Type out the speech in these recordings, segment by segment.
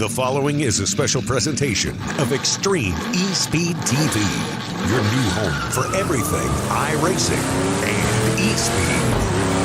The following is a special presentation of Extreme eSpeed TV, your new home for everything iRacing and eSpeed.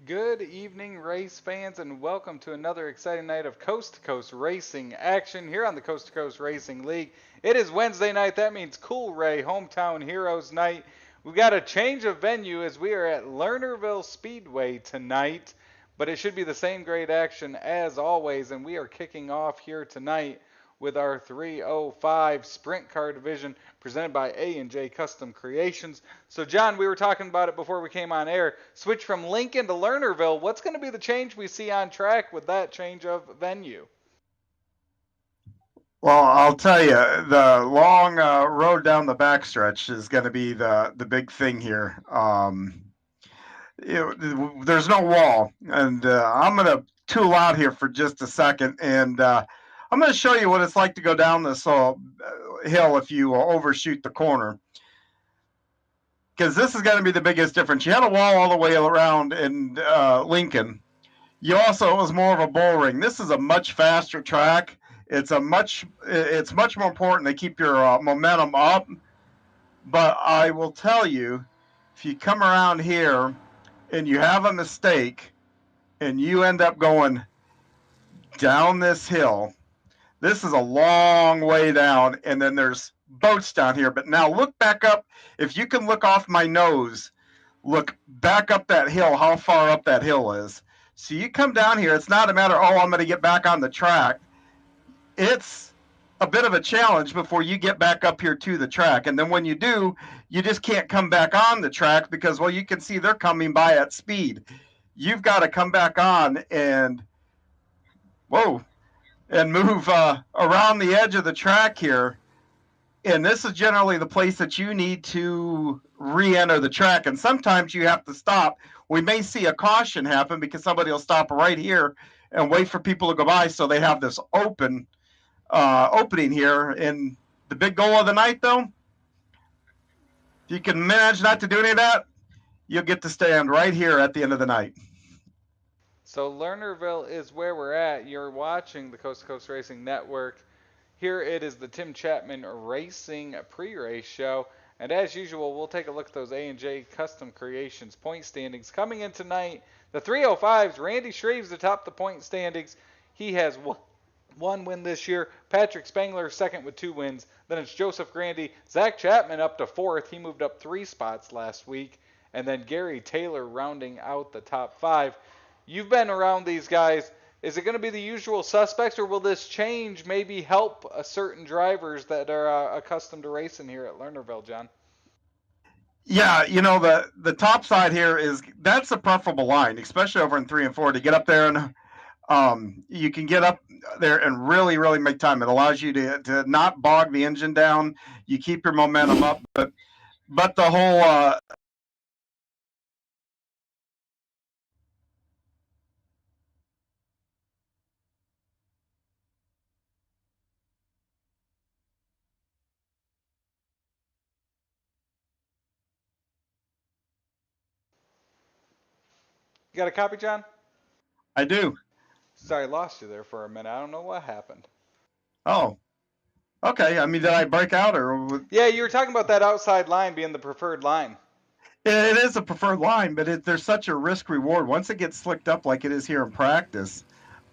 Good evening, race fans, and welcome to another exciting night of coast-to-coast racing action here on the Coast2Coast Racing League. It is Wednesday night. That means Cool Ray Hometown Heroes Night. We've got a change of venue as we are at Lernerville Speedway tonight, but it should be the same great action as always, and we are kicking off here tonight with our 305 Sprint Car Division presented by A&J Custom Creations. So, John, we were talking about it before we came on air. Switch from Lincoln to Lernerville. What's going to be the change we see on track with that change of venue? Well, I'll tell you, the long road down the backstretch is going to be the big thing here. There's no wall, and I'm going to tool out here for just a second, and I'm going to show you what it's like to go down this hill if you overshoot the corner, because this is going to be the biggest difference. You had a wall all the way around in Lincoln. It was more of a bull ring. This is a much faster track. It's much more important to keep your momentum up. But I will tell you, if you come around here and you have a mistake and you end up going down this hill, this is a long way down, and then there's boats down here. But now look back up. If you can look off my nose, look back up that hill, how far up that hill is. So you come down here, it's not a matter, oh, I'm going to get back on the track. It's a bit of a challenge before you get back up here to the track. And then when you do, you just can't come back on the track because, well, you can see they're coming by at speed. You've got to come back on and, whoa, and move around the edge of the track here. And this is generally the place that you need to re-enter the track. And sometimes you have to stop. We may see a caution happen because somebody will stop right here and wait for people to go by so they have this opening here. And the big goal of the night, though, if you can manage not to do any of that, you'll get to stand right here at the end of the night. So Lernerville is where we're at. You're watching the Coast to Coast Racing Network. Here it is the Tim Chapman Racing pre-race show. And as usual, we'll take a look at those A&J Custom Creations point standings. Coming in tonight, the 305s, Randy Shreves atop the point standings. He has one win this year. Patrick Spangler second with 2 wins. Then it's Joseph Grandy. Zach Chapman up to 4th. He moved up 3 spots last week. And then Gary Taylor rounding out the top 5. You've been around these guys. Is it going to be the usual suspects, or will this change maybe help certain drivers that are accustomed to racing here at Lernerville, John? Yeah, the top side here that's a preferable line, especially over in 3 and 4 to get up there and you can get up there and really, really make time. It allows you to not bog the engine down. You keep your momentum up, but the whole You got a copy, John? I do. Sorry, I lost you there for a minute. I don't know what happened. Oh, okay. I mean, did I break out or? Yeah, you were talking about that outside line being the preferred line. It is a preferred line, but there's such a risk reward. Once it gets slicked up like it is here in practice,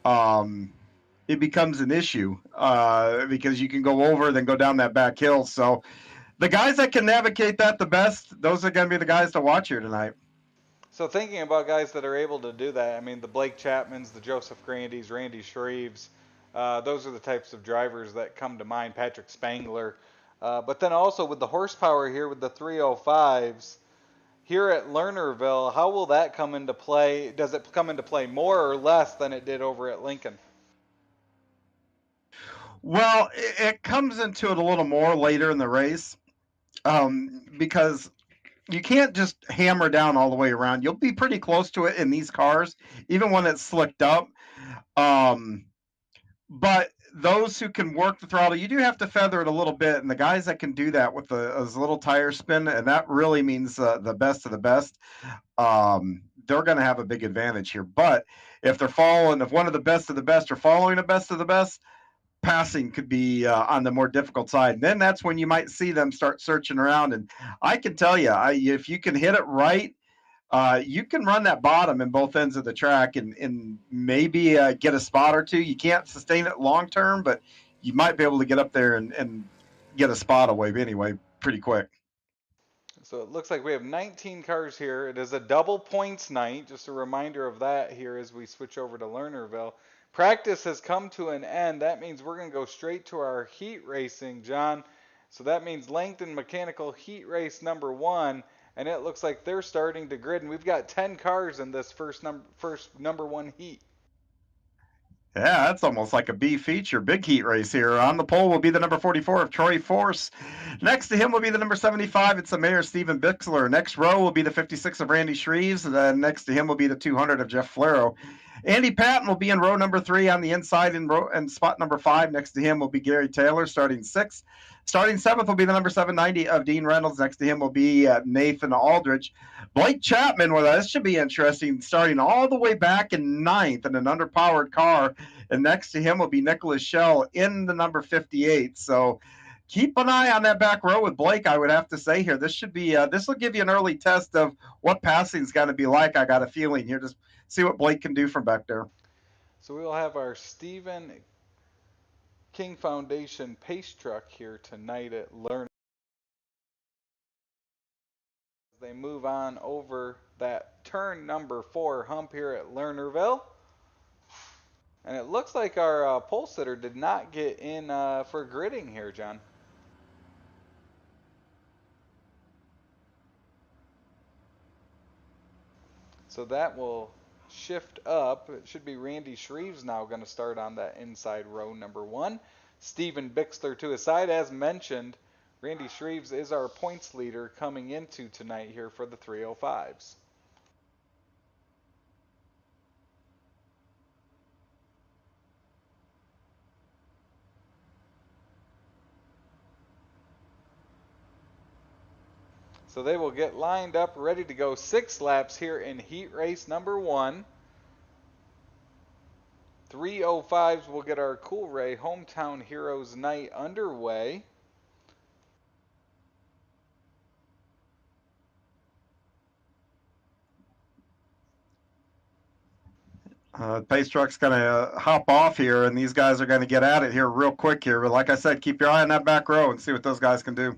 it becomes an issue because you can go over, then go down that back hill. So the guys that can navigate that the best, those are going to be the guys to watch here tonight. So thinking about guys that are able to do that, I mean, the Blake Chapmans, the Joseph Grandys, Randy Shreves, those are the types of drivers that come to mind. Patrick Spangler. But then also with the horsepower here with the 305s, here at Lernerville, how will that come into play? Does it come into play more or less than it did over at Lincoln? Well, it comes into it a little more later in the race because you can't just hammer down all the way around. You'll be pretty close to it in these cars, even when it's slicked up. But those who can work the throttle, you do have to feather it a little bit. And the guys that can do that with a little tire spin, and that really means the best of the best, they're going to have a big advantage here. But if one of the best are following the best of the best, passing could be on the more difficult side. And then that's when you might see them start searching around. And I can tell you, if you can hit it right, you can run that bottom in both ends of the track and maybe get a spot or two. You can't sustain it long term, but you might be able to get up there and get a spot away anyway pretty quick. So it looks like we have 19 cars here. It is a double points night. Just a reminder of that here as we switch over to Lernerville. Practice has come to an end. That means we're going to go straight to our heat racing, John. So that means Langton Mechanical Heat Race number 1. And it looks like they're starting to grid. And we've got 10 cars in this first number 1 heat. Yeah, that's almost like a B feature. Big heat race here. On the pole will be the number 44 of Troy Force. Next to him will be the number 75. It's the Mayor Stephen Bixler. Next row will be the 56 of Randy Shreves. And then next to him will be the 200 of Jeff Flero. Andy Patton will be in row number 3 on the inside and spot number 5. Next to him will be Gary Taylor starting 6th. Starting 7th will be the number 790 of Dean Reynolds. Next to him will be Nathan Aldridge. Blake Chapman, well, this should be interesting, starting all the way back in 9th in an underpowered car. And next to him will be Nicholas Schell in the number 58. So keep an eye on that back row with Blake, I would have to say here. This will give you an early test of what passing is going to be like. I got a feeling here. Just see what Blake can do from back there. So we will have our Stephen King Foundation pace truck here tonight at Lernerville. They move on over that turn number 4 hump here at Lernerville. And it looks like our pole sitter did not get in for gridding here, John. So that will shift up. It should be Randy Shreves now going to start on that inside row number 1. Steven Bixler to his side. As mentioned, Randy Shreves is our points leader coming into tonight here for the 305s. So they will get lined up, ready to go 6 laps here in heat race number 1. 305s will get our Coolray Hometown Heroes Night underway. Pace truck's going to hop off here, and these guys are going to get at it here real quick here. But like I said, keep your eye on that back row and see what those guys can do.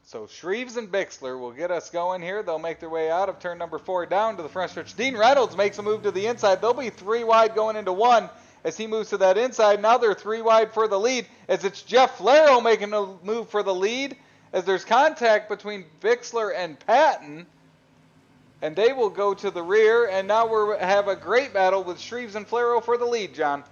So Shreves and Bixler will get us going here. They'll make their way out of turn number 4 down to the front stretch. Dean Reynolds makes a move to the inside. They'll be 3 wide going into 1 as he moves to that inside. Now they're 3 wide for the lead as it's Jeff Flaro making a move for the lead as there's contact between Bixler and Patton. And they will go to the rear, and now we have a great battle with Shreves and Flaro for the lead, John.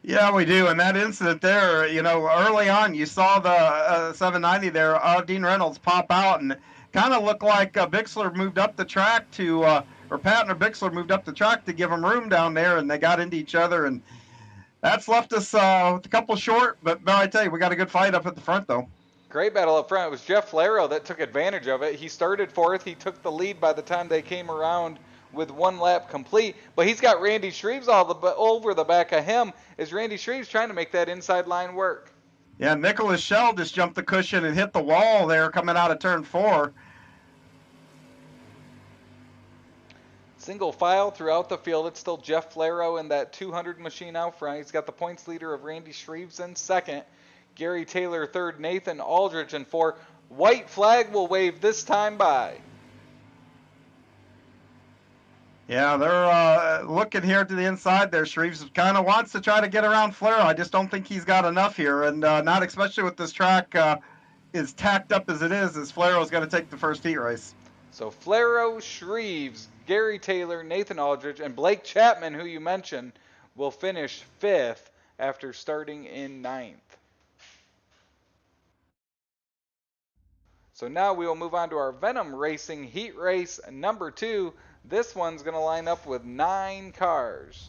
Yeah, we do. And that incident there, you know, early on, you saw the 790 there, Dean Reynolds pop out, and kind of looked like Bixler moved up the track to, or Patton or Bixler moved up the track to give him room down there, and they got into each other, and that's left us a couple short. But I tell you, we got a good fight up at the front, though. Great battle up front. It was Jeff Flaro that took advantage of it. He started 4th. He took the lead by the time they came around with 1 lap complete. But he's got Randy Shreves over the back of him as Randy Shreves trying to make that inside line work. Yeah, Nicholas Shell just jumped the cushion and hit the wall there coming out of turn 4. Single file throughout the field. It's still Jeff Flaro in that 200 machine out front. He's got the points leader of Randy Shreves in 2nd. Gary Taylor 3rd, Nathan Aldrich in 4th. White flag will wave this time by. Yeah, they're looking here to the inside there. Shreves kind of wants to try to get around Flaro. I just don't think he's got enough here, and not especially with this track as tacked up as it is, as Flaro's got to take the first heat race. So Flaro, Shreves, Gary Taylor, Nathan Aldrich, and Blake Chapman, who you mentioned, will finish 5th after starting in 9th. So now we will move on to our Venom Racing Heat Race number 2. This one's going to line up with 9 cars.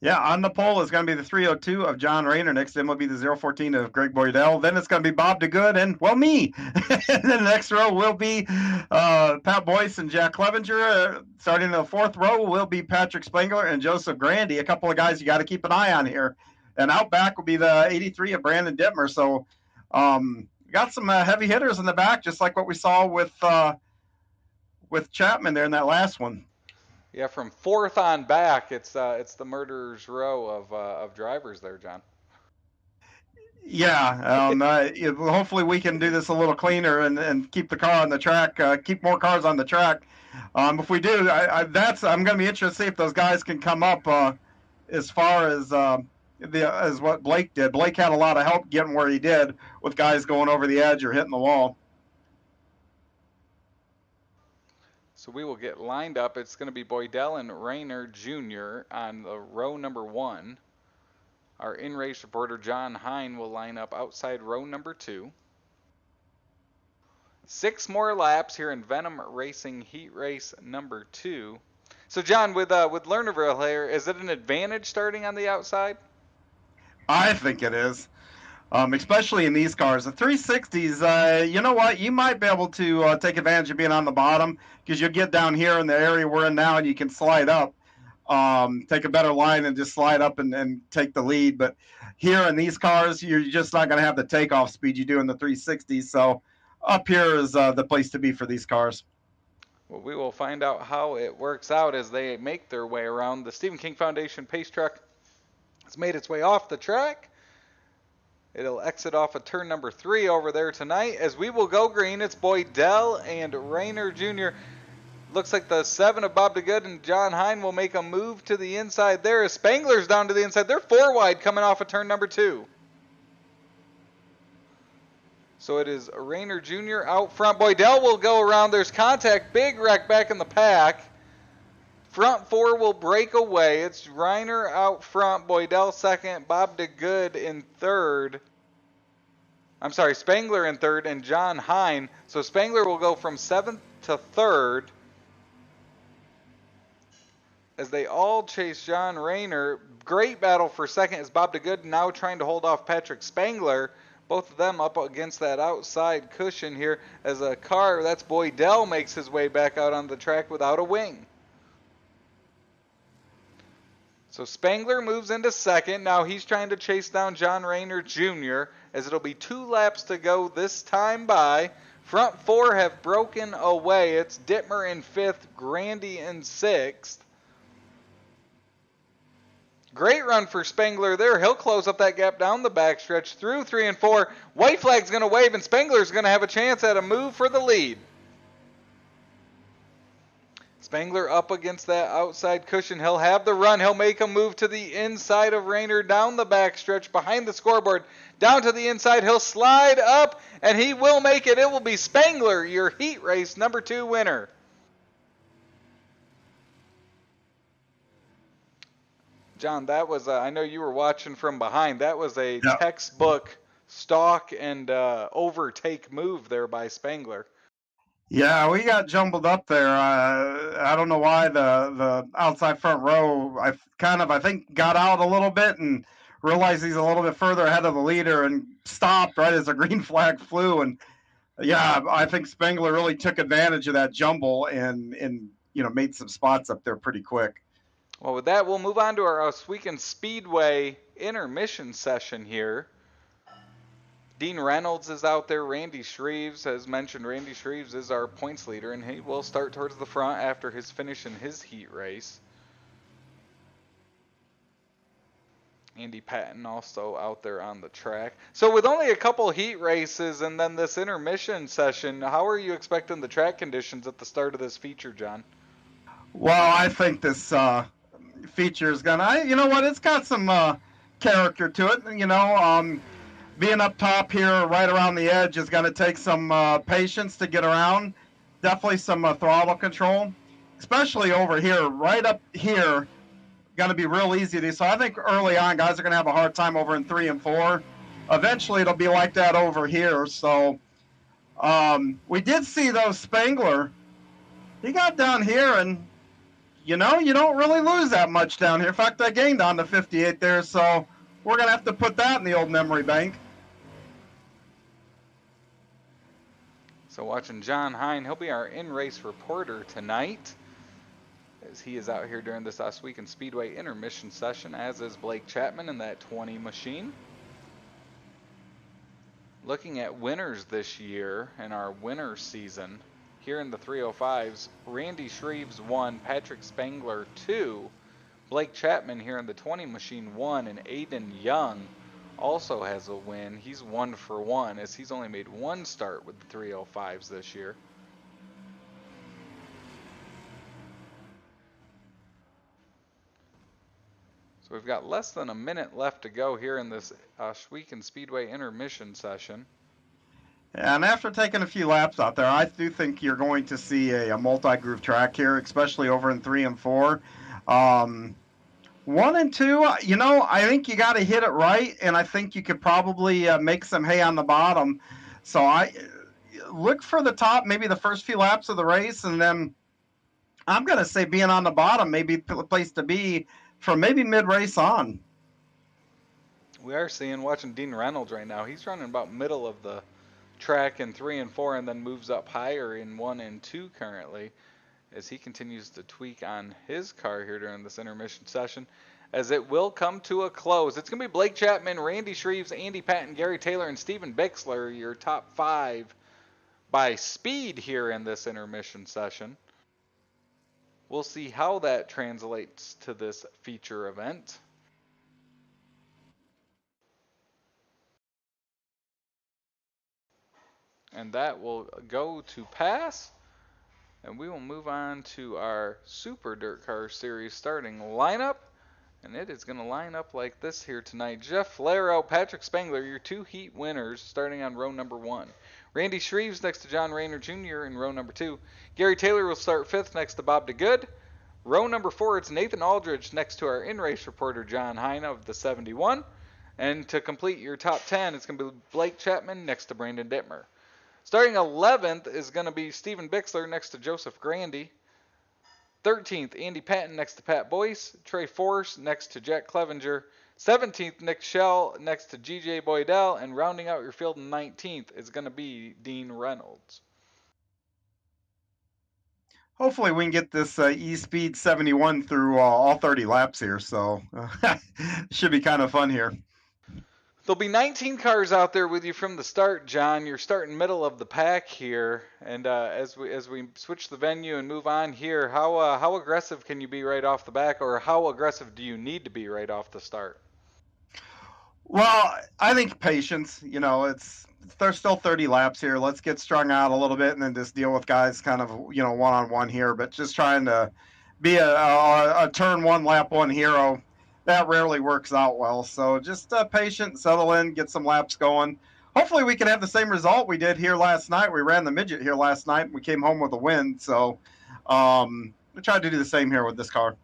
Yeah, on the pole is going to be the 302 of John Rayner. Next to him will be the 014 of Greg Boydell. Then it's going to be Bob DeGood and, well, me. And then the next row will be Pat Boyce and Jack Clevenger. Starting in the 4th row will be Patrick Spangler and Joseph Grandy. A couple of guys you got to keep an eye on here. And out back will be the 83 of Brandon Dittmer. So got some heavy hitters in the back, just like what we saw with Chapman there in that last one. Yeah, from 4th on back, it's the murderer's row of drivers there, John. Yeah, hopefully we can do this a little cleaner and keep the car on the track, keep more cars on the track. If we do, I'm going to be interested to see if those guys can come up as far as what Blake did. Blake had a lot of help getting where he did with guys going over the edge or hitting the wall. So we will get lined up. It's going to be Boydell and Rayner Jr. on the row number 1. Our in-race reporter John Hine will line up outside row number 2. 6 more laps here in Venom Racing Heat Race number 2. So John, with Lernerville here, is it an advantage starting on the outside? I think it is. Especially in these cars. The 360s, you know what? You might be able to take advantage of being on the bottom because you'll get down here in the area we're in now and you can slide up, take a better line and just slide up and take the lead. But here in these cars, you're just not going to have the takeoff speed you do in the 360s. So up here is the place to be for these cars. Well, we will find out how it works out as they make their way around. The Stephen King Foundation pace truck has made its way off the track. It'll exit off of turn number 3 over there tonight. As we will go green, it's Boydell and Rayner Jr. Looks like the 7 of Bob DeGood and John Hine will make a move to the inside there. As Spangler's down to the inside. They're 4 wide coming off of turn number 2. So it is Rayner Jr. out front. Boydell will go around. There's contact. Big wreck back in the pack. Front 4 will break away. It's Reiner out front, Boydell second, Bob DeGood in third. I'm sorry, Spangler in third, and John Hine. So Spangler will go from 7th to 3rd. As they all chase John Rayner. Great battle for second as Bob DeGood now trying to hold off Patrick Spangler. Both of them up against that outside cushion here as a car, that's Boydell, makes his way back out on the track without a wing. So Spangler moves into second. Now he's trying to chase down John Rayner Jr. as it'll be 2 laps to go this time by. Front 4 have broken away. It's Dittmer in 5th, Grandy in 6th. Great run for Spangler there. He'll close up that gap down the backstretch through 3 and 4. White flag's going to wave, and Spangler's going to have a chance at a move for the lead. Spangler up against that outside cushion. He'll have the run. He'll make a move to the inside of Rayner down the backstretch behind the scoreboard. Down to the inside. He'll slide up, and he will make it. It will be Spangler, your heat race number 2 winner. John, that was, I know you were watching from behind. That was a textbook stalk and overtake move there by Spangler. Yeah, we got jumbled up there. I don't know why the outside front row, I think, got out a little bit and realized he's a little bit further ahead of the leader and stopped right as the green flag flew. And yeah, I think Spangler really took advantage of that jumble and made some spots up there pretty quick. Well, with that, we'll move on to our Coast2Coast Speedway intermission session here. Dean Reynolds is out there. Randy Shreves, as mentioned, Randy Shreves is our points leader, and he will start towards the front after his finish in his heat race. Andy Patton also out there on the track. So with only a couple heat races and then this intermission session, how are you expecting the track conditions at the start of this feature, John? Well, I think this feature is gonna, it's got some character to it. Being up top here, right around the edge, is going to take some patience to get around. Definitely some throttle control, especially over here. Right up here, going to be real easy to do. So I think early on, guys are going to have a hard time over in 3 and 4. Eventually, it'll be like that over here. So we did see, though, Spangler. He got down here, and, you don't really lose that much down here. In fact, I gained on to 58 there, so we're going to have to put that in the old memory bank. So watching John Hine, he'll be our in-race reporter tonight as he is out here during this Coast2Coast Speedway intermission session, as is Blake Chapman in that 20 machine. Looking at winners this year in our winter season, here in the 305s, Randy Shreves 1, Patrick Spangler 2, Blake Chapman here in the 20 machine 1, and Aiden Young also has a win. He's 1 for 1 as he's only made 1 start with the 305s this year. So we've got less than a minute left to go here in this Coast2Coast Speedway intermission session. And after taking a few laps out there, I do think you're going to see a multi-groove track here, especially over in 3 and 4. 1 and 2, I think you got to hit it right, and I think you could probably make some hay on the bottom. So I look for the top, maybe the first few laps of the race, and then I'm going to say being on the bottom may be the place to be from maybe mid-race on. We are watching Dean Reynolds right now. He's running about middle of the track in 3 and 4 and then moves up higher in 1 and 2 currently, as he continues to tweak on his car here during this intermission session, as it will come to a close. It's going to be Blake Chapman, Randy Shreves, Andy Patton, Gary Taylor, and Steven Bixler, your top 5 by speed here in this intermission session. We'll see how that translates to this feature event. And that will go to pass. And we will move on to our Super Dirt Car Series starting lineup. And it is going to line up like this here tonight. Jeff Flaherty, Patrick Spangler, your 2 heat winners, starting on row number 1. Randy Shreves next to John Rayner Jr. in row number 2. Gary Taylor will start 5th next to Bob DeGood. Row number 4, it's Nathan Aldridge next to our in-race reporter John Hine of the 71. And to complete your top 10, it's going to be Blake Chapman next to Brandon Dittmer. Starting 11th is going to be Steven Bixler next to Joseph Grandy. 13th, Andy Patton next to Pat Boyce. Trey Force next to Jack Clevenger. 17th, Nick Schell next to G.J. Boydell. And rounding out your field in 19th is going to be Dean Reynolds. Hopefully we can get this E-Speed 71 through all 30 laps here, so should be kind of fun here. There'll be 19 cars out there with you from the start, John. You're starting middle of the pack here, and as we switch the venue and move on here, how aggressive can you be right off the back, or how aggressive do you need to be right off the start? Well, I think patience. You know, there's still 30 laps here. Let's get strung out a little bit and then just deal with guys kind of, one-on-one here. But just trying to be a turn 1, lap 1 hero, that rarely works out well. So just patient, settle in, get some laps going. Hopefully we can have the same result we did here last night. We ran the midget here last night and we came home with a win. So we tried to do the same here with this car.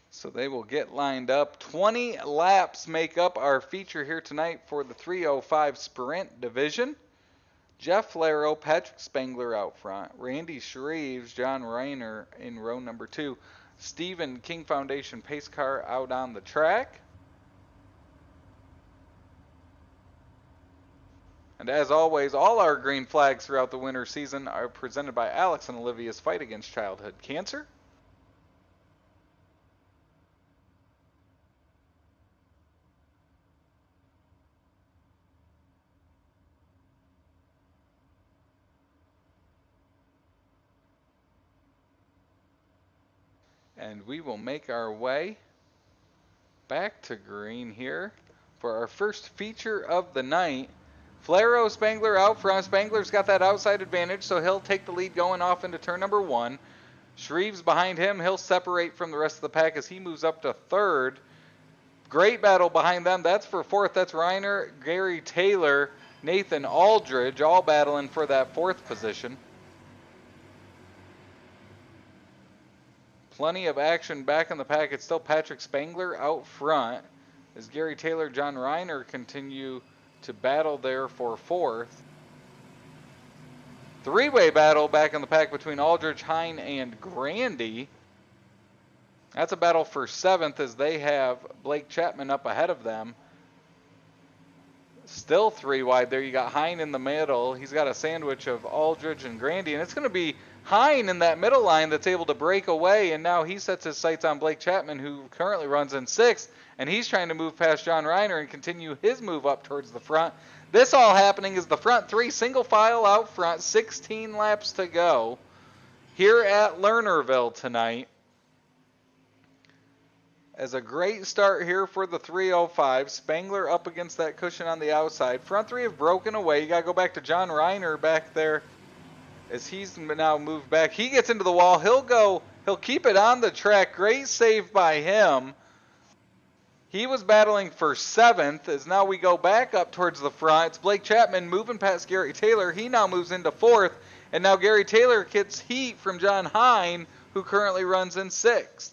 So they will get lined up. 20 laps make up our feature here tonight for the 305 Sprint Division. Jeff Flaherty, Patrick Spangler out front. Randy Shreves, John Rayner in row number 2. Stephen King Foundation pace car out on the track. And as always, all our green flags throughout the winter season are presented by Alex and Olivia's Fight Against Childhood Cancer. And we will make our way back to green here for our first feature of the night. Flaherty, Spangler out front. Spangler's got that outside advantage, so he'll take the lead going off into turn number 1. Shreves behind him. He'll separate from the rest of the pack as he moves up to 3rd. Great battle behind them. That's for 4th. That's Reiner, Gary Taylor, Nathan Aldridge, all battling for that 4th position. Plenty of action back in the pack. It's still Patrick Spangler out front as Gary Taylor, John Reiner continue to battle there for 4th. 3-way battle back in the pack between Aldridge, Hine, and Grandy. That's a battle for 7th as they have Blake Chapman up ahead of them. Still 3 wide there. You got Hine in the middle. He's got a sandwich of Aldridge and Grandy, and it's going to be Hine in that middle line that's able to break away, and now he sets his sights on Blake Chapman, who currently runs in 6th, and he's trying to move past John Reiner and continue his move up towards the front. This all happening is the front 3 single file out front, 16 laps to go here at Lernerville tonight. As a great start here for the 305. Spangler up against that cushion on the outside. Front 3 have broken away. You got to go back to John Reiner back there as he's now moved back. He gets into the wall. He'll keep it on the track. Great save by him. He was battling for 7th as now we go back up towards the front. It's Blake Chapman moving past Gary Taylor. He now moves into 4th. And now Gary Taylor gets heat from John Hine, who currently runs in 6th.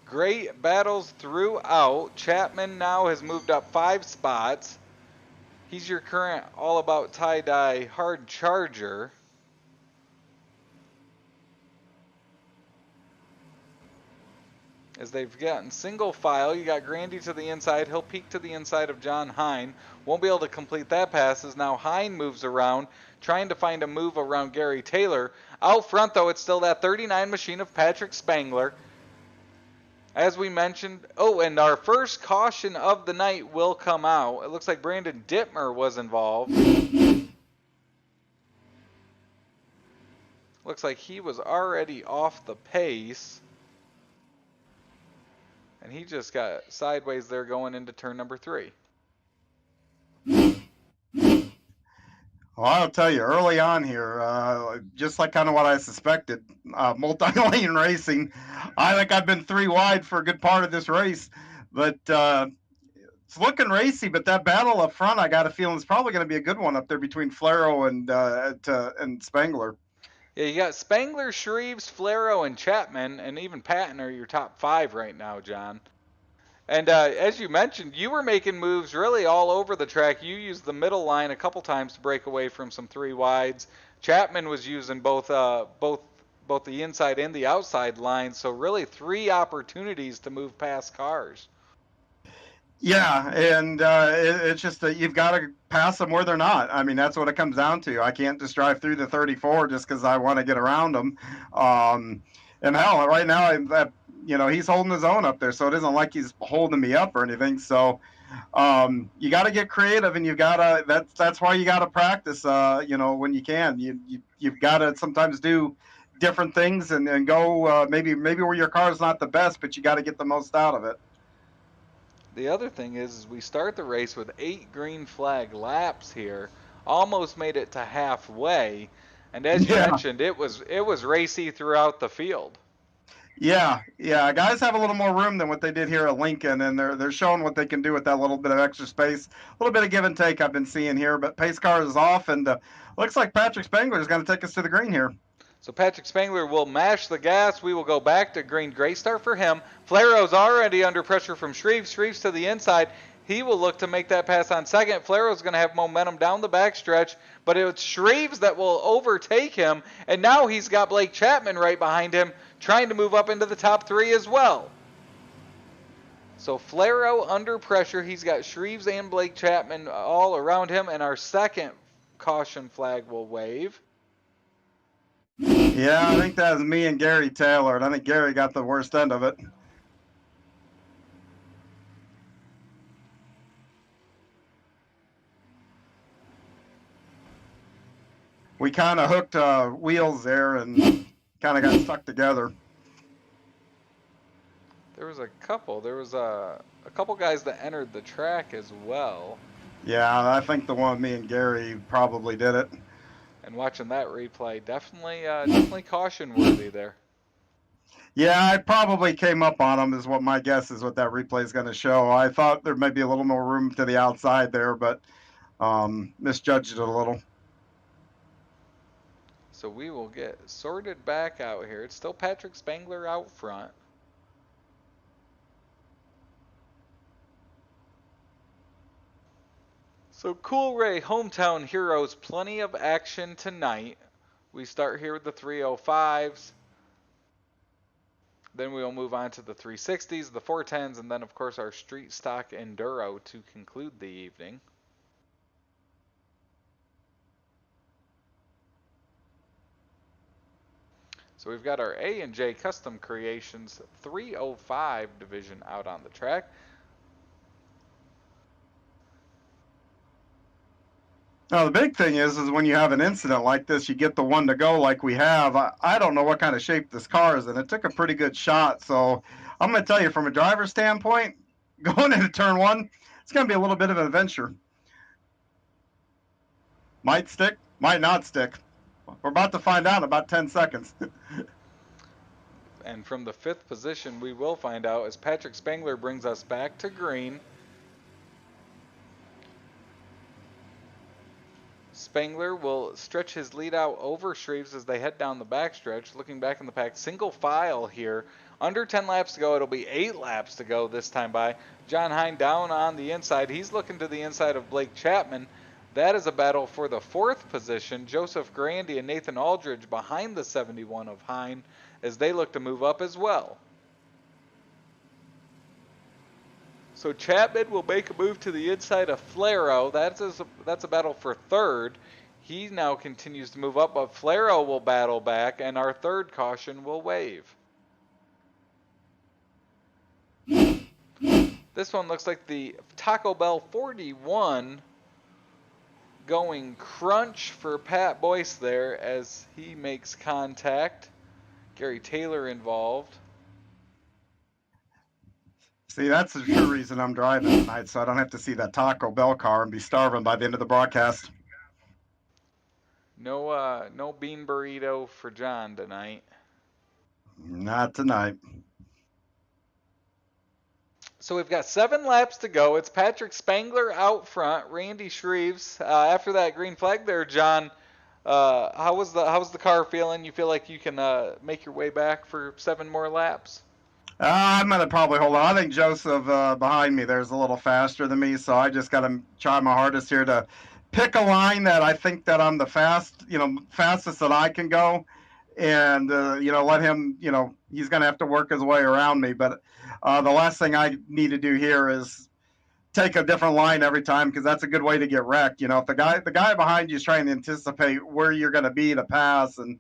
Great battles throughout. Chapman now has moved up 5 spots. He's your current all-about tie-dye hard charger. As they've gotten single file, you got Grandy to the inside. He'll peek to the inside of John Hine. Won't be able to complete that pass as now Hine moves around, trying to find a move around Gary Taylor. Out front, though, it's still that 39 machine of Patrick Spangler. As we mentioned, and our first caution of the night will come out. It looks like Brandon Dittmer was involved. Looks like he was already off the pace. And he just got sideways there going into turn number 3. Well, I'll tell you, early on here, just like kind of what I suspected, multi-lane racing. I think I've been 3 wide for a good part of this race, but it's looking racy. But that battle up front, I got a feeling, is probably going to be a good one up there between Flero and Spangler. Yeah, you got Spangler, Shreves, Flero, and Chapman, and even Patton are your top 5 right now, John. And as you mentioned, you were making moves really all over the track. You used the middle line a couple times to break away from some 3 wides. Chapman was using both the inside and the outside lines, so really 3 opportunities to move past cars. Yeah, and it's just that you've got to pass them where they're not. I mean, that's what it comes down to. I can't just drive through the 34 just because I want to get around them. And hell, right now, he's holding his own up there, so it isn't like he's holding me up or anything. So you got to get creative, and you got to. That's why you got to practice. When you can, you've got to sometimes do different things and go maybe where your car's not the best, but you got to get the most out of it. The other thing is we start the race with 8 green flag laps here, almost made it to halfway, and as you mentioned, it was racy throughout the field. Yeah, guys have a little more room than what they did here at Lincoln, and they're showing what they can do with that little bit of extra space, a little bit of give and take I've been seeing here. But pace car is off, and looks like Patrick Spangler is going to take us to the green here. So Patrick Spangler will mash the gas. We will go back to green. Great start for him. Flero's already under pressure from Shreves. Shreves to the inside. He will look to make that pass on second. Flero's going to have momentum down the backstretch, but it's Shreves that will overtake him, and now he's got Blake Chapman right behind him, trying to move up into the top 3 as well. So Flero under pressure. He's got Shreves and Blake Chapman all around him, and our second caution flag will wave. Yeah, I think that was me and Gary Taylor, and I think Gary got the worst end of it. We kind of hooked wheels there and kind of got stuck together. There was a couple guys that entered the track as well. Yeah, I think the one with me and Gary probably did it. And watching that replay, definitely caution worthy there. Yeah, I probably came up on him is what my guess is what that replay is going to show. I thought there may be a little more room to the outside there, but misjudged it a little. So we will get sorted back out here. It's still Patrick Spangler out front. So Coolray Hometown Heroes, plenty of action tonight. We start here with the 305s. Then we'll move on to the 360s, the 410s, and then of course our street stock enduro to conclude the evening. So we've got our A and J Custom Creations 305 division out on the track. Now, the big thing is when you have an incident like this, you get the one to go like we have. I don't know what kind of shape this car is in. It took a pretty good shot. So I'm going to tell you, from a driver's standpoint, going into turn 1, it's going to be a little bit of an adventure. Might stick, might not stick. We're about to find out in about 10 seconds. And from the 5th position, we will find out as Patrick Spangler brings us back to green. Spangler will stretch his lead out over Shreves as they head down the backstretch. Looking back in the pack, single file here. Under 10 laps to go. It'll be 8 laps to go this time by. John Hine down on the inside. He's looking to the inside of Blake Chapman. That is a battle for the 4th position. Joseph Grandy and Nathan Aldridge behind the 71 of Hine as they look to move up as well. So Chapman will make a move to the inside of Flero. That's a battle for 3rd. He now continues to move up, but Flero will battle back, and our 3rd caution will wave. This one looks like the Taco Bell 41 going crunch for Pat Boyce there as he makes contact. Gary Taylor involved. See, that's the true reason I'm driving tonight, so I don't have to see that Taco Bell car and be starving by the end of the broadcast. No bean burrito for John tonight. Not tonight. So we've got 7 laps to go. It's Patrick Spangler out front, Randy Shreves. After that green flag there, John, how's the car feeling? You feel like you can make your way back for 7 more laps? I'm going to probably hold on. I think Joseph behind me there's a little faster than me, so I just got to try my hardest here to pick a line that I think that I'm the fastest that I can go, and let him, he's going to have to work his way around me. But the last thing I need to do here is take a different line every time, because that's a good way to get wrecked. If the guy behind you is trying to anticipate where you're going to be to pass, and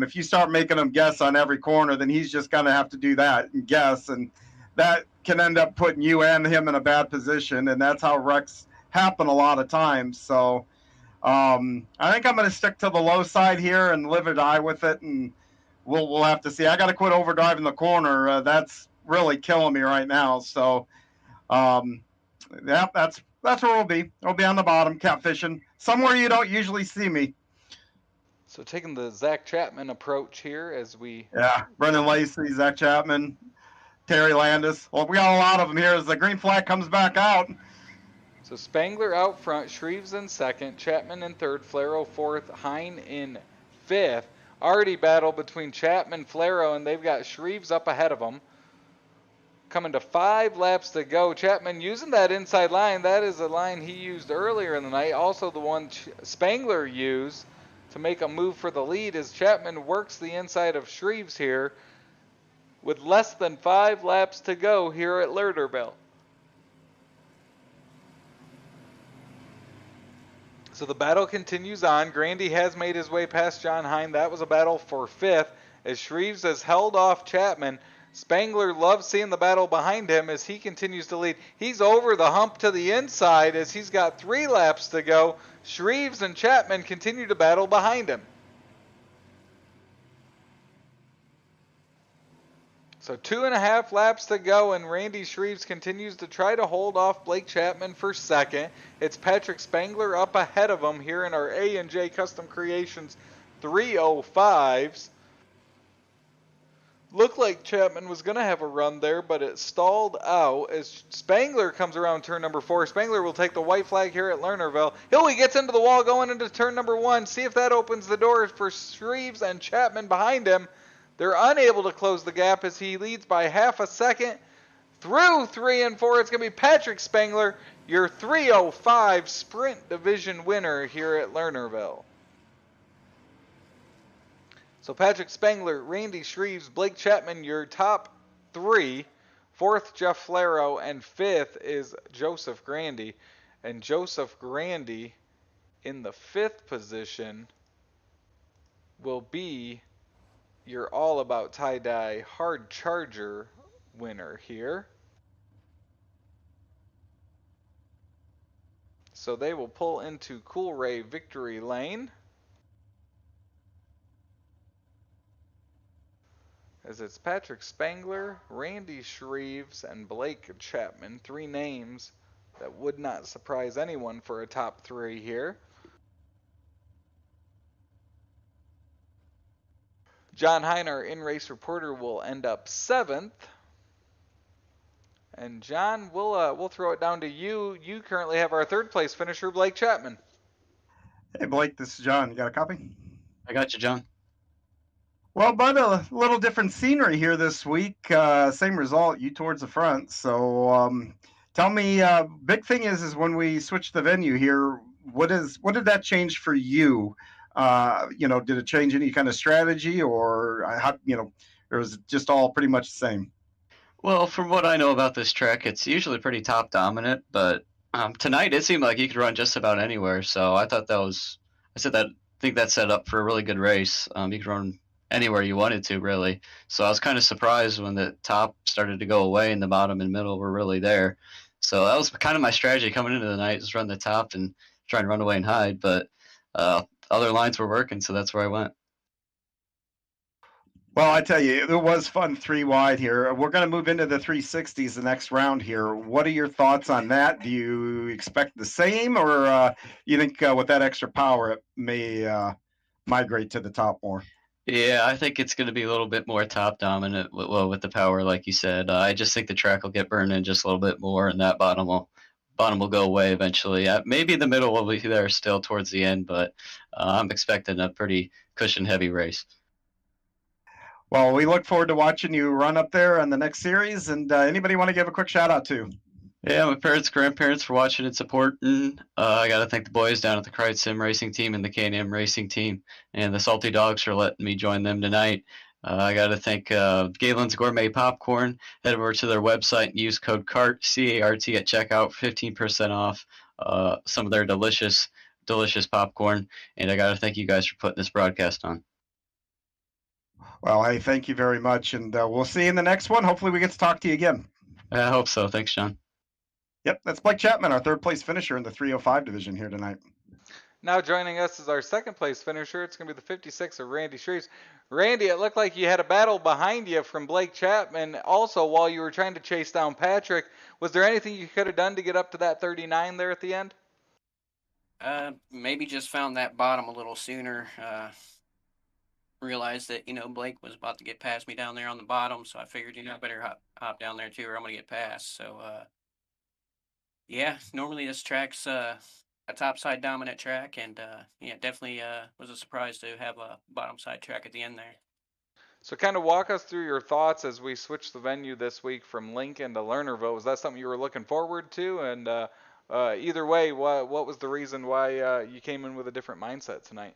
if you start making him guess on every corner, then he's just going to have to do that and guess, and that can end up putting you and him in a bad position, and that's how wrecks happen a lot of times. So I think I'm going to stick to the low side here and live or die with it, and we'll have to see. I got to quit overdriving the corner. That's really killing me right now. So that's where we'll be. We'll be on the bottom, catfishing, somewhere you don't usually see me. So taking the Zach Chapman approach here as we... Yeah, Brendan Lacey, Zach Chapman, Terry Landis. Well, we got a lot of them here as the green flag comes back out. So Spangler out front, Shreves in second, Chapman in third, Flero fourth, Hine in fifth. Already battle between Chapman, Flero, and they've got Shreves up ahead of them. Coming to 5 laps to go. Chapman using that inside line. That is a line he used earlier in the night. Also the one Spangler used to make a move for the lead as Chapman works the inside of Shreves here with less than 5 laps to go here at Lernerville. So the battle continues on. Grandy has made his way past John Hine. That was a battle for 5th as Shreves has held off Chapman. Spangler loves seeing the battle behind him as he continues to lead. He's over the hump to the inside as he's got 3 laps to go. Shreves and Chapman continue to battle behind him. So 2.5 laps to go, and Randy Shreves continues to try to hold off Blake Chapman for second. It's Patrick Spangler up ahead of him here in our A&J Custom Creations 305s. Looked like Chapman was going to have a run there, but it stalled out as Spangler comes around turn number 4. Spangler will take the white flag here at Lernerville. He gets into the wall going into turn number 1. See if that opens the door for Shreves and Chapman behind him. They're unable to close the gap as he leads by half a second. Through 3 and 4, it's going to be Patrick Spangler, your 305 Sprint Division winner here at Lernerville. So Patrick Spangler, Randy Shreves, Blake Chapman, your top 3. 4th, Jeff Flero, and 5th is Joseph Grandy. And Joseph Grandy in the 5th position will be your All About Tie-Dye Hard Charger winner here. So they will pull into Cool Ray Victory Lane, as it's Patrick Spangler, Randy Shreves, and Blake Chapman. 3 names that would not surprise anyone for a top 3 here. John Hine, our in-race reporter, will end up 7th. And John, we'll throw it down to you. You currently have our 3rd place finisher, Blake Chapman. Hey, Blake, this is John. You got a copy? I got you, John. Well, bud, a little different scenery here this week. Same result, you towards the front. So tell me, big thing is when we switched the venue here, what did that change for you? Did it change any kind of strategy, or or is it just all pretty much the same? Well, from what I know about this track, it's usually pretty top dominant, but tonight it seemed like you could run just about anywhere. So I thought I think that set up for a really good race. You could run anywhere you wanted to, really. So I was kind of surprised when the top started to go away and the bottom and middle were really there. So that was kind of my strategy coming into the night, is run the top and try and run away and hide. But other lines were working, so that's where I went. Well, I tell you, it was fun 3 wide here. We're going to move into the 360s the next round here. What are your thoughts on that? Do you expect the same, or you think with that extra power it may migrate to the top more? Yeah, I think it's going to be a little bit more top dominant with the power, like you said. I just think the track will get burned in just a little bit more, and that bottom will go away eventually. Maybe the middle will be there still towards the end, but I'm expecting a pretty cushion heavy race. Well, we look forward to watching you run up there on the next series. And anybody want to give a quick shout out to? Yeah, my parents, grandparents for watching and supporting. I got to thank the boys down at the Cride Sim Racing Team and the K&M Racing Team, and the Salty Dogs for letting me join them tonight. I got to thank Galen's Gourmet Popcorn. Head over to their website and use code CART, C-A-R-T, at checkout for 15% off some of their delicious popcorn. And I got to thank you guys for putting this broadcast on. Well, hey, thank you very much, and we'll see you in the next one. Hopefully we get to talk to you again. I hope so. Thanks, John. Yep, that's Blake Chapman, our third place finisher in the 305 division here tonight. Now joining us is our second place finisher. It's going to be the 56 of Randy Shreves. Randy, it looked like you had a battle behind you from Blake Chapman. Also, while you were trying to chase down Patrick, was there anything you could have done to get up to that 39 there at the end? Maybe just found that bottom a little sooner. Realized that, Blake was about to get past me down there on the bottom, so I figured, I better hop down there too, or I'm going to get past. So, yeah, normally this track's a topside dominant track, and yeah, definitely was a surprise to have a bottom side track at the end there. So kind of walk us through your thoughts as we switch the venue this week from Lincoln to Lernerville. Was that something you were looking forward to? And either way, what was the reason why you came in with a different mindset tonight?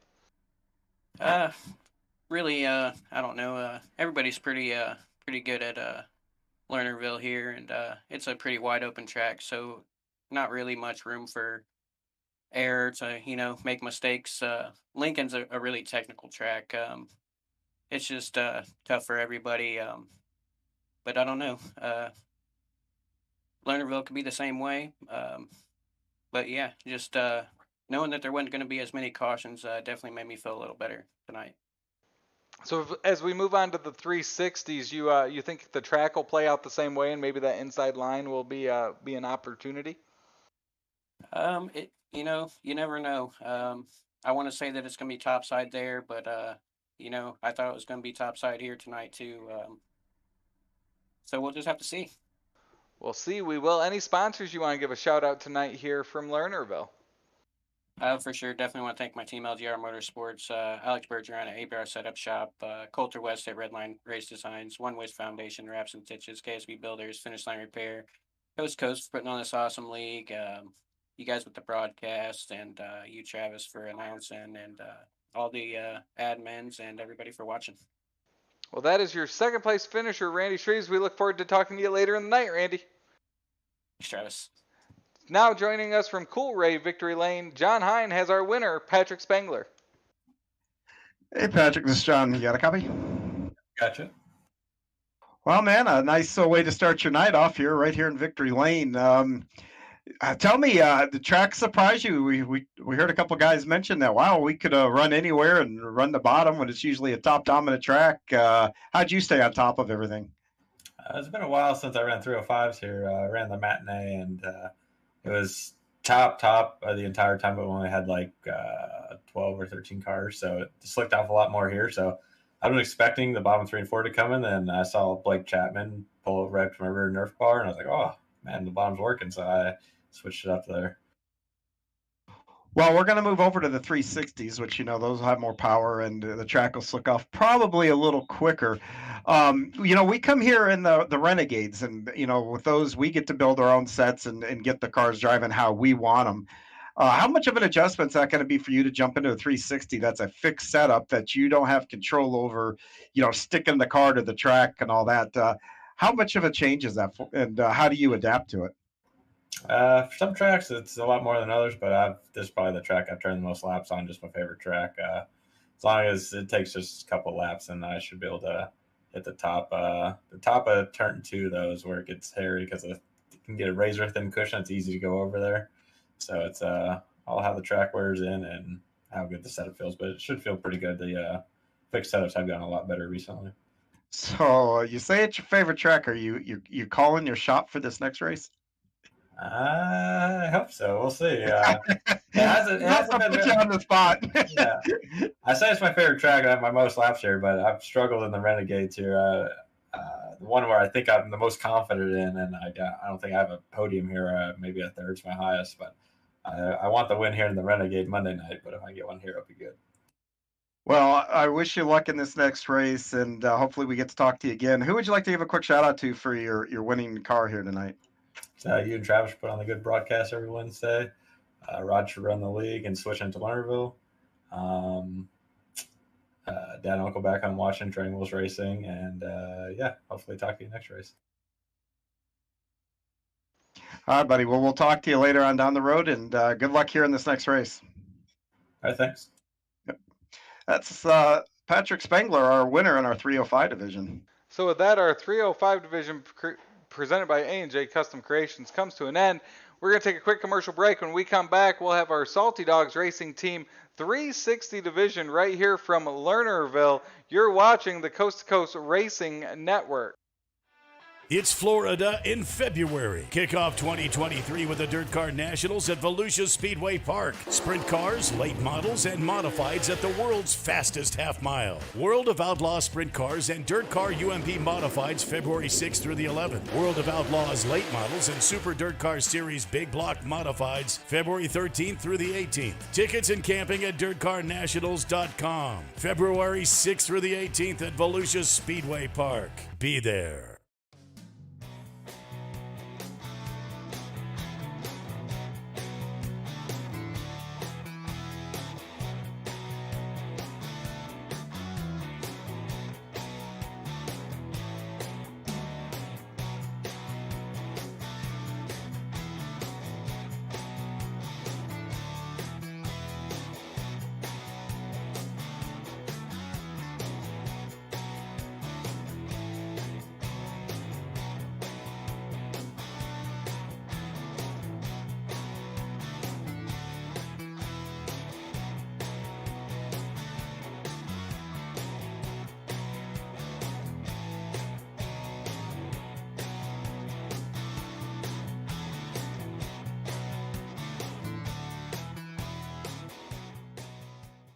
Really, I don't know. Everybody's pretty good at Lernerville here, and it's a pretty wide open track, so not really much room for error to make mistakes. Lincoln's a really technical track. It's just tough for everybody. But I don't know. Lernerville could be the same way. But yeah, just knowing that there wasn't going to be as many cautions definitely made me feel a little better tonight. So as we move on to the 360s, you think the track will play out the same way, and maybe that inside line will be an opportunity? You never know. I want to say that it's going to be topside there, but I thought it was going to be topside here tonight too. So we'll just have to see. We'll see. We will. Any sponsors you want to give a shout out tonight here from Lernerville? For sure. Definitely want to thank my team, LGR Motorsports, Alex Bergeron at ABR Setup Shop, Coulter West at Redline Race Designs, One Wish Foundation, Wraps and Stitches, KSB Builders, Finish Line Repair, Coast2Coast for putting on this awesome league, you guys with the broadcast, and you, Travis, for announcing, and all the admins and everybody for watching. Well, that is your second place finisher, Randy Shreves. We look forward to talking to you later in the night, Randy. Thanks, Travis. Now joining us from Coolray Victory Lane, John Hine has our winner, Patrick Spengler. Hey, Patrick, this is John. You got a copy? Gotcha. Well, man, a nice way to start your night off here, right here in Victory Lane. Tell me, the track surprised you? We heard a couple guys mention that. Wow, we could run anywhere and run the bottom when it's usually a top dominant track. How'd you stay on top of everything? It's been a while since I ran 305s here. I ran the matinee, and it was top the entire time, but we only had like 12 or 13 cars, so it slicked off a lot more here. So I was expecting the bottom 3 and 4 to come in, and I saw Blake Chapman pull a wreck from a rear Nerf bar, and I was like, oh man, the bottom's working. So I switched it up there. Well, we're going to move over to the 360s, which, those have more power, and the track will slick off probably a little quicker. We come here in the Renegades, and, with those, we get to build our own sets and get the cars driving how we want them. How much of an adjustment is that going to be for you to jump into a 360 that's a fixed setup that you don't have control over, sticking the car to the track and all that? How much of a change is that, and how do you adapt to it? For some tracks, it's a lot more than others, but this is probably the track I've turned the most laps on, just my favorite track. As long as it takes just a couple laps, and I should be able to hit the top. The top of turn 2, though, is where it gets hairy because you can get a razor thin cushion. It's easy to go over there. So it's all how the track wears in and how good the setup feels. But it should feel pretty good. The fixed setups have gotten a lot better recently. So you say it's your favorite track. Are you calling your shot for this next race? I hope so. We'll see. It hasn't been put you on the spot. Yeah, I say it's my favorite track. I have my most laps here, but I've struggled in the Renegades here. The one where I think I'm the most confident in, and I don't think I have a podium here. Maybe a third's my highest, but I want the win here in the Renegade Monday night. But if I get one here, it'll be good. Well, I wish you luck in this next race, and hopefully we get to talk to you again. Who would you like to give a quick shout out to for your winning car here tonight? You and Travis put on a good broadcast every Wednesday. Rod should run the league and switch into Lernerville. Dad and Uncle back on watching Triangles Racing, and hopefully talk to you next race. All right, buddy. Well, we'll talk to you later on down the road, and good luck here in this next race. All right, thanks. Yep. That's Patrick Spengler, our winner in our 305 division. So with that, our 305 division presented by A&J Custom Creations comes to an end. We're going to take a quick commercial break. When we come back, we'll have our Salty Dogs Racing Team 360 division right here from Lernerville. You're watching the Coast to Coast Racing Network. It's Florida in February. Kick off 2023 with the Dirt Car Nationals at Volusia Speedway Park. Sprint cars, late models, and modifieds at the world's fastest half mile. World of Outlaw Sprint Cars and Dirt Car UMP Modifieds February 6th through the 11th. World of Outlaws Late Models and Super Dirt Car Series Big Block Modifieds February 13th through the 18th. Tickets and camping at dirtcarnationals.com. February 6th through the 18th at Volusia Speedway Park. Be there.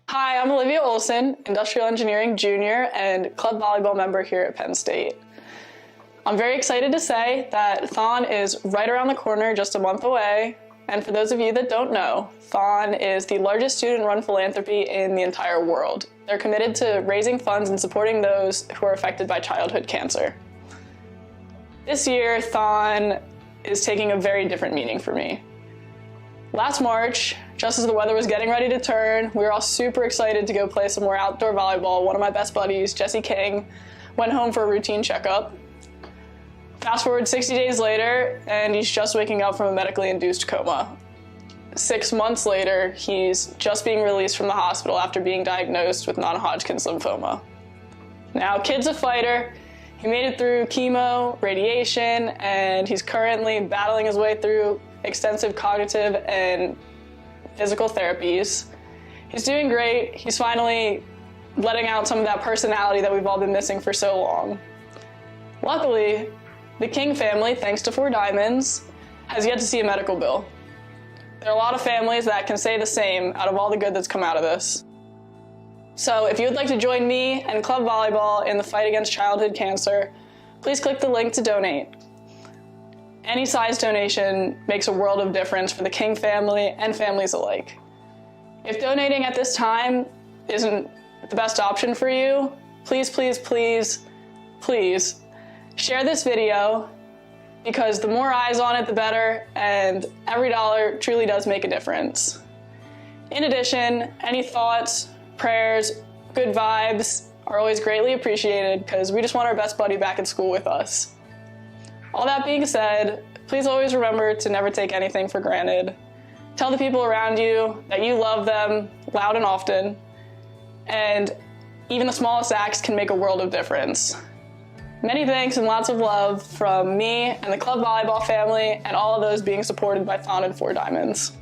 Hi, I'm Olivia Olson, Industrial Engineering Junior and club volleyball member here at Penn State. I'm very excited to say that Thon is right around the corner, just a month away. And for those of you that don't know, Thon is the largest student-run philanthropy in the entire world. They're committed to raising funds and supporting those who are affected by childhood cancer. This year, Thon is taking a very different meaning for me. Last March, just as the weather was getting ready to turn, we were all super excited to go play some more outdoor volleyball. One of my best buddies, Jesse King, went home for a routine checkup. Fast forward 60 days later, and he's just waking up from a medically induced coma. 6 months later, he's just being released from the hospital after being diagnosed with non-Hodgkin's lymphoma. Now, kid's a fighter. He made it through chemo, radiation, and he's currently battling his way through extensive cognitive and physical therapies. He's doing great. He's finally letting out some of that personality that we've all been missing for so long. Luckily, the King family, thanks to Four Diamonds, has yet to see a medical bill. There are a lot of families that can say the same out of all the good that's come out of this. So if you would like to join me and club volleyball in the fight against childhood cancer, please click the link to donate. Any size donation makes a world of difference for the King family and families alike. If donating at this time isn't the best option for you, please, please, please, please share this video, because the more eyes on it, the better, and every dollar truly does make a difference. In addition, any thoughts, prayers, good vibes are always greatly appreciated, because we just want our best buddy back at school with us. All that being said, please always remember to never take anything for granted. Tell the people around you that you love them loud and often, and even the smallest acts can make a world of difference. Many thanks and lots of love from me and the club volleyball family and all of those being supported by Thon and Four Diamonds.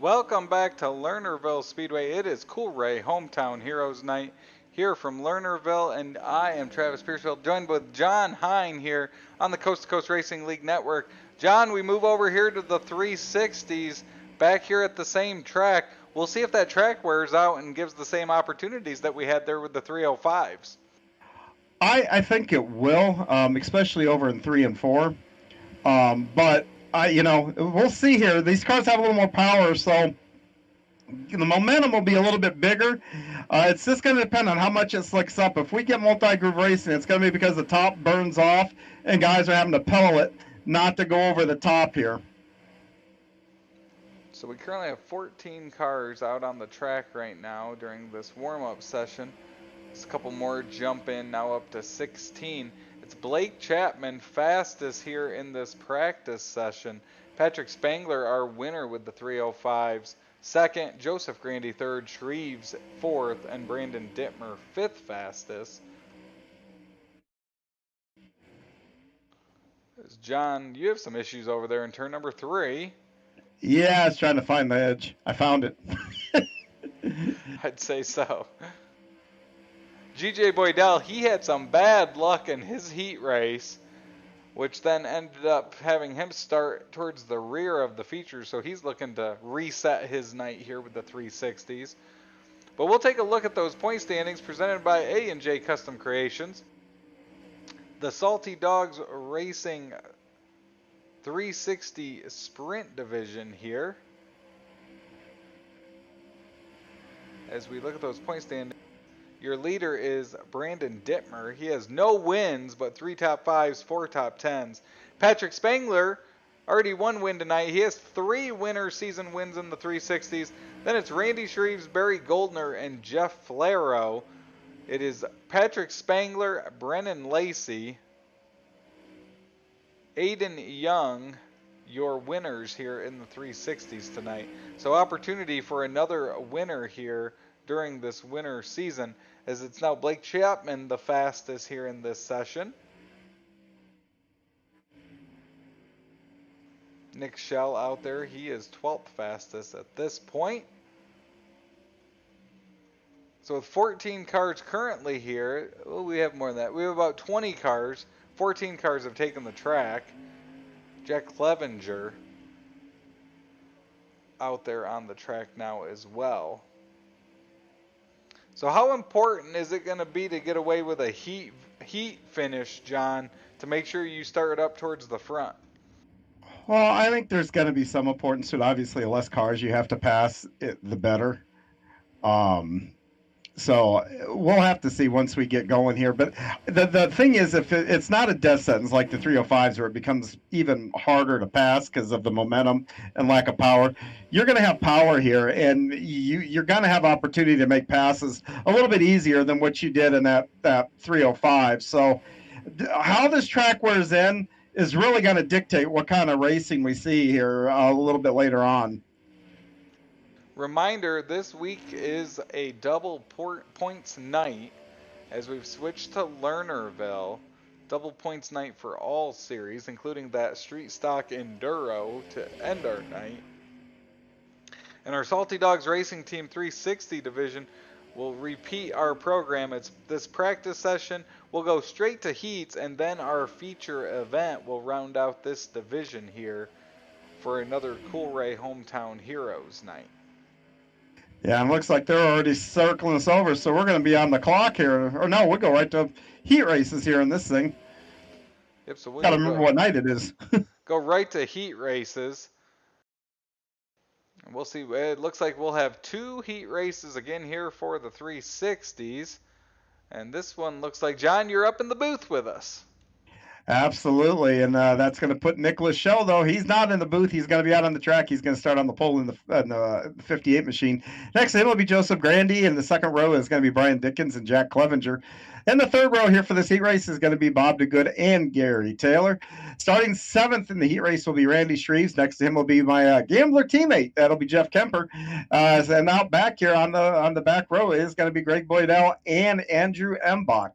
Welcome back to Lernerville Speedway. It is Cool Ray Hometown Heroes Night here from Lernerville, and I am Travis Pierceville, joined with John Hine here on the Coast to Coast Racing League Network. John, we move over here to the 360s back here at the same track. We'll see if that track wears out and gives the same opportunities that we had there with the 305s. I think it will, especially over in 3 and 4. But we'll see here. These cars have a little more power, so the momentum will be a little bit bigger. It's just going to depend on how much it slicks up. If we get multi-groove racing, it's going to be because the top burns off and guys are having to pedal it not to go over the top here. So we currently have 14 cars out on the track right now during this warm-up session. There's a couple more jump in, now up to 16. It's Blake Chapman fastest here in this practice session. Patrick Spangler, our winner with the 305s. Second, Joseph Grandy third, Shreves fourth, and Brandon Dittmer fifth fastest. John, you have some issues over there in turn number 3. Yeah, I was trying to find the edge. I found it. I'd say so. GJ Boydell, he had some bad luck in his heat race, which then ended up having him start towards the rear of the feature, so he's looking to reset his night here with the 360s. But we'll take a look at those point standings presented by A&J Custom Creations. The Salty Dogs Racing 360 Sprint Division here. As we look at those point standings, your leader is Brandon Dittmer. He has no wins, but 3 top 5s, 4 top 10s. Patrick Spangler, already 1 win tonight. He has 3 winter season wins in the 360s. Then it's Randy Shreves, Barry Goldner, and Jeff Flaro. It is Patrick Spangler, Brennan Lacey, Aiden Young, your winners here in the 360s tonight. So opportunity for another winner here during this winter season, as it's now Blake Chapman the fastest here in this session. Nick Schell out there, he is 12th fastest at this point. So with 14 cars currently here, well, we have more than that. We have about 20 cars. 14 cars have taken the track. Jack Clevenger out there on the track now as well. So how important is it going to be to get away with a heat finish, John, to make sure you start up towards the front? Well, I think there's going to be some importance to it. Obviously, the less cars you have to pass, the better. So we'll have to see once we get going here. But the thing is, if it's not a death sentence like the 305s where it becomes even harder to pass because of the momentum and lack of power, you're going to have power here, and you're going to have opportunity to make passes a little bit easier than what you did in that 305. So how this track wears in is really going to dictate what kind of racing we see here a little bit later on. Reminder, this week is a double points night as we've switched to Lernerville. Double points night for all series, including that street stock enduro to end our night. And our Salty Dogs Racing Team 360 division will repeat our program. It's this practice session. We'll go straight to heats, and then our feature event will round out this division here for another Cool Ray Hometown Heroes night. Yeah, and it looks like they're already circling us over, so we're going to be on the clock here. Or no, we'll go right to heat races here in this thing. Yep, so we'll got to remember what night it is. Go right to heat races. And we'll see. It looks like we'll have 2 heat races again here for the 360s. And this one looks like, John, you're up in the booth with us. Absolutely, and that's going to put Nicholas Schell, though. He's not in the booth. He's going to be out on the track. He's going to start on the pole in the 58 machine. Next to him will be Joseph Grandy, and the second row is going to be Brian Dickens and Jack Clevenger. And the third row here for this heat race is going to be Bob DeGood and Gary Taylor. Starting 7th in the heat race will be Randy Shreves. Next to him will be my Gambler teammate. That'll be Jeff Kemper. And out back here on the back row is going to be Greg Boydell and Andrew Embach.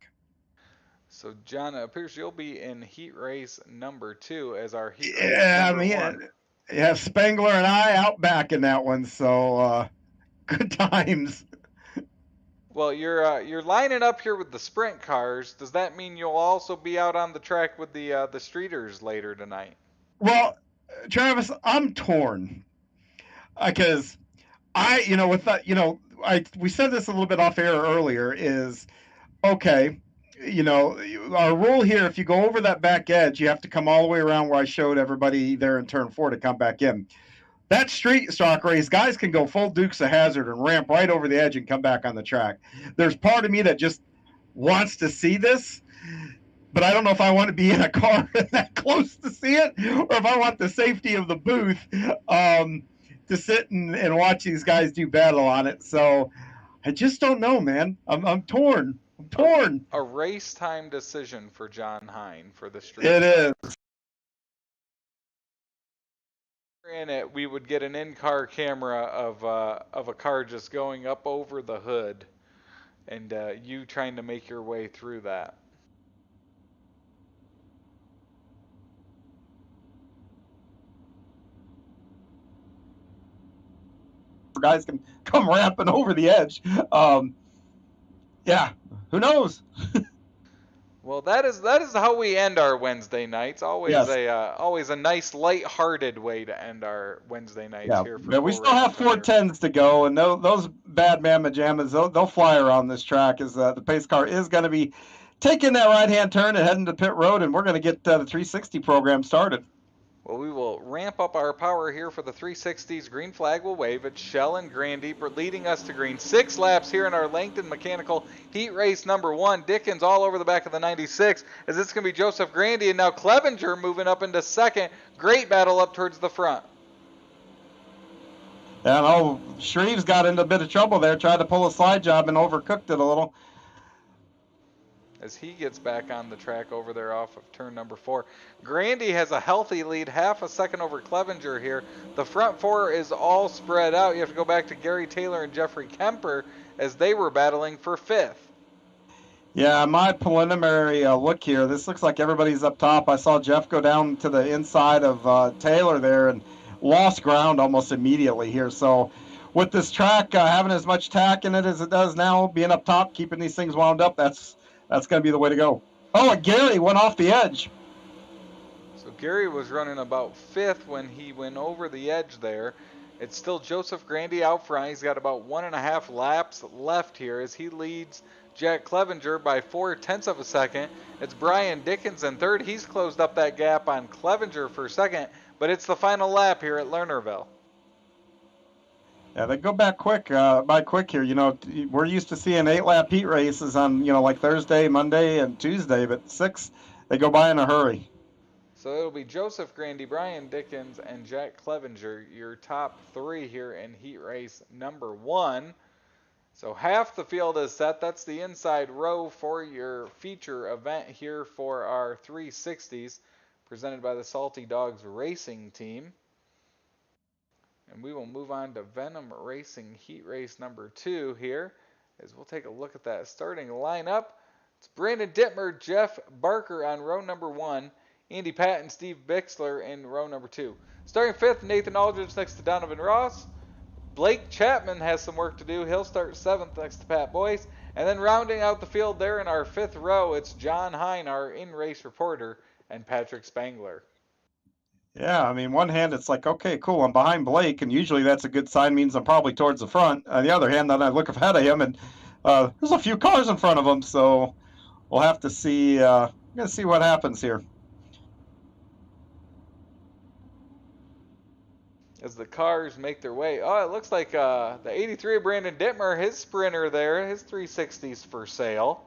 So, John, it appears you'll be in heat race number 2 as our heat race number 1. Yeah, Spangler and I out back in that one, so good times. Well, you're lining up here with the sprint cars. Does that mean you'll also be out on the track with the streeters later tonight? Well, Travis, I'm torn because with that, we said this a little bit off air earlier. Is okay. Our rule here: if you go over that back edge, you have to come all the way around where I showed everybody there in turn 4 to come back in. That street stock race, guys can go full Dukes of Hazzard and ramp right over the edge and come back on the track. There's part of me that just wants to see this, but I don't know if I want to be in a car that close to see it, or if I want the safety of the booth to sit and watch these guys do battle on it. So I just don't know, man. I'm torn. I'm torn. A race time decision for John Hine for the street. It is. In it, we would get an in-car camera of a car just going up over the hood, and you trying to make your way through that. Guys can come ramping over the edge. Yeah, who knows? Well, that is how we end our Wednesday nights. Always Yes. always a nice, light-hearted way to end our Wednesday nights here. Yeah, we still have 410s to go, and those bad mamma jammas, they'll fly around this track. As the pace car is going to be taking that right-hand turn and heading to pit road, and we're going to get the 360 program started. Well, we will ramp up our power here for the 360s. Green flag will wave. It's Shell and Grandy leading us to green. 6 laps here in our Langton Mechanical Heat Race number 1. Dickens all over the back of the 96, as it's going to be Joseph Grandy, and now Clevenger moving up into second. Great battle up towards the front. And Shreve's got into a bit of trouble there, tried to pull a slide job and overcooked it a little. As he gets back on the track over there off of turn number 4. Grandy has a healthy lead, half a second over Clevenger here. The front 4 is all spread out. You have to go back to Gary Taylor and Jeffrey Kemper as they were battling for 5th. Yeah, my preliminary look here, this looks like everybody's up top. I saw Jeff go down to the inside of Taylor there and lost ground almost immediately here. So with this track having as much tack in it as it does now, being up top, keeping these things wound up, that's going to be the way to go. Oh, and Gary went off the edge. So Gary was running about 5th when he went over the edge there. It's still Joseph Grandy out front. He's got about 1.5 laps left here as he leads Jack Clevenger by 0.4 of a second. It's Brian Dickens in third. He's closed up that gap on Clevenger for second, but it's the final lap here at Lernerville. Yeah, they go back quick, here. We're used to seeing 8-lap heat races on, like Thursday, Monday, and Tuesday, but 6, they go by in a hurry. So it'll be Joseph Grandy, Brian Dickens, and Jack Clevenger, your top 3 here in heat race number 1. So half the field is set. That's the inside row for your feature event here for our 360s, presented by the Salty Dogs Racing Team. And we will move on to Venom Racing Heat Race number 2 here, as we'll take a look at that starting lineup. It's Brandon Dittmer, Jeff Barker on row number 1, Andy Patton, Steve Bixler in row number 2. Starting 5th, Nathan Aldridge next to Donovan Ross. Blake Chapman has some work to do. He'll start 7th next to Pat Boyce. And then rounding out the field there in our 5th row, it's John Hine, our in-race reporter, and Patrick Spangler. Yeah, I mean, one hand, it's like, okay, cool, I'm behind Blake, and usually that's a good sign, means I'm probably towards the front. On the other hand, then I look ahead of him, and there's a few cars in front of him, so we'll have to see, see what happens here. As the cars make their way, it looks like the 83 Brandon Dittmer, his sprinter there, his 360's for sale.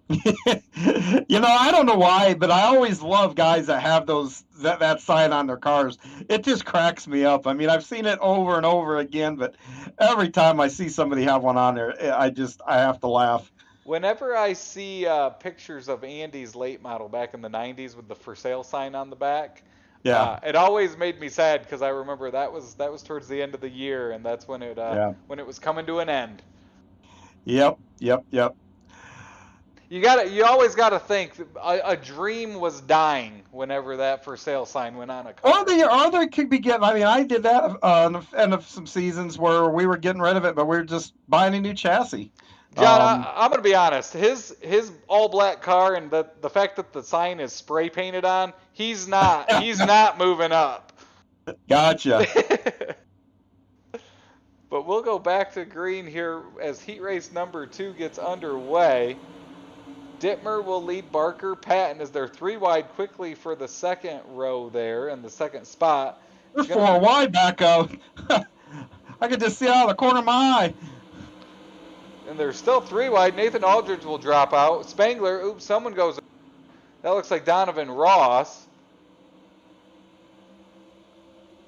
I don't know why, but I always love guys that have that sign on their cars. It just cracks me up. I mean, I've seen it over and over again, but every time I see somebody have one on there, I have to laugh. Whenever I see pictures of Andy's late model back in the 90s with the for sale sign on the back, it always made me sad because I remember that was towards the end of the year, and that's when it was coming to an end. Yep. You always gotta think a dream was dying whenever that for sale sign went on a car. Or they could be getting. I mean, I did that in the end of some seasons where we were getting rid of it, but we were just buying a new chassis. John, I'm gonna be honest. His all black car and the fact that the sign is spray painted on, he's not moving up. Gotcha. But we'll go back to green here as heat race number 2 gets underway. Dittmer will lead Barker. Patton is their 3 wide quickly for the second row there in the second spot. They're 4 wide back up. I could just see out of the corner of my eye. And they're still 3 wide. Nathan Aldridge will drop out. Spangler, oops, someone goes. That looks like Donovan Ross.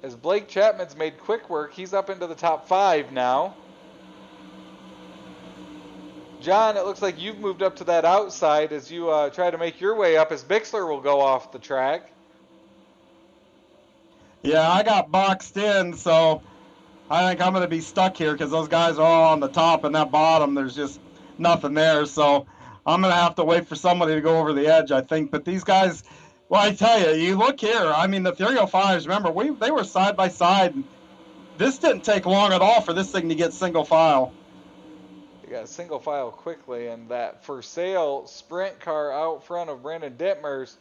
As Blake Chapman's made quick work, he's up into the top 5 now. John, it looks like you've moved up to that outside as you try to make your way up as Bixler will go off the track. Yeah, I got boxed in, so I think I'm going to be stuck here because those guys are all on the top and that bottom. There's just nothing there, so I'm going to have to wait for somebody to go over the edge, I think. But these guys, well, I tell you, you look here. I mean, the 305s, remember, they were side by side. This didn't take long at all for this thing to get single file. You got single file quickly, and that for sale sprint car out front of Brandon Dittmer's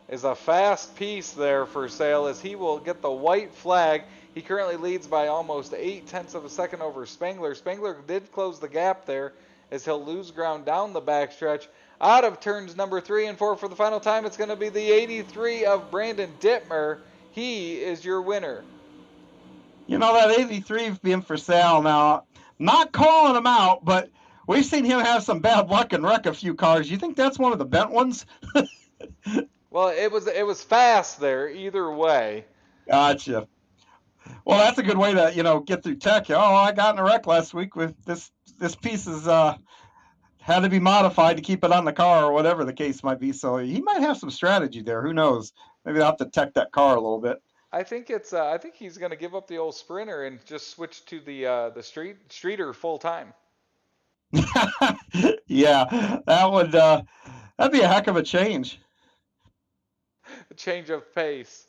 is a fast piece there for sale as he will get the white flag. He currently leads by almost 0.8 of a second over Spangler. Spangler did close the gap there as he'll lose ground down the backstretch. Out of turns number 3 and 4 for the final time, it's going to be the 83 of Brandon Dittmer. He is your winner. You know, that 83 being for sale now, not calling him out, but we've seen him have some bad luck and wreck a few cars. You think that's one of the bent ones? Well, it was fast there either way. Gotcha. Well, that's a good way to, get through tech. Oh, I got in a wreck last week with this piece is had to be modified to keep it on the car or whatever the case might be. So he might have some strategy there. Who knows? Maybe I'll have to tech that car a little bit. I think he's going to give up the old Sprinter and just switch to the streeter full time. Yeah, that'd be a heck of a change. A change of pace.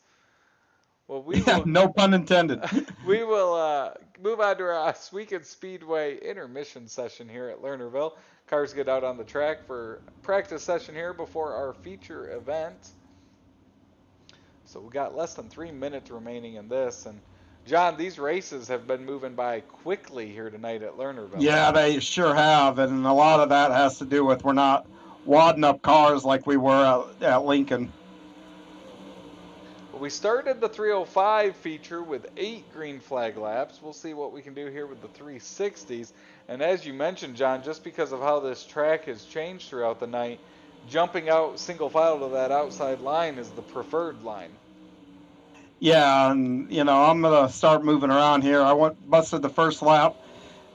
Well, no pun intended. We will move on to our Weekend Speedway intermission session here at Lernerville. Cars get out on the track for practice session here before our feature event. So we got less than 3 minutes remaining in this. And John, these races have been moving by quickly here tonight at Lernerville. Yeah, they sure have. And a lot of that has to do with we're not wadding up cars like we were at Lincoln. We started the 305 feature with 8 green flag laps. We'll see what we can do here with the 360s. And as you mentioned, John, just because of how this track has changed throughout the night, jumping out single file to that outside line is the preferred line. Yeah, and I'm gonna start moving around here. I busted the first lap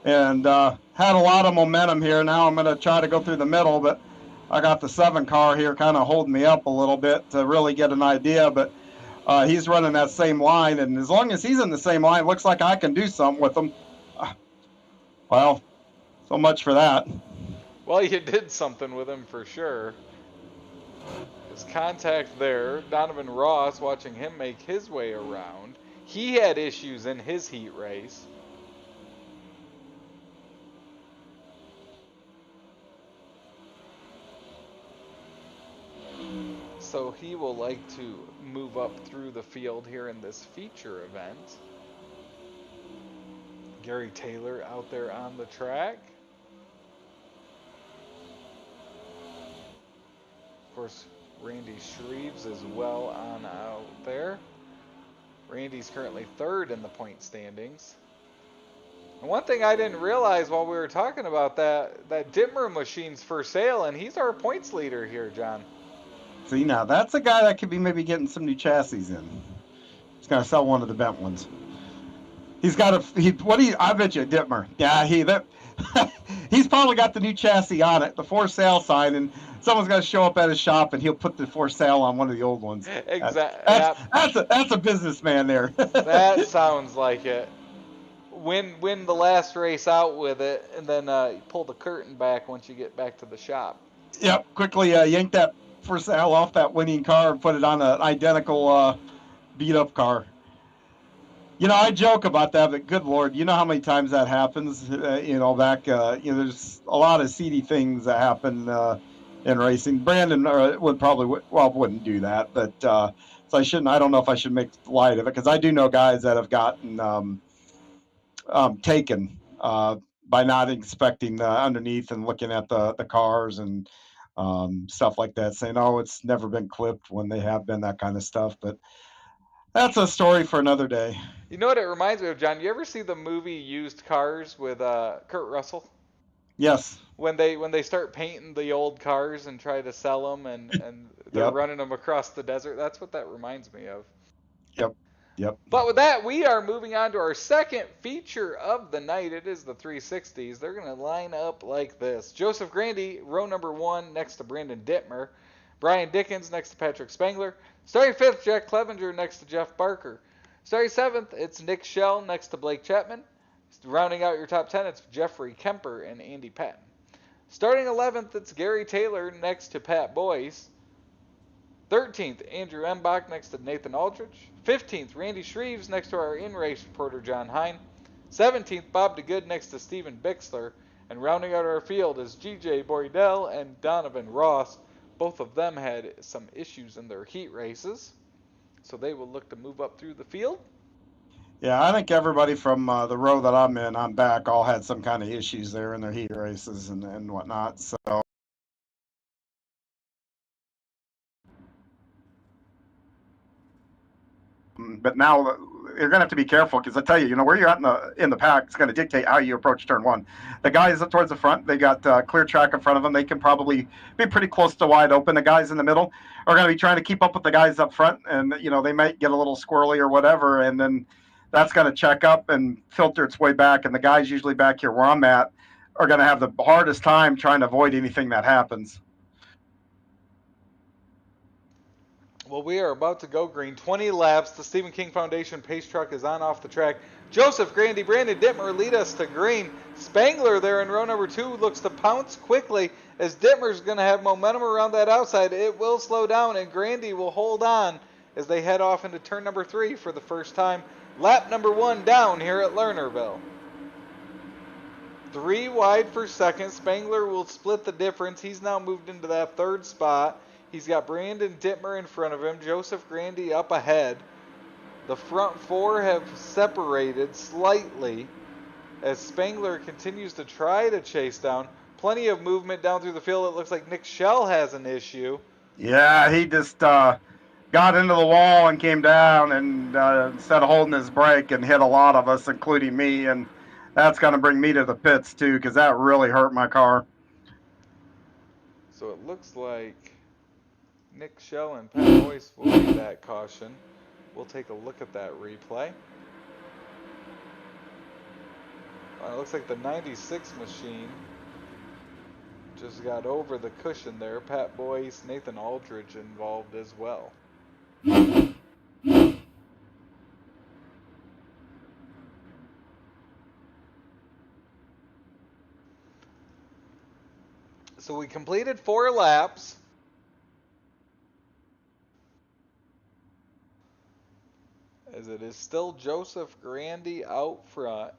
and had a lot of momentum here. Now I'm gonna try to go through the middle, but I got the 7 car here kind of holding me up a little bit to really get an idea. But he's running that same line, and as long as he's in the same line, looks like I can do something with him. Well, so much for that. Well, you did something with him for sure. His contact there, Donovan Ross, watching him make his way around. He had issues in his heat race. So he will like to move up through the field here in this feature event. Gary Taylor out there on the track. Of course, Randy Shreves as well on out there. Randy's currently 3rd in the point standings. And one thing I didn't realize while we were talking about that Dittmer machine's for sale, and he's our points leader here, John. See, now that's a guy that could be maybe getting some new chassis in. He's gonna sell one of the bent ones. He's got I bet you Dittmer. Yeah, he's probably got the new chassis on it, the for sale sign, and someone's gonna show up at his shop and he'll put the for sale on one of the old ones. Exactly. That's a businessman there. That sounds like it. Win the last race out with it, and then pull the curtain back once you get back to the shop. Yep, quickly yanked that first saddle off that winning car and put it on an identical beat-up car. You know, I joke about that, but good Lord, you know how many times that happens? There's a lot of seedy things that happen in racing. Brandon wouldn't do that, but so I don't know if I should make light of it because I do know guys that have gotten taken by not inspecting underneath and looking at the cars and stuff like that, saying, "Oh, it's never been clipped," when they have been, that kind of stuff. But that's a story for another day. You know what it reminds me of, John? You ever see the movie Used Cars with Kurt Russell? Yes. When they start painting the old cars and try to sell them and they're Yep. running them across the desert. That's what that reminds me of. Yep. Yep. But with that, we are moving on to our second feature of the night. It is the 360s. They're going to line up like this. Joseph Grandy, row number 1, next to Brandon Dittmer. Brian Dickens next to Patrick Spangler. Starting 5th, Jack Clevenger next to Jeff Barker. Starting 7th, it's Nick Shell next to Blake Chapman. Rounding out your top 10, it's Jeffrey Kemper and Andy Patton. Starting 11th, it's Gary Taylor next to Pat Boyce. 13th, Andrew Embach next to Nathan Aldrich. 15th, Randy Shreves next to our in-race reporter John Hine. 17th, Bob DeGood next to Stephen Bixler. And rounding out our field is GJ Boydell and Donovan Ross. Both of them had some issues in their heat races, so they will look to move up through the field. Yeah, I think everybody from the row that I'm in, I'm back, all had some kind of issues there in their heat races and whatnot. So, but now you're going to have to be careful because I tell you, where you're at in the pack is going to dictate how you approach turn one. The guys up towards the front, they got clear track in front of them. They can probably be pretty close to wide open. The guys in the middle are going to be trying to keep up with the guys up front, and they might get a little squirrely or whatever, and then that's going to check up and filter its way back. And the guys usually back here where I'm at are going to have the hardest time trying to avoid anything that happens. Well, we are about to go green. 20 laps. The Stephen King Foundation pace truck is on off the track. Joseph Grandy, Brandon Dittmer lead us to green. Spangler there in row number 2 looks to pounce quickly as Dittmer's going to have momentum around that outside. It will slow down and Grandy will hold on as they head off into turn number 3 for the first time. Lap number 1 down here at Lernerville. 3 wide for second. Spangler will split the difference. He's now moved into that 3rd spot. He's got Brandon Dittmer in front of him. Joseph Grandy up ahead. The front 4 have separated slightly as Spangler continues to try to chase down. Plenty of movement down through the field. It looks like Nick Shell has an issue. Yeah, he just got into the wall and came down and instead of holding his brake and hit a lot of us, including me. And that's going to bring me to the pits, too, because that really hurt my car. So it looks like Nick Shell and Pat Boyce will need that caution. We'll take a look at that replay. It looks like the 96 machine just got over the cushion there. Pat Boyce, Nathan Aldridge involved as well. So we completed 4 laps. As it is still Joseph Grandy out front.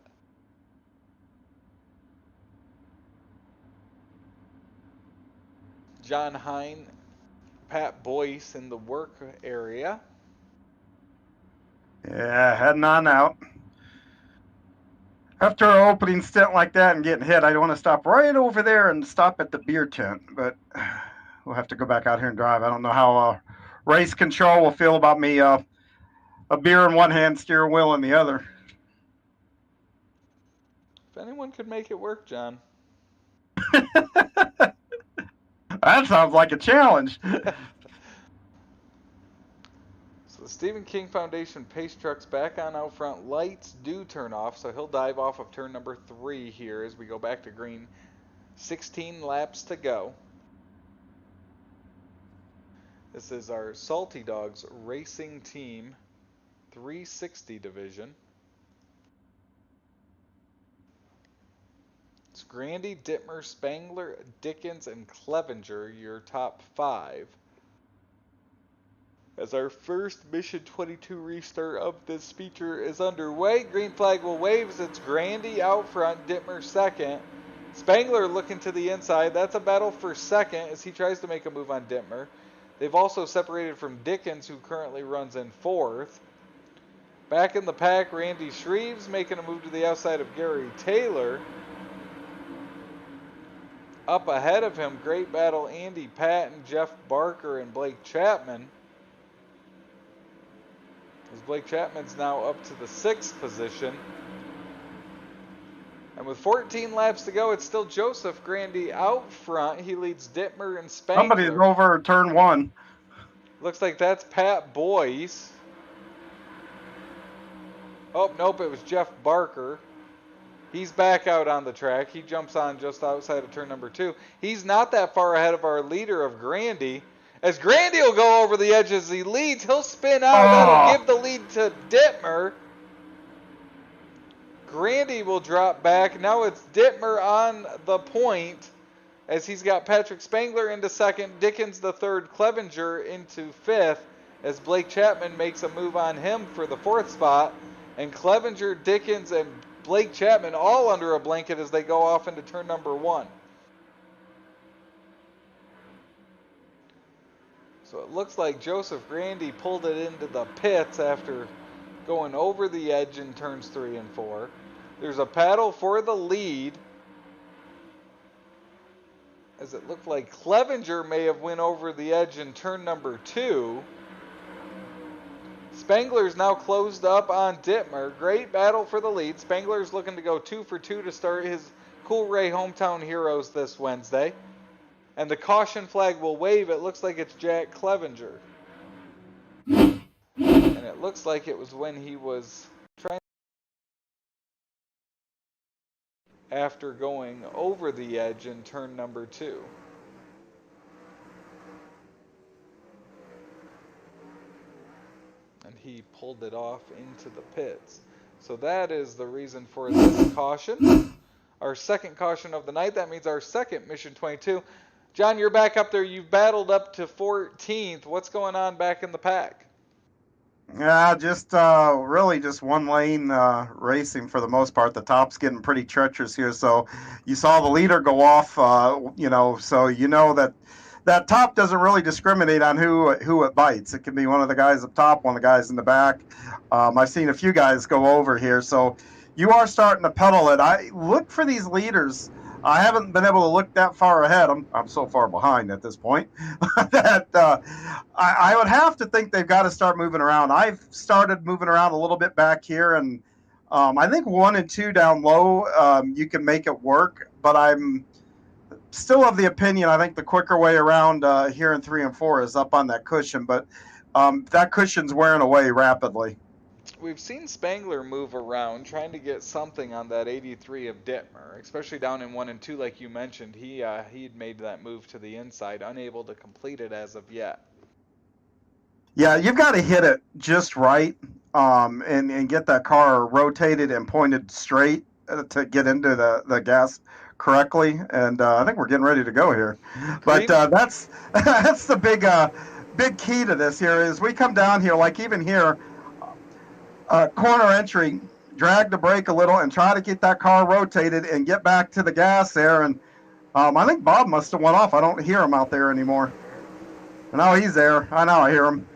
John Hine, Pat Boyce in the work area. Yeah, heading on out. After an opening stint like that and getting hit, I want to stop right over there and stop at the beer tent. But we'll have to go back out here and drive. I don't know how race control will feel about me a beer in one hand, steering wheel in the other. If anyone could make it work, John. That sounds like a challenge. So the Stephen King Foundation pace truck's back on out front. Lights do turn off, so he'll dive off of turn number 3 here as we go back to green. 16 laps to go. This is our Salty Dogs Racing Team 360 division. It's Grandy, Dittmer, Spangler, Dickens, and Clevenger, your top 5. As our first Mission 22 restart of this feature is underway, green flag will wave as it's Grandy out front, Dittmer second. Spangler looking to the inside. That's a battle for second as he tries to make a move on Dittmer. They've also separated from Dickens, who currently runs in 4th. Back in the pack, Randy Shreves making a move to the outside of Gary Taylor. Up ahead of him, great battle, Andy Patton, Jeff Barker, and Blake Chapman. As Blake Chapman's now up to the 6th position. And with 14 laps to go, it's still Joseph Grandy out front. He leads Dittmer and Spangler. Somebody's over turn 1. Looks like that's Pat Boyce. Oh, nope, it was Jeff Barker. He's back out on the track. He jumps on just outside of turn number 2. He's not that far ahead of our leader of Grandy. As Grandy will go over the edge as he leads, he'll spin out. That'll give the lead to Dittmer. Grandy will drop back. Now it's Dittmer on the point as he's got Patrick Spangler into 2nd, Dickens the 3rd, Clevenger into 5th as Blake Chapman makes a move on him for the 4th spot. And Clevenger, Dickens, and Blake Chapman all under a blanket as they go off into turn number 1. So it looks like Joseph Grandy pulled it into the pits after going over the edge in turns 3 and 4. There's a paddle for the lead, as it looked like Clevenger may have went over the edge in turn number 2. Spangler's now closed up on Dittmer. Great battle for the lead. Spangler's looking to go 2 for 2 to start his Cool Ray Hometown Heroes this Wednesday. And the caution flag will wave. It looks like it's Jack Clevenger. And it looks like it was when he was trying after going over the edge in turn number 2. And he pulled it off into the pits. So that is the reason for this caution. Our second caution of the night. That means our second Mission 22. John, you're back up there. You've battled up to 14th. What's going on back in the pack? Yeah, just really just one lane racing for the most part. The top's getting pretty treacherous here. So you saw the leader go off, so you know that top doesn't really discriminate on who it bites. It can be one of the guys up top, one of the guys in the back. I've seen a few guys go over here. So you are starting to pedal it. I look for these leaders. I haven't been able to look that far ahead. I'm so far behind at this point that I would have to think they've got to start moving around. I've started moving around a little bit back here, and I think 1 and 2 down low, you can make it work. But I'm still of the opinion I think the quicker way around here in 3 and 4 is up on that cushion. But that cushion's wearing away rapidly. We've seen Spangler move around trying to get something on that 83 of Dittmer, especially down in 1 and 2 like you mentioned. He had made that move to the inside, unable to complete it as of yet. Yeah, you've got to hit it just right and get that car rotated and pointed straight to get into the gas correctly. And I think we're getting ready to go here. But that's the big key to this here is we come down here, like even here, corner entry, drag the brake a little and try to get that car rotated and get back to the gas there. And I think Bob must have went off. I don't hear him out there anymore. No, he's there. I know, I hear him.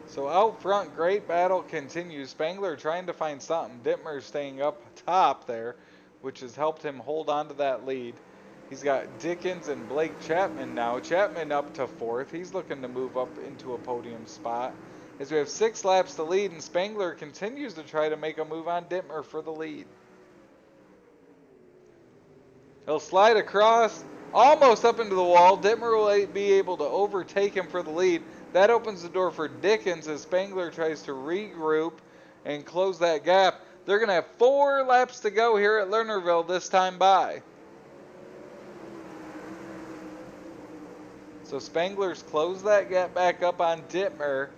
So out front, great battle continues. Spangler trying to find something. Dittmer staying up top there, which has helped him hold on to that lead. He's got Dickens and Blake Chapman now. Chapman up to 4th. He's looking to move up into a podium spot. As we have 6 laps to lead, and Spangler continues to try to make a move on Dittmer for the lead. He'll slide across, almost up into the wall. Dittmer will be able to overtake him for the lead. That opens the door for Dickens as Spangler tries to regroup and close that gap. They're going to have 4 laps to go here at Lernerville this time by. So Spangler's closed that gap back up on Dittmer.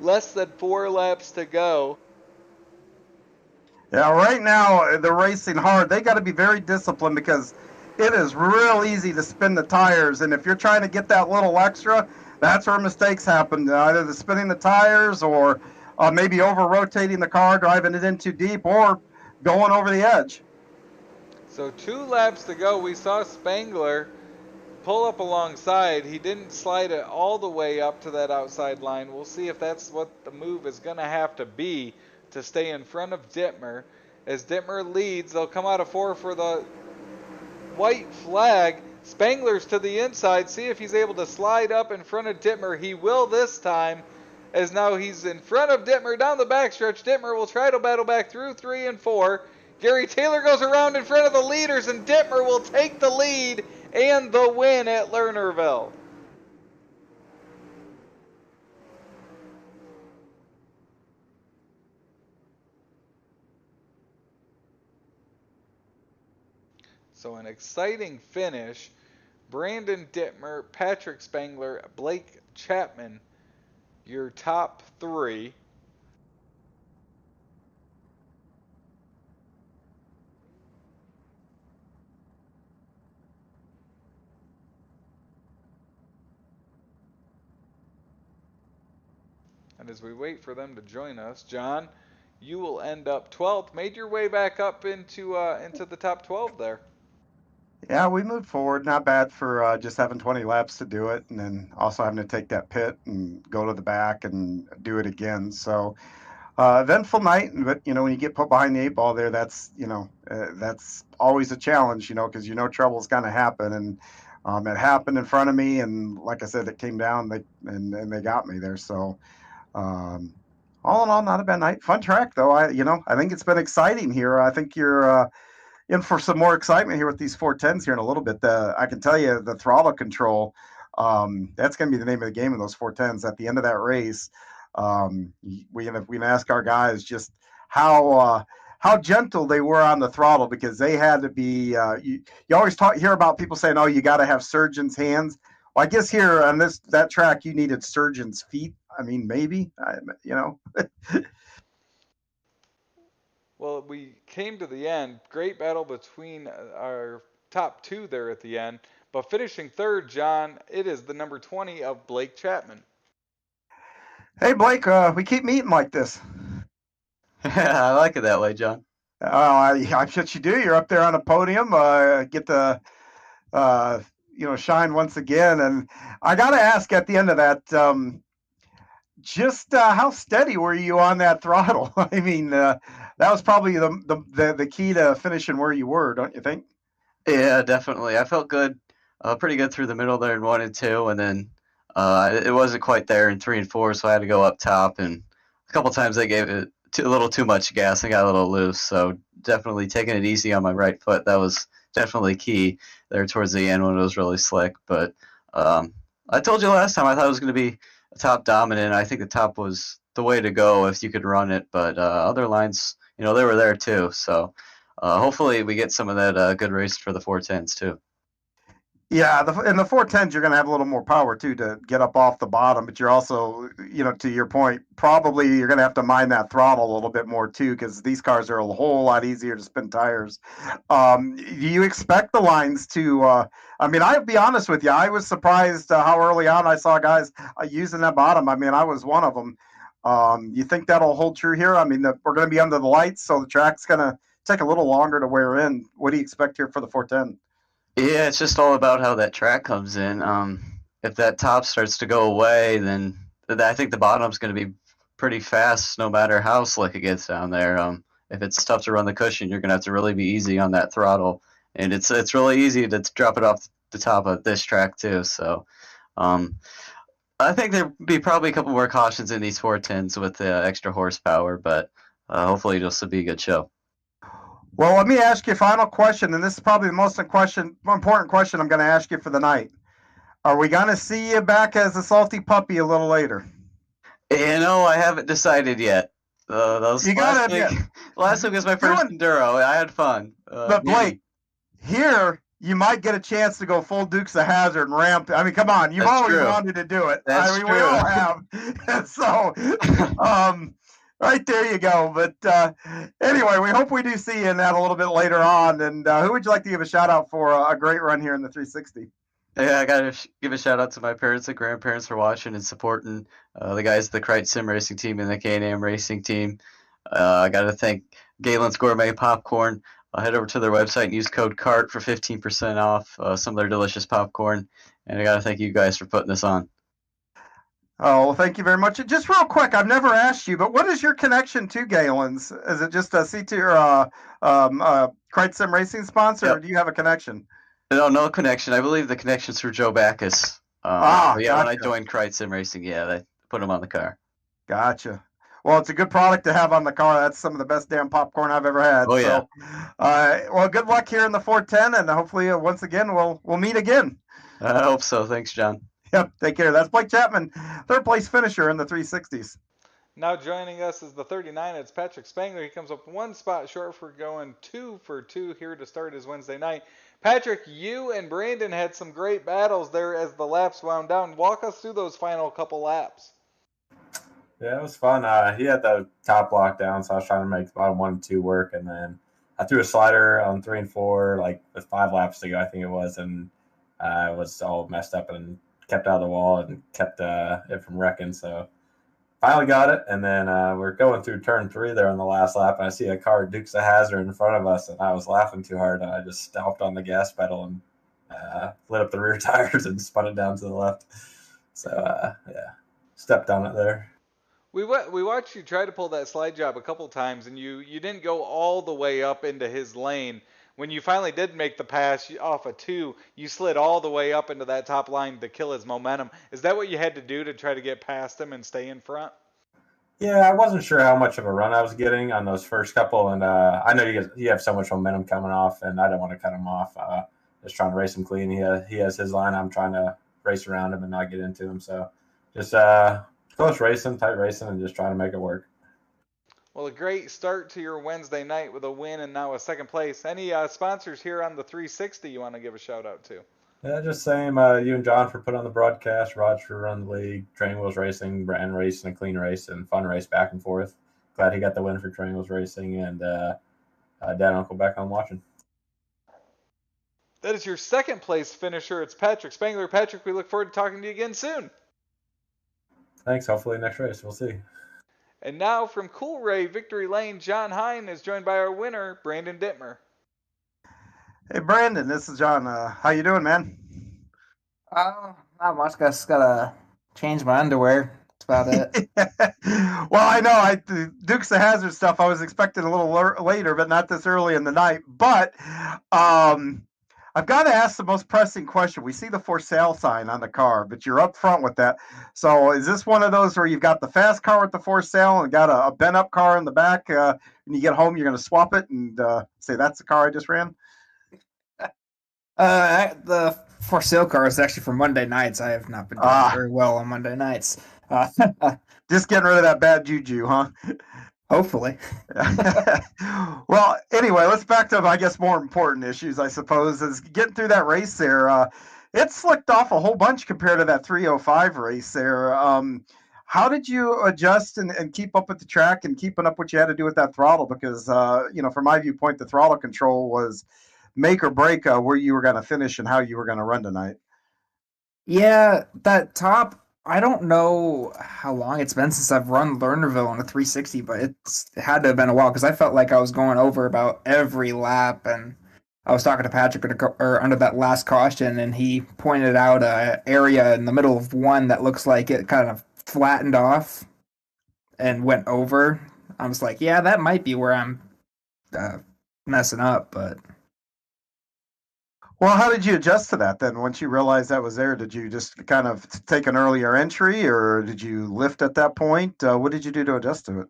Less than 4 laps to go. Yeah, right now they're racing hard. They got to be very disciplined because it is real easy to spin the tires. And if you're trying to get that little extra, that's where mistakes happen. Either the spinning the tires or maybe over rotating the car, driving it in too deep, or going over the edge. So 2 laps to go. We saw Spangler pull up alongside. He didn't slide it all the way up to that outside line. We'll see if that's what the move is going to have to be to stay in front of Dittmer. As Dittmer leads, they'll come out of 4 for the white flag. Spangler's to the inside. See if he's able to slide up in front of Dittmer. He will this time, as now he's in front of Dittmer down the backstretch. Dittmer will try to battle back through 3 and 4. Gary Taylor goes around in front of the leaders, and Dittmer will take the lead and the win at Lernerville. So an exciting finish. Brandon Dittmer, Patrick Spangler, Blake Chapman, your top 3. And as we wait for them to join us, John, you will end up 12th. Made your way back up into the top 12 there. Yeah, we moved forward. Not bad for just having 20 laps to do it, and then also having to take that pit and go to the back and do it again. So eventful night, but when you get put behind the 8 ball there, that's that's always a challenge, because trouble's going to happen, and it happened in front of me, and like I said, it came down, and they got me there. So all in all, not a bad night. Fun track though. I think it's been exciting here. I think you're in for some more excitement here with these 410s here in a little bit. I can tell you the throttle control, that's going to be the name of the game in those 410s at the end of that race. We can ask our guys just how gentle they were on the throttle, because they had to be. You always hear about people saying, "Oh, you got to have surgeon's hands." Well, I guess here on that track, you needed surgeon's feet. I mean, maybe. Well, we came to the end. Great battle between our top 2 there at the end. But finishing third, John, it is the number 20 of Blake Chapman. Hey, Blake, we keep meeting like this. I like it that way, John. I bet you do. You're up there on a podium. Get to shine once again. And I got to ask at the end of that, just how steady were you on that throttle? I mean, that was probably the key to finishing where you were, don't you think? Yeah, definitely. I felt good, pretty good through the middle there in 1 and 2, and then it wasn't quite there in 3 and 4, so I had to go up top, and a couple times I gave it a little too much gas and got a little loose. So definitely taking it easy on my right foot, that was definitely key there towards the end when it was really slick. But I told you last time I thought it was going to be a top dominant. I think the top was the way to go if you could run it, but other lines, they were there too. So hopefully we get some of that good race for the 410s too. Yeah, in the 410s, you're going to have a little more power, too, to get up off the bottom. But you're also, to your point, probably you're going to have to mind that throttle a little bit more, too, because these cars are a whole lot easier to spin tires. Do you expect the lines to I'll be honest with you. I was surprised how early on I saw guys using that bottom. I mean, I was one of them. You think that'll hold true here? I mean, we're going to be under the lights, so the track's going to take a little longer to wear in. What do you expect here for the 410? Yeah, it's just all about how that track comes in. If that top starts to go away, then I think the bottom's going to be pretty fast no matter how slick it gets down there. If it's tough to run the cushion, you're going to have to really be easy on that throttle. And it's really easy to drop it off the top of this track too. So I think there'll be probably a couple more cautions in these 410s with the extra horsepower, but hopefully it'll still be a good show. Well, let me ask you a final question, and this is probably the most important question I'm going to ask you for the night. Are we going to see you back as a salty puppy a little later? I haven't decided yet. Last week was my first enduro. I had fun. But Blake, here you might get a chance to go full Dukes of Hazzard and ramp. I mean, come on, you've always wanted to do it. That's true. We all have. So, Right there you go. But anyway, we hope we do see you in that a little bit later on. And who would you like to give a shout out for a great run here in the 360? Yeah, I gotta give a shout out to my parents and grandparents for watching and supporting the guys at the Krite Sim Racing team and the K&M Racing team. I gotta thank Galen's Gourmet Popcorn. Head over to their website and use code CART for 15% off some of their delicious popcorn. And I gotta thank you guys for putting this on. Oh, well, thank you very much. Just real quick, I've never asked you, but what is your connection to Galen's? Is it just a C2 or Krite Sim Racing sponsor, or do you have a connection? No connection. I believe the connection's through Joe Backus. Yeah, gotcha. when I joined Krite Sim Racing, they put him on the car. Gotcha. Well, it's a good product to have on the car. That's some of the best damn popcorn I've ever had. Oh, yeah. Well, good luck here in the 410, and hopefully, once again, we'll meet again. I hope so. Thanks, John. Yep, take care. That's Blake Chapman, third place finisher in the 360s. Now joining us is the 39. It's Patrick Spangler. He comes up one spot short for going 2 for 2 here to start his Wednesday night. Patrick, you and Brandon had some great battles there as the laps wound down. Walk us through those final couple laps. Yeah, it was fun. He had the top lock down, so I was trying to make bottom 1 and 2 work, and then I threw a slider on 3 and 4, like with 5 laps to go, I think it was, and I was all messed up and kept out of the wall and kept it from wrecking. So finally got it, and then we're going through turn 3 there on the last lap, and I see a car Dukes of Hazzard in front of us, and I was laughing too hard, and I just stomped on the gas pedal and lit up the rear tires and spun it down to the left. So stepped on it there. We watched you try to pull that slide job a couple times, and you didn't go all the way up into his lane. When you finally did make the pass off a 2, you slid all the way up into that top line to kill his momentum. Is that what you had to do to try to get past him and stay in front? Yeah, I wasn't sure how much of a run I was getting on those first couple, and I know you have so much momentum coming off, and I don't want to cut him off. Just trying to race him clean. He has his line. I'm trying to race around him and not get into him. So just close racing, tight racing, and just trying to make it work. Well, a great start to your Wednesday night with a win and now a second place. Any sponsors here on the 360 you want to give a shout out to? Yeah, just same. You and John for putting on the broadcast, Raj for running the league, Training Wheels Racing, Brand Race, and a clean race and fun race back and forth. Glad he got the win for Training Wheels Racing, and Dad and Uncle back on watching. That is your second place finisher. It's Patrick Spangler. Patrick, we look forward to talking to you again soon. Thanks. Hopefully next race. We'll see. And now from Cool Ray Victory Lane, John Hine is joined by our winner, Brandon Dittmer. Hey, Brandon, this is John. How you doing, man? Not much. Just gotta change my underwear. That's about it. Well, I know the Dukes of Hazzard stuff I was expecting a little later, but not this early in the night. But I've got to ask the most pressing question. We see the for sale sign on the car, but you're up front with that. So is this one of those where you've got the fast car with the for sale and got a bent up car in the back? When you get home, you're going to swap it and say, that's the car I just ran? The for sale car is actually for Monday nights. I have not been doing very well on Monday nights. Just getting rid of that bad juju, huh? Hopefully. Well, anyway, let's back to, I guess, more important issues, I suppose, is getting through that race there. It slicked off a whole bunch compared to that 305 race there. How did you adjust and keep up with the track and keeping up what you had to do with that throttle? Because, from my viewpoint, the throttle control was make or break where you were going to finish and how you were going to run tonight. Yeah, that top, I don't know how long it's been since I've run Lernerville on a 360, but it had to have been a while because I felt like I was going over about every lap. And I was talking to Patrick under that last caution, and he pointed out an area in the middle of one that looks like it kind of flattened off and went over. I was like, yeah, that might be where I'm messing up, but... Well, how did you adjust to that then? Once you realized that was there, did you just kind of take an earlier entry, or did you lift at that point? What did you do to adjust to it?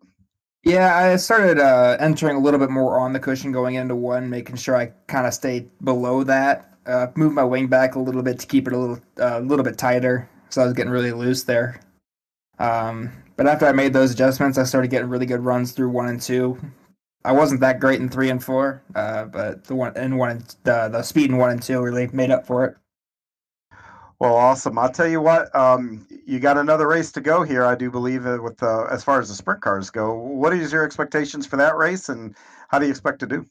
Yeah, I started entering a little bit more on the cushion going into one, making sure I kind of stayed below that. Moved my wing back a little bit to keep it a little bit tighter, so I was getting really loose there. But after I made those adjustments, I started getting really good runs through 1 and 2. I wasn't that great in 3 and 4, but the speed in 1 and 2 really made up for it. Well, awesome. I'll tell you what, you got another race to go here, I do believe, with as far as the sprint cars go. What is your expectations for that race, and how do you expect to do?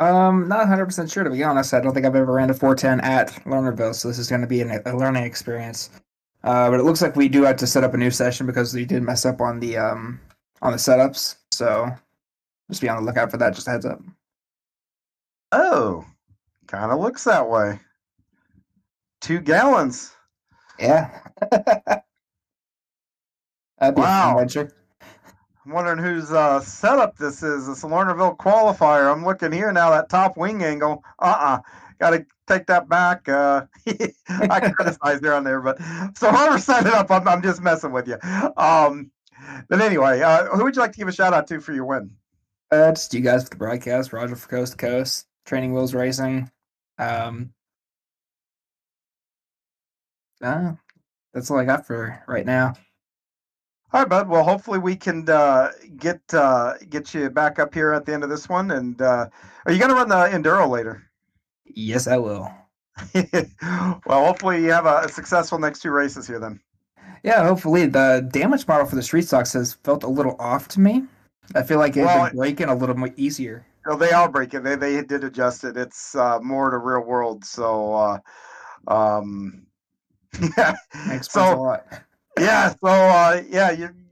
Not 100% sure, to be honest. I don't think I've ever ran a 410 at Lernerville, so this is going to be a learning experience. But it looks like we do have to set up a new session because we did mess up on the setups. So just be on the lookout for that. Just a heads up. Oh, kind of looks that way. 2 gallons. Yeah. That'd be a fun Wow. adventure. I'm wondering whose setup this is. It's a Lernerville qualifier. I'm looking here now, that top wing angle. Got to take that back. I criticize there on there, but so whoever set it up, I'm just messing with you. But anyway, who would you like to give a shout out to for your win? Just you guys for the broadcast, Roger for Coast to Coast, Training Wheels Racing. That's all I got for right now. All right, bud. Well, hopefully we can get you back up here at the end of this one. And are you going to run the enduro later? Yes, I will. Well, hopefully you have a successful next 2 races here then. Yeah, hopefully. The damage model for the street stocks has felt a little off to me. I feel like it's been breaking a little more easier. Well, they are breaking. They did adjust it. It's more to real world. So, yeah. Explains a lot. Yeah. So,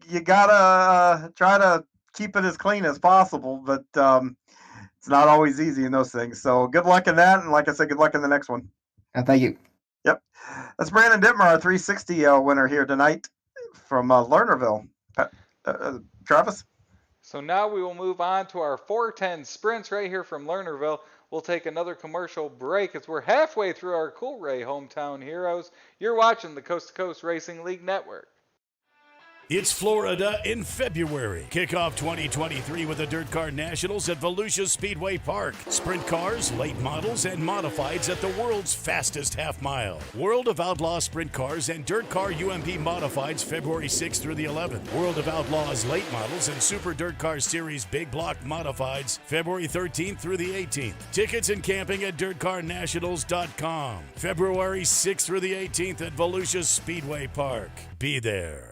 you gotta try to keep it as clean as possible, but it's not always easy in those things. So, good luck in that, and like I said, good luck in the next one. Thank you. Yep. That's Brandon Dittmer, our 360 winner here tonight from Lernerville. Travis? So now we will move on to our 410 sprints right here from Lernerville. We'll take another commercial break as we're halfway through our Cool Ray Hometown Heroes. You're watching the Coast to Coast Racing League Network. It's Florida in February. Kick off 2023 with the Dirt Car Nationals at Volusia Speedway Park. Sprint cars, late models, and modifieds at the world's fastest half mile. World of Outlaw Sprint Cars and Dirt Car UMP Modifieds February 6th through the 11th. World of Outlaws Late Models and Super Dirt Car Series Big Block Modifieds February 13th through the 18th. Tickets and camping at dirtcarnationals.com. February 6th through the 18th at Volusia Speedway Park. Be there.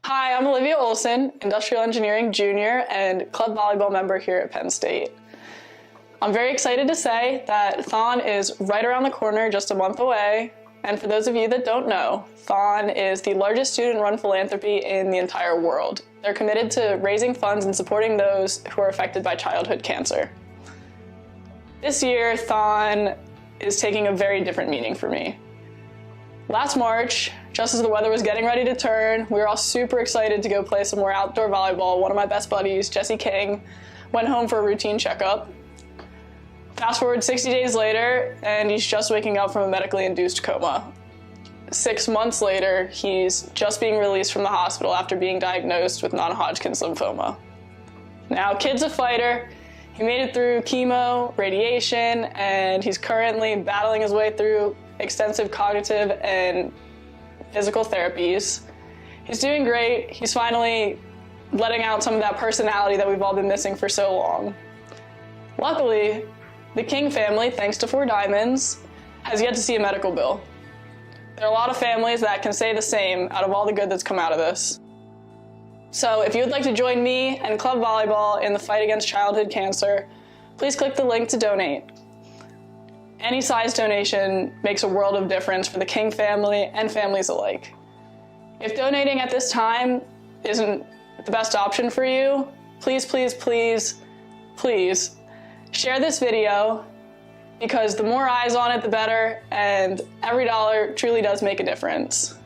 Hi, I'm Olivia Olson, Industrial Engineering Junior and club volleyball member here at Penn State. I'm very excited to say that Thon is right around the corner, just a month away. And for those of you that don't know, Thon is the largest student-run philanthropy in the entire world. They're committed to raising funds and supporting those who are affected by childhood cancer. This year, Thon is taking a very different meaning for me. Last March, just as the weather was getting ready to turn, we were all super excited to go play some more outdoor volleyball. One of my best buddies, Jesse King, went home for a routine checkup. Fast forward 60 days later, and he's just waking up from a medically induced coma. 6 months later, he's just being released from the hospital after being diagnosed with non-Hodgkin's lymphoma. Now, kid's a fighter. He made it through chemo, radiation, and he's currently battling his way through extensive cognitive and physical therapies. He's doing great. He's finally letting out some of that personality that we've all been missing for so long. Luckily, the King family, thanks to Four Diamonds, has yet to see a medical bill. There are a lot of families that can say the same out of all the good that's come out of this. So if you would like to join me and club volleyball in the fight against childhood cancer, please click the link to donate. Any size donation makes a world of difference for the King family and families alike. If donating at this time isn't the best option for you, please, please, please, please share this video, because the more eyes on it, the better, and every dollar truly does make a difference.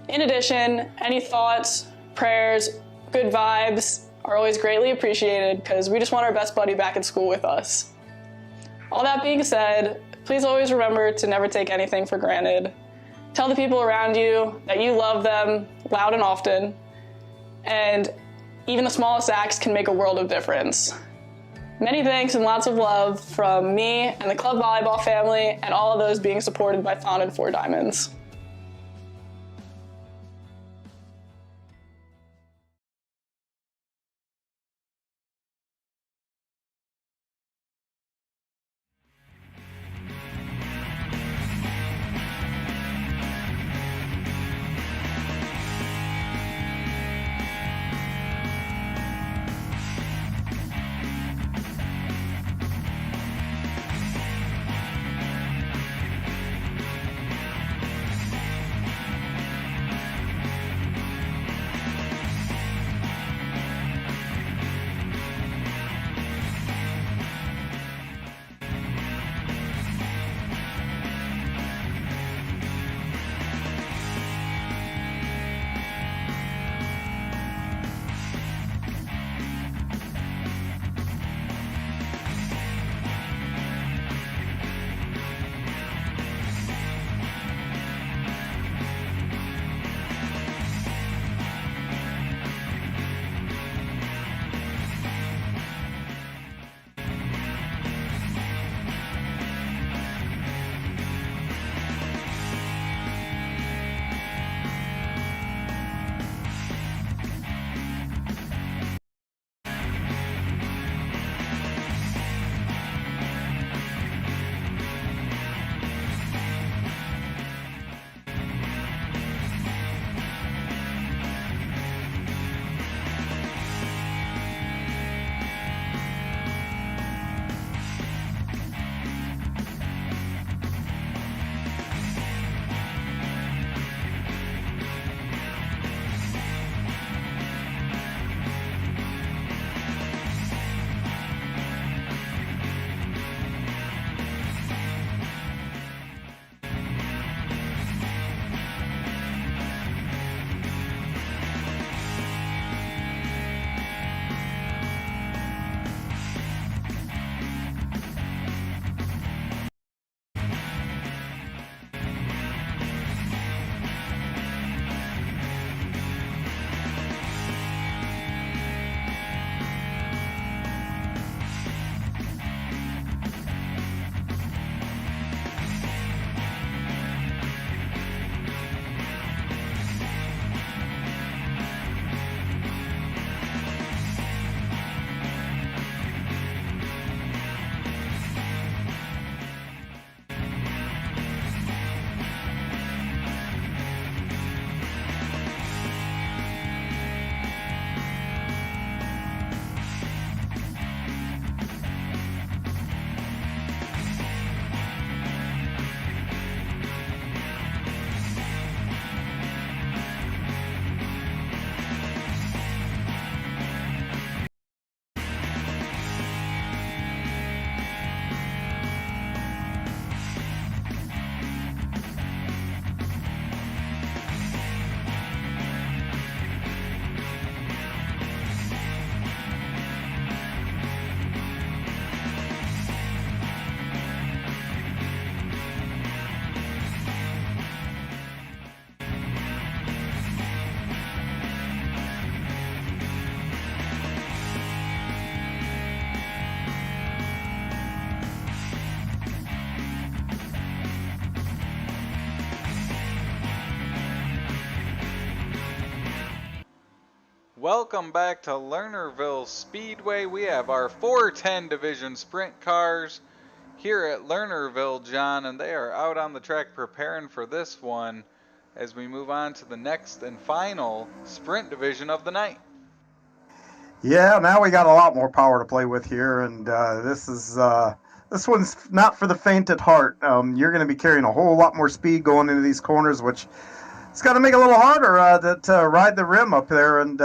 In addition, any thoughts, prayers, good vibes are always greatly appreciated, because we just want our best buddy back at school with us. All that being said, please always remember to never take anything for granted. Tell the people around you that you love them loud and often, and even the smallest acts can make a world of difference. Many thanks and lots of love from me and the club volleyball family, and all of those being supported by Thon and Four Diamonds. Welcome back to Lernerville Speedway. We have our 410 Division Sprint cars here at Lernerville, John, and they are out on the track preparing for this one as we move on to the next and final Sprint Division of the night. Yeah, now we got a lot more power to play with here, and this one's not for the faint at heart. You're going to be carrying a whole lot more speed going into these corners, which it's going to make it a little harder to ride the rim up there and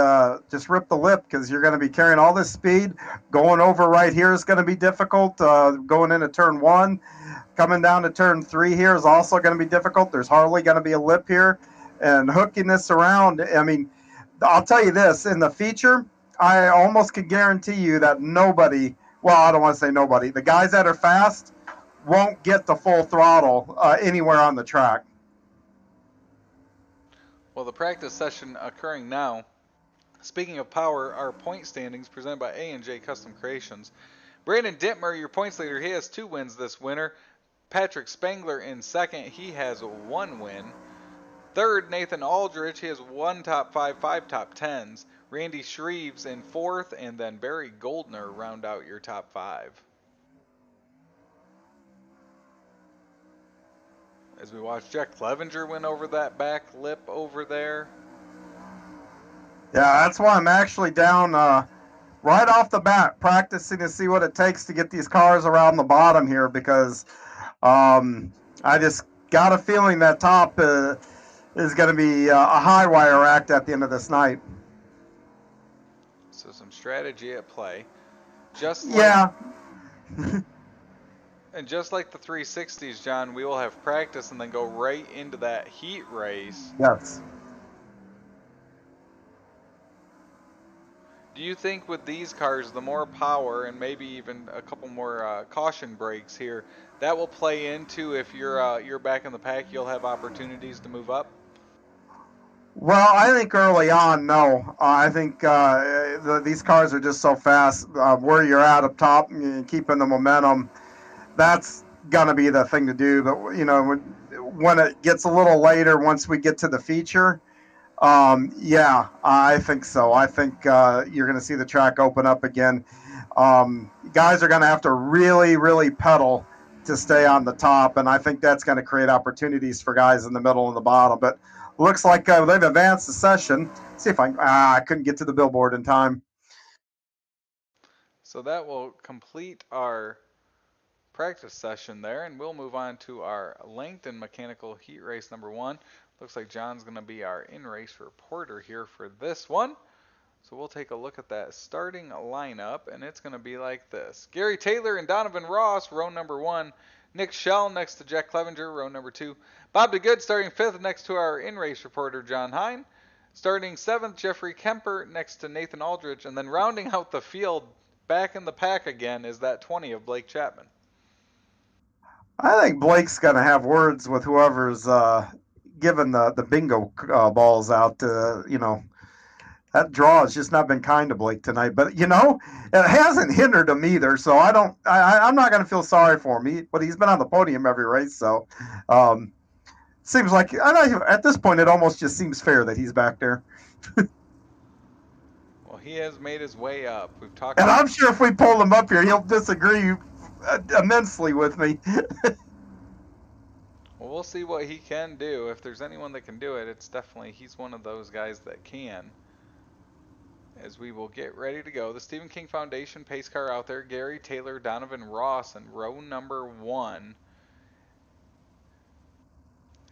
just rip the lip, because you're going to be carrying all this speed. Going over right here is going to be difficult. Going into turn 1, coming down to turn 3 here is also going to be difficult. There's hardly going to be a lip here. And hooking this around, I mean, I'll tell you this, in the feature, I almost can guarantee you that nobody, well, I don't want to say nobody, the guys that are fast won't get the full throttle anywhere on the track. Well, the practice session occurring now. Speaking of power, our point standings presented by A&J Custom Creations. Brandon Dittmer, your points leader, he has 2 wins this winter. Patrick Spangler in second, he has 1 win. Third, Nathan Aldrich, he has 1 top 5, 5 top 10s. Randy Shreves in fourth, and then Barry Goldner round out your top 5. As we watch Jack Clevenger win over that back lip over there. Yeah, that's why I'm actually down right off the bat practicing to see what it takes to get these cars around the bottom here, because I just got a feeling that top is going to be a high wire act at the end of this night. So some strategy at play. Just like, yeah. And just like the 360s, John, we will have practice and then go right into that heat race. Yes. Do you think with these cars, the more power and maybe even a couple more caution breaks here, that will play into if you're back in the pack, you'll have opportunities to move up? Well, I think early on, no. I think these cars are just so fast. Where you're at up top, keeping the momentum, that's gonna be the thing to do. But you know, when it gets a little later, once we get to the feature, yeah, I think so. I think you're gonna see the track open up again. Guys are gonna have to really, really pedal to stay on the top, and I think that's gonna create opportunities for guys in the middle and the bottom. But looks like they've advanced the session. See if I couldn't get to the billboard in time. So that will complete our practice session there, and we'll move on to our Langton Mechanical Heat Race number 1. Looks like John's going to be our in-race reporter here for this one. So we'll take a look at that starting lineup, and it's going to be like this. Gary Taylor and Donovan Ross, row number 1. Nick Schell next to Jack Clevenger, row number 2. Bob DeGood starting 5th next to our in-race reporter, John Hine. Starting 7th, Jeffrey Kemper next to Nathan Aldrich. And then rounding out the field, back in the pack again, is that 20 of Blake Chapman. I think Blake's going to have words with whoever's giving the bingo balls out. You know, that draw has just not been kind to Blake tonight. But, you know, it hasn't hindered him either. So I'm not going to feel sorry for him. But he's been on the podium every race. So seems like, at this point, it almost just seems fair that he's back there. Well, he has made his way up. We've talked. And I'm sure if we pull him up here, he'll disagree immensely with me. Well, we'll see what he can do. If there's anyone that can do it, it's definitely he's one of those guys that can. As we will get ready to go. The Stephen King Foundation pace car out there. Gary Taylor, Donovan Ross, and row number 1.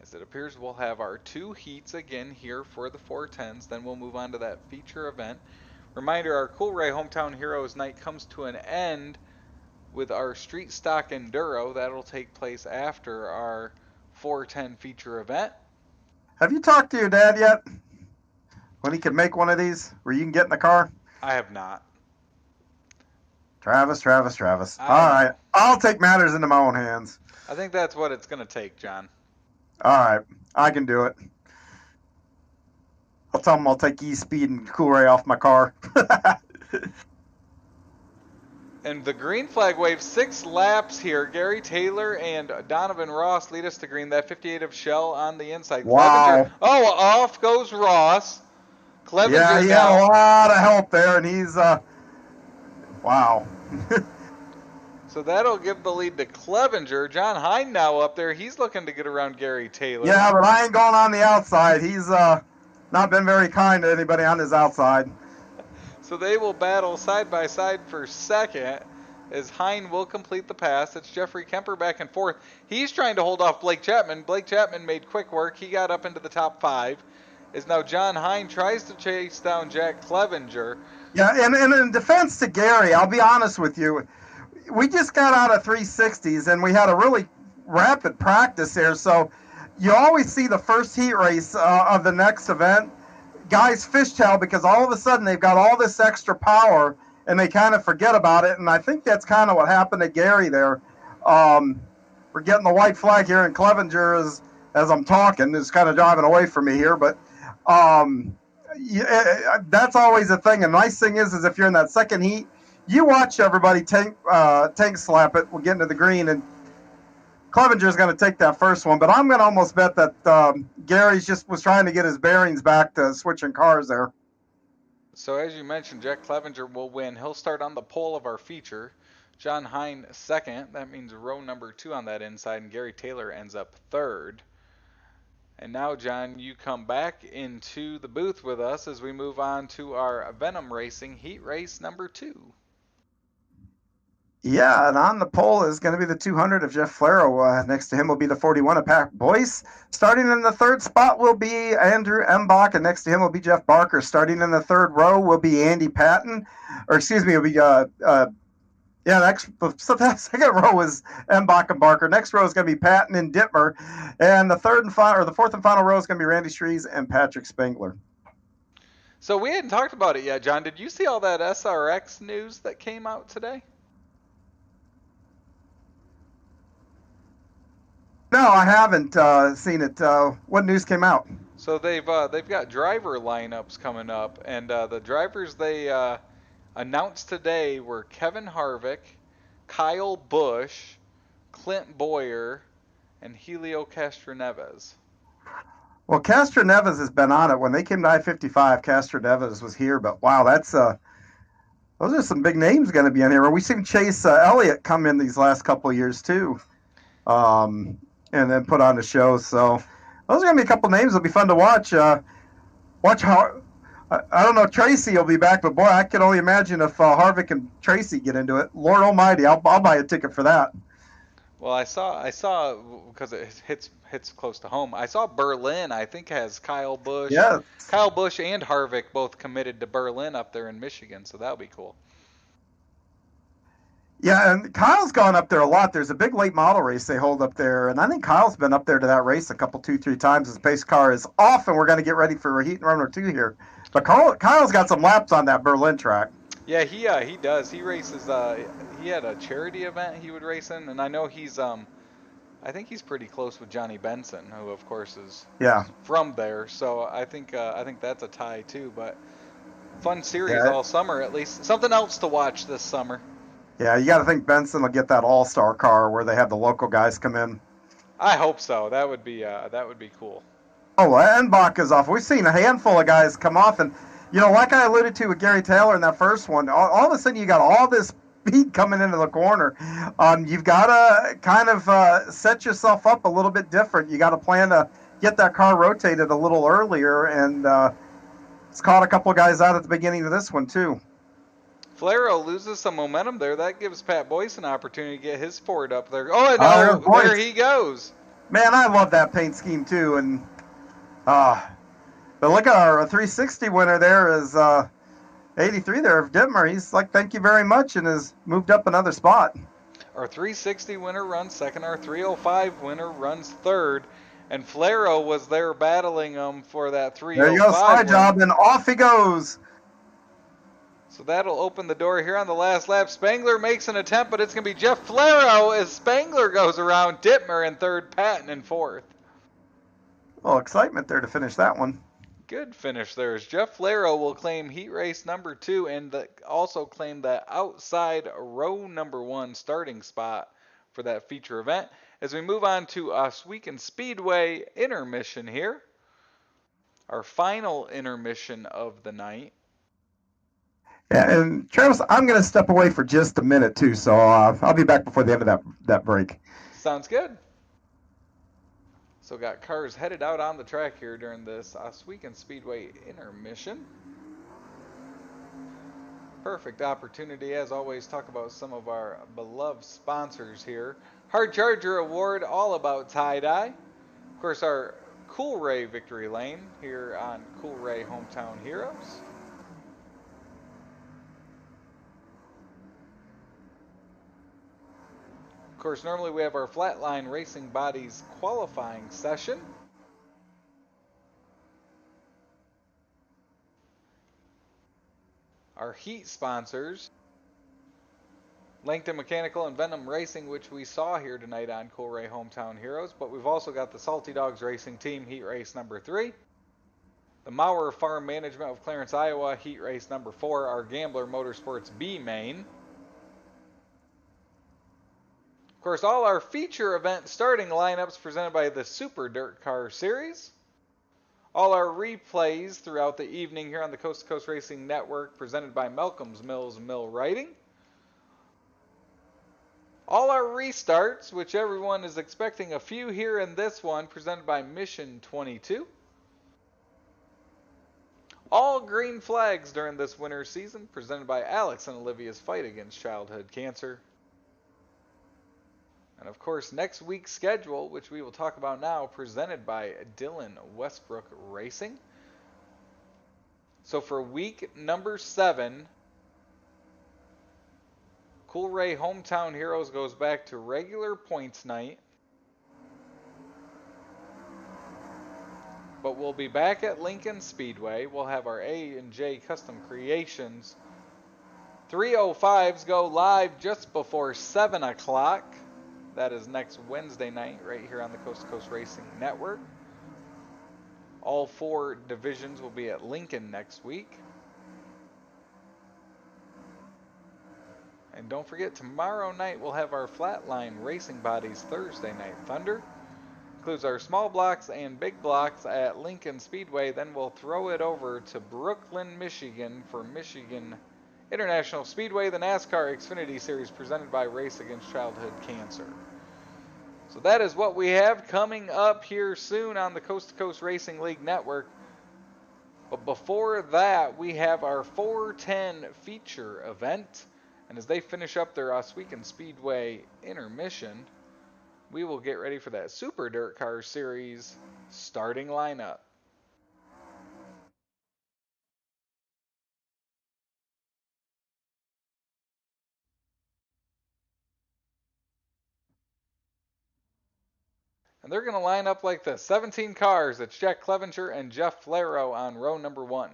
As it appears, we'll have our 2 heats again here for the 410s. Then we'll move on to that feature event. Reminder, our Cool Ray Hometown Heroes night comes to an end with our Street Stock Enduro. That'll take place after our 410 feature event. Have you talked to your dad yet? When he can make one of these where you can get in the car? I have not. Travis. All right. I'll take matters into my own hands. I think that's what it's going to take, John. All right. I can do it. I'll tell him I'll take E-Speed and Cool Ray off my car. And the green flag wave, 6 laps here. Gary Taylor and Donovan Ross lead us to green. That 58 of Shell on the inside. Wow. Clevenger. Oh, off goes Ross. Clevenger yeah, he had a lot of help there, and he's, wow. So that'll give the lead to Clevenger. John Hine now up there. He's looking to get around Gary Taylor. Yeah, but I ain't going on the outside. He's not been very kind to anybody on his outside. So they will battle side by side for second. as Hine will complete the pass. It's Jeffrey Kemper back and forth. He's trying to hold off Blake Chapman. Blake Chapman made quick work. He got up into the top 5. As now John Hine tries to chase down Jack Clevenger. Yeah, and in defense to Gary, I'll be honest with you. We just got out of 360s, and we had a really rapid practice here. So you always see the first heat race of the next event. Guys fishtail because all of a sudden they've got all this extra power, and they kind of forget about it. And I think that's kind of what happened to Gary there. We're getting the white flag here, and Clevenger, as I'm talking, is kind of driving away from me here. But that's always a thing. And the nice thing is if you're in that second heat, you watch everybody tank slap it. We'll get into the green, and Clevenger's going to take that first one. But I'm going to almost bet that Gary's just was trying to get his bearings back to switching cars there. So as you mentioned, Jack Clevenger will win. He'll start on the pole of our feature. John Hine second. That means row number 2 on that inside, and Gary Taylor ends up third. And now, John, you come back into the booth with us as we move on to our Venom Racing heat race number 2. Yeah, and on the pole is going to be the 200 of Jeff Flaro. Next to him will be the 41 of Pat Boyce. Starting in the third spot will be Andrew Embach, and next to him will be Jeff Barker. Starting in the third row will be Andy Patton, or excuse me, it'll be the second row is Embach and Barker. Next row is going to be Patton and Dittmer, and the fourth and final row is going to be Randy Strees and Patrick Spengler. So we hadn't talked about it yet, John. Did you see all that SRX news that came out today? No, I haven't seen it. What news came out? So they've got driver lineups coming up, and the drivers they announced today were Kevin Harvick, Kyle Busch, Clint Boyer, and Helio Castroneves. Well, Castroneves has been on it. When they came to I-55, Castroneves was here, but wow, that's those are some big names going to be in here. We've seen Chase Elliott come in these last couple of years too. And then put on the show. So those are going to be a couple names that'll be fun to watch. Watch how, I don't know, Tracy will be back, but boy, I can only imagine if Harvick and Tracy get into it. Lord Almighty, I'll buy a ticket for that. Well, I saw because it hits close to home. I saw Berlin. I think has Kyle Busch. Yeah. Kyle Busch and Harvick both committed to Berlin up there in Michigan, so that'll be cool. Yeah, and Kyle's gone up there a lot. There's a big late model race they hold up there, and I think Kyle's been up there to that race a couple, 2-3 times. His pace car is off, and we're going to get ready for heat and run or 2 here. But Kyle's got some laps on that Berlin track. Yeah, he does. He races. He had a charity event he would race in, and I know he's I think he's pretty close with Johnny Benson, who of course is from there. So I think that's a tie too. But fun series all summer, at least something else to watch this summer. Yeah, you got to think Benson will get that all-star car where they have the local guys come in. I hope so. That would be cool. Oh, Enbach is off. We've seen a handful of guys come off, and like I alluded to with Gary Taylor in that first one, all of a sudden you got all this speed coming into the corner. You've got to kind of set yourself up a little bit different. You got to plan to get that car rotated a little earlier, and it's caught a couple of guys out at the beginning of this one too. Flaro loses some momentum there. That gives Pat Boyce an opportunity to get his Ford up there. Oh, no, there he goes. Man, I love that paint scheme too. And but look at our 360 winner there is 83 there of Dittmer. He's like, thank you very much, and has moved up another spot. Our 360 winner runs second. Our 305 winner runs third. And Flaro was there battling him for that 305. There you go, slide job, and off he goes. So that'll open the door here on the last lap. Spengler makes an attempt, but it's going to be Jeff Flaro as Spengler goes around. Dittmer in third, Patton in fourth. Well, excitement there to finish that one. Good finish there as Jeff Flaro will claim heat race number 2 and also claim that outside row number 1 starting spot for that feature event. As we move on to Coast2Coast Speedway intermission here. Our final intermission of the night. Yeah, and Travis, I'm going to step away for just a minute too, so I'll be back before the end of that break. Sounds good. So got cars headed out on the track here during this Coast2Coast Speedway intermission. Perfect opportunity, as always, talk about some of our beloved sponsors here. Hard Charger Award, all about tie-dye. Of course, our Cool Ray Victory Lane here on Cool Ray Hometown Heroes. Of course, normally we have our Flatline Racing Bodies qualifying session. Our heat sponsors, Langton Mechanical and Venom Racing, which we saw here tonight on Cool Ray Hometown Heroes, but we've also got the Salty Dogs Racing Team Heat Race number 3, the Maurer Farm Management of Clarence, Iowa Heat Race number 4, our Gambler Motorsports B main. Of course, all our feature event starting lineups presented by the Super Dirt Car Series. All our replays throughout the evening here on the Coast to Coast Racing Network presented by Malcolm's Mills Mill Writing. All our restarts, which everyone is expecting a few here in this one, presented by Mission 22. All green flags during this winter season, presented by Alex and Olivia's Fight Against Childhood Cancer. And of course, next week's schedule, which we will talk about now, presented by Dylan Westbrook Racing. So for week number 7, Cool Ray Hometown Heroes goes back to regular points night. But we'll be back at Lincoln Speedway. We'll have our A&J Custom Creations 305s go live just before 7 o'clock. That is next Wednesday night right here on the Coast to Coast Racing Network. All 4 divisions will be at Lincoln next week. And don't forget, tomorrow night we'll have our Flatline Racing Bodies Thursday Night Thunder. Includes our small blocks and big blocks at Lincoln Speedway. Then we'll throw it over to Brooklyn, Michigan for Michigan International Speedway, the NASCAR Xfinity Series presented by Race Against Childhood Cancer. So that is what we have coming up here soon on the Coast to Coast Racing League Network. But before that, we have our 410 feature event. And as they finish up their Oswego Speedway intermission, we will get ready for that Super Dirt Car Series starting lineup. And they're going to line up like this. 17 cars. It's Jack Clevenger and Jeff Flaro on row number 1.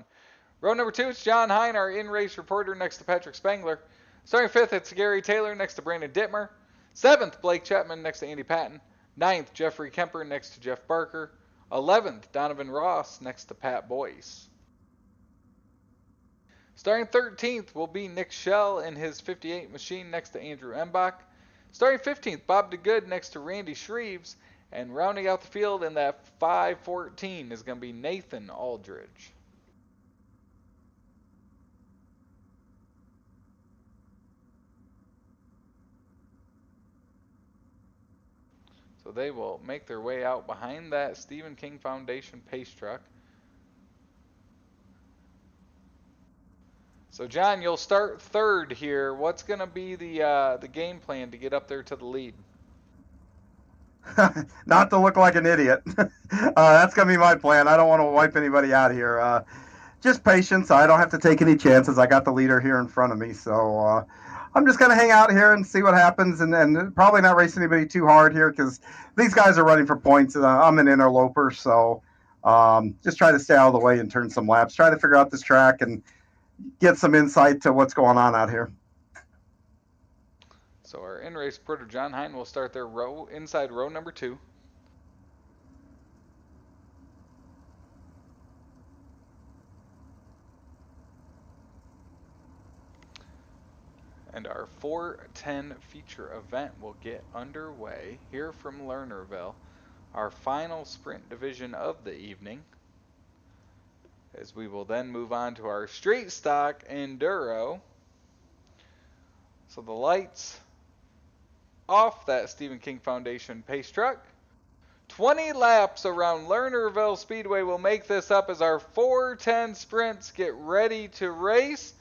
Row number 2, it's John Hine, our in-race reporter, next to Patrick Spangler. Starting 5th, it's Gary Taylor next to Brandon Dittmer. 7th, Blake Chapman next to Andy Patton. 9th, Jeffrey Kemper next to Jeff Barker. 11th, Donovan Ross next to Pat Boyce. Starting 13th will be Nick Schell in his 58 machine next to Andrew Embach. Starting 15th, Bob DeGood next to Randy Shreves. And rounding out the field in that 514 is going to be Nathan Aldridge. So they will make their way out behind that Stephen King Foundation pace truck. So John, you'll start 3rd here. What's going to be the game plan to get up there to the lead? Not to look like an idiot. That's going to be my plan. I don't want to wipe anybody out here. Just patience. I don't have to take any chances. I got the leader here in front of me. So I'm just going to hang out here and see what happens and probably not race anybody too hard here because these guys are running for points. I'm an interloper. So just try to stay out of the way and turn some laps. Try to figure out this track and get some insight to what's going on out here. So our in-race reporter John Hine will start their row inside row number 2. And our 410 feature event will get underway here from Lernerville, our final sprint division of the evening, as we will then move on to our street stock enduro. So the lights off that Stephen King Foundation pace truck. 20 laps around Lernerville Speedway will make this up as our 410 sprints get ready to race.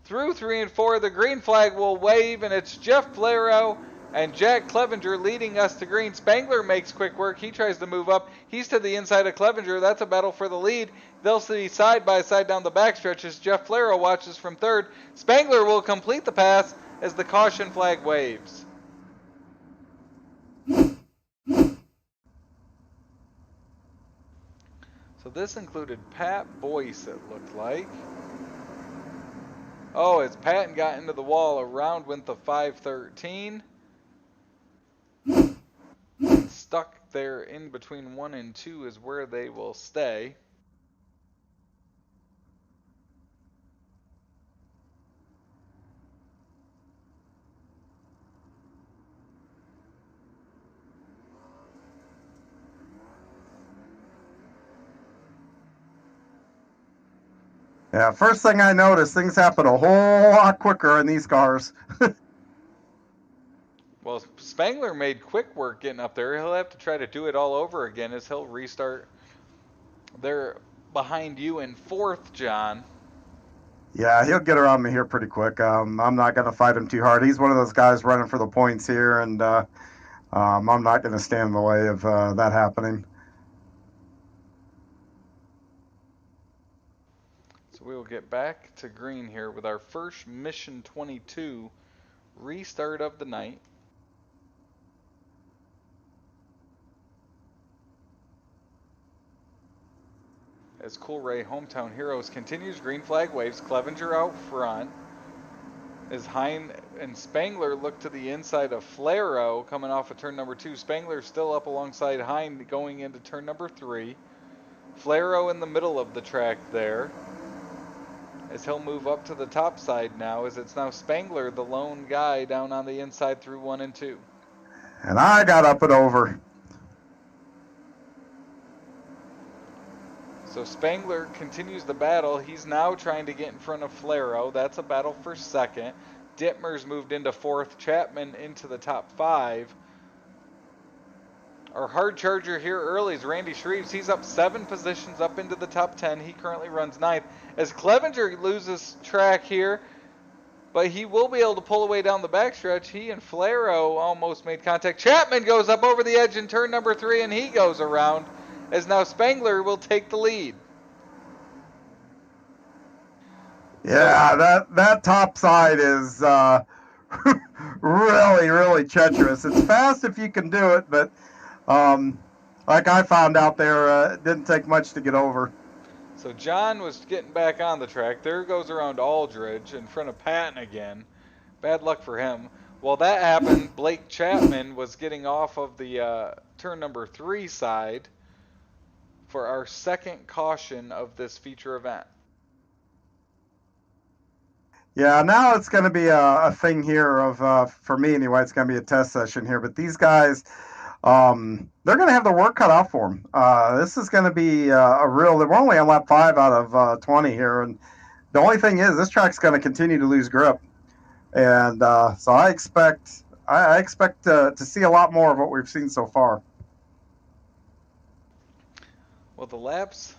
Through 3 and 4, the green flag will wave, and it's Jeff Flero and Jack Clevenger leading us to green. Spangler makes quick work. He tries to move up. He's to the inside of Clevenger. That's a battle for the lead. They'll see side by side down the backstretch as Jeff Flero watches from third. Spangler will complete the pass as the caution flag waves. So this included Pat Boyce, it looked like. Oh, as Patton got into the wall, a round went the 5:13. Stuck there in between 1 and 2 is where they will stay. Yeah, first thing I noticed, things happen a whole lot quicker in these cars. Well, Spangler made quick work getting up there. He'll have to try to do it all over again as he'll restart. They're behind you in fourth, John. Yeah, he'll get around me here pretty quick. I'm not going to fight him too hard. He's one of those guys running for the points here, and I'm not going to stand in the way of that happening. So we will get back to green here with our first Mission 22 restart of the night. As Cool Ray Hometown Heroes continues, green flag waves, Clevenger out front. As Hine and Spangler look to the inside of Flero coming off of turn number 2. Spangler still up alongside Hine going into turn number 3. Flero in the middle of the track there. As he'll move up to the top side now, as it's now Spangler, the lone guy down on the inside through 1 and 2. And I got up and over. So Spangler continues the battle. He's now trying to get in front of Flero. That's a battle for second. Dittmer's moved into fourth. Chapman into the top 5. Our hard charger here early is Randy Shreves. He's up 7 positions up into the top 10. He currently runs 9th. As Clevenger loses track here, but he will be able to pull away down the backstretch. He and Flero almost made contact. Chapman goes up over the edge in turn number 3, and he goes around, as now Spangler will take the lead. Yeah, that top side is really, really treacherous. It's fast if you can do it, but like I found out there, it didn't take much to get over. So John was getting back on the track. There goes around Aldridge in front of Patton again. Bad luck for him. While that happened, Blake Chapman was getting off of the turn number 3 side for our second caution of this feature event. Yeah, now it's going to be a thing here of, for me anyway, it's going to be a test session here. But these guys, they're going to have their work cut out for them. This is going to be a real, we're only on lap 5 out of 20 here. And the only thing is, this track's going to continue to lose grip. And so I expect to see a lot more of what we've seen so far. Well, the laps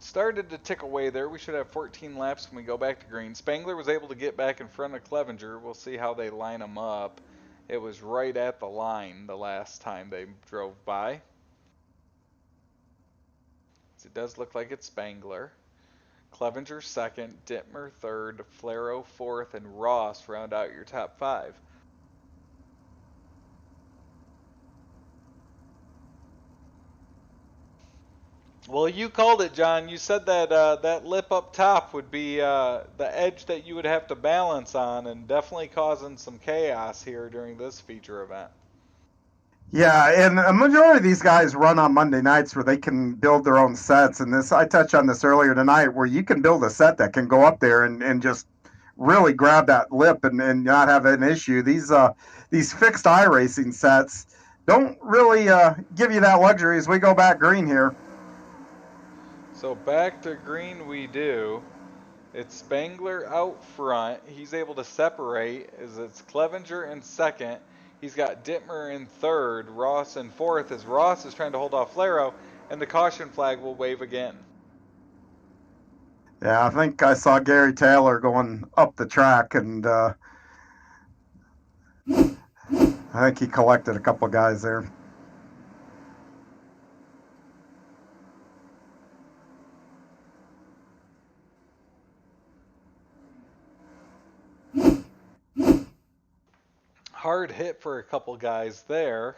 started to tick away there. We should have 14 laps when we go back to green. Spangler was able to get back in front of Clevenger. We'll see how they line them up. It was right at the line the last time they drove by. It does look like it's Spangler. Clevenger second, Dittmer third, Flero fourth, and Ross round out your top 5. Well, you called it, John. You said that that lip up top would be the edge that you would have to balance on, and definitely causing some chaos here during this feature event. Yeah, and a majority of these guys run on Monday nights where they can build their own sets. And this, I touched on this earlier tonight, where you can build a set that can go up there and just really grab that lip and not have an issue. These fixed iRacing sets don't really give you that luxury as we go back green here. So back to green we do. It's Spangler out front. He's able to separate as it's Clevenger in second. He's got Dittmer in third, Ross in fourth, as Ross is trying to hold off Flero, and the caution flag will wave again. Yeah, I think I saw Gary Taylor going up the track, and I think he collected a couple guys there. Hard hit for a couple guys there.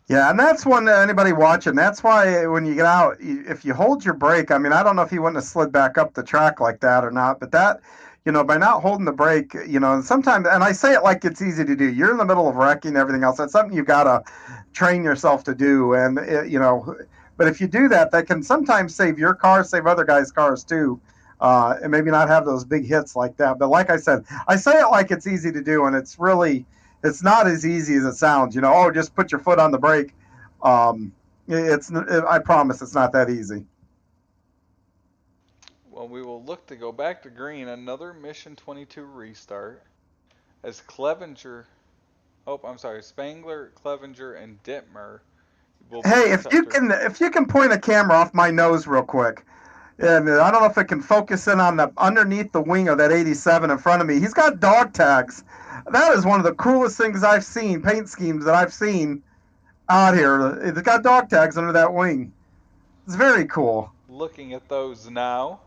Yeah, and that's one that anybody watching. That's why when you get out, if you hold your brake, I mean, I don't know if he wouldn't have slid back up the track like that or not, but that, by not holding the brake, and sometimes, and I say it like it's easy to do. You're in the middle of wrecking everything else. That's something you gotta train yourself to do, and but if you do that, that can sometimes save your car, save other guys' cars too. And maybe not have those big hits like that. But like I said, I say it like it's easy to do, and it's not as easy as it sounds. Just put your foot on the brake. I promise it's not that easy. Well, we will look to go back to green, another Mission 22 restart, as Clevenger, Spangler, Clevenger, and Dittmer will be Hey, if you can point a camera off my nose real quick, and I don't know if it can focus in on the underneath the wing of that 87 in front of me. He's got dog tags. That is one of the coolest things I've seen, paint schemes that I've seen out here. It's got dog tags under that wing. It's very cool. Looking at those now.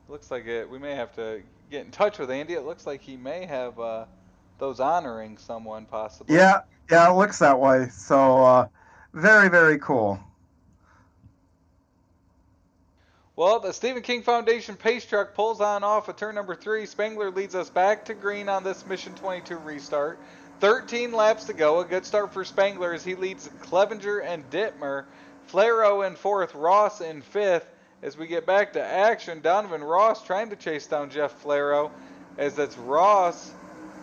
Looks like we may have to get in touch with Andy. It looks like he may have those honoring someone possibly. Yeah, it looks that way. So very, very cool. Well, the Stephen King Foundation pace truck pulls on off at turn number 3. Spangler leads us back to green on this Mission 22 restart. 13 laps to go. A good start for Spangler as he leads Clevenger and Dittmer. Flaro in 4th, Ross in 5th. As we get back to action, Donovan Ross trying to chase down Jeff Flaro, as that's Ross,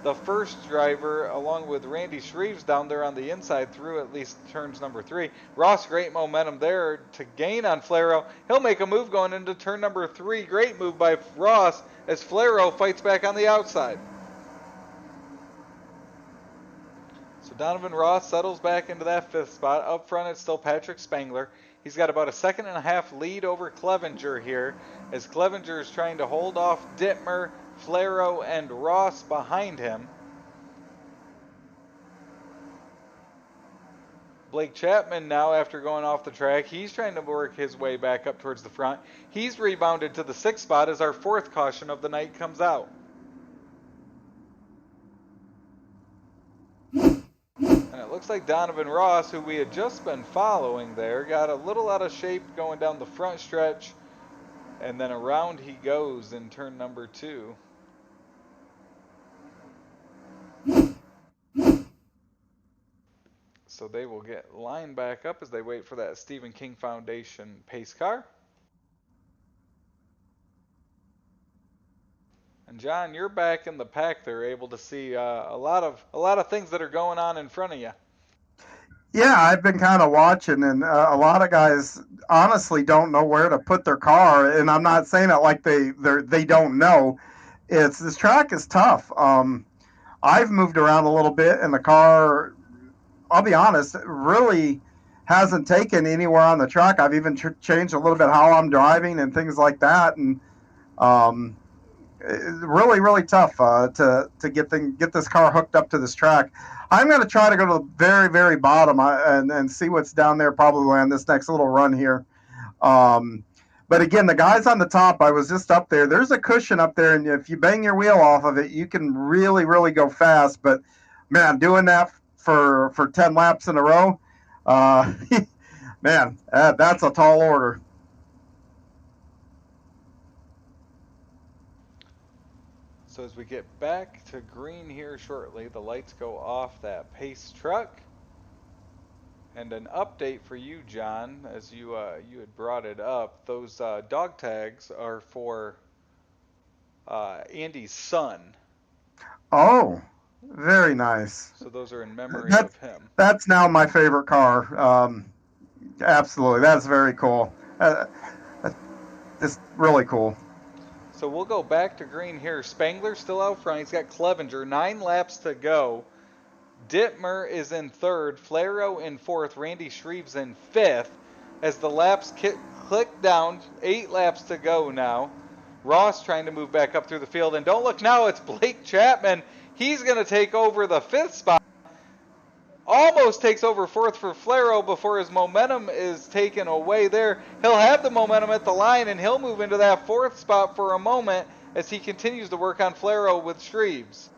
the first driver, along with Randy Shreves down there on the inside through at least turns number 3. Ross, great momentum there to gain on Flaro. He'll make a move going into turn number 3. Great move by Ross as Flaro fights back on the outside. So Donovan Ross settles back into that 5th spot. Up front, it's still Patrick Spangler. He's got about a 1.5 second lead over Clevenger here, as Clevenger is trying to hold off Dittmer, Flaro, and Ross behind him. Blake Chapman now, after going off the track, he's trying to work his way back up towards the front. He's rebounded to the 6th spot as our 4th caution of the night comes out. And it looks like Donovan Ross, who we had just been following there, got a little out of shape going down the front stretch, and then around he goes in turn number 2. So they will get lined back up as they wait for that Stephen King Foundation pace car. And John, you're back in the pack there, able to see a lot of things that are going on in front of you. Yeah, I've been kind of watching, and a lot of guys honestly don't know where to put their car. And I'm not saying it like they don't know. This track is tough. I've moved around a little bit, and the car, I'll be honest, really hasn't taken anywhere on the track. I've even changed a little bit how I'm driving and things like that, and really, really tough to get this car hooked up to this track. I'm going to try to go to the very, very bottom and see what's down there probably on this next little run here. But again, the guys on the top, I was just up there. There's a cushion up there, and if you bang your wheel off of it, you can really, really go fast. But, man, doing that for 10 laps in a row, man, that's a tall order. So as we get back to green here shortly, the lights go off that pace truck. And an update for you, John, as you had brought it up, those dog tags are for Andy's son. Oh, very nice. So those are in memory of him. That's now my favorite car. Absolutely, that's very cool. Just really cool. So we'll go back to green here. Spangler still out front. He's got Clevenger. 9 laps to go. Dittmer is in 3rd. Flaro in 4th. Randy Shreves in 5th. As the laps click down. 8 laps to go now. Ross trying to move back up through the field. And don't look now, it's Blake Chapman. He's going to take over the 5th spot. Almost takes over 4th for Flero before his momentum is taken away there. He'll have the momentum at the line, and he'll move into that 4th spot for a moment as he continues to work on Flero with Streves.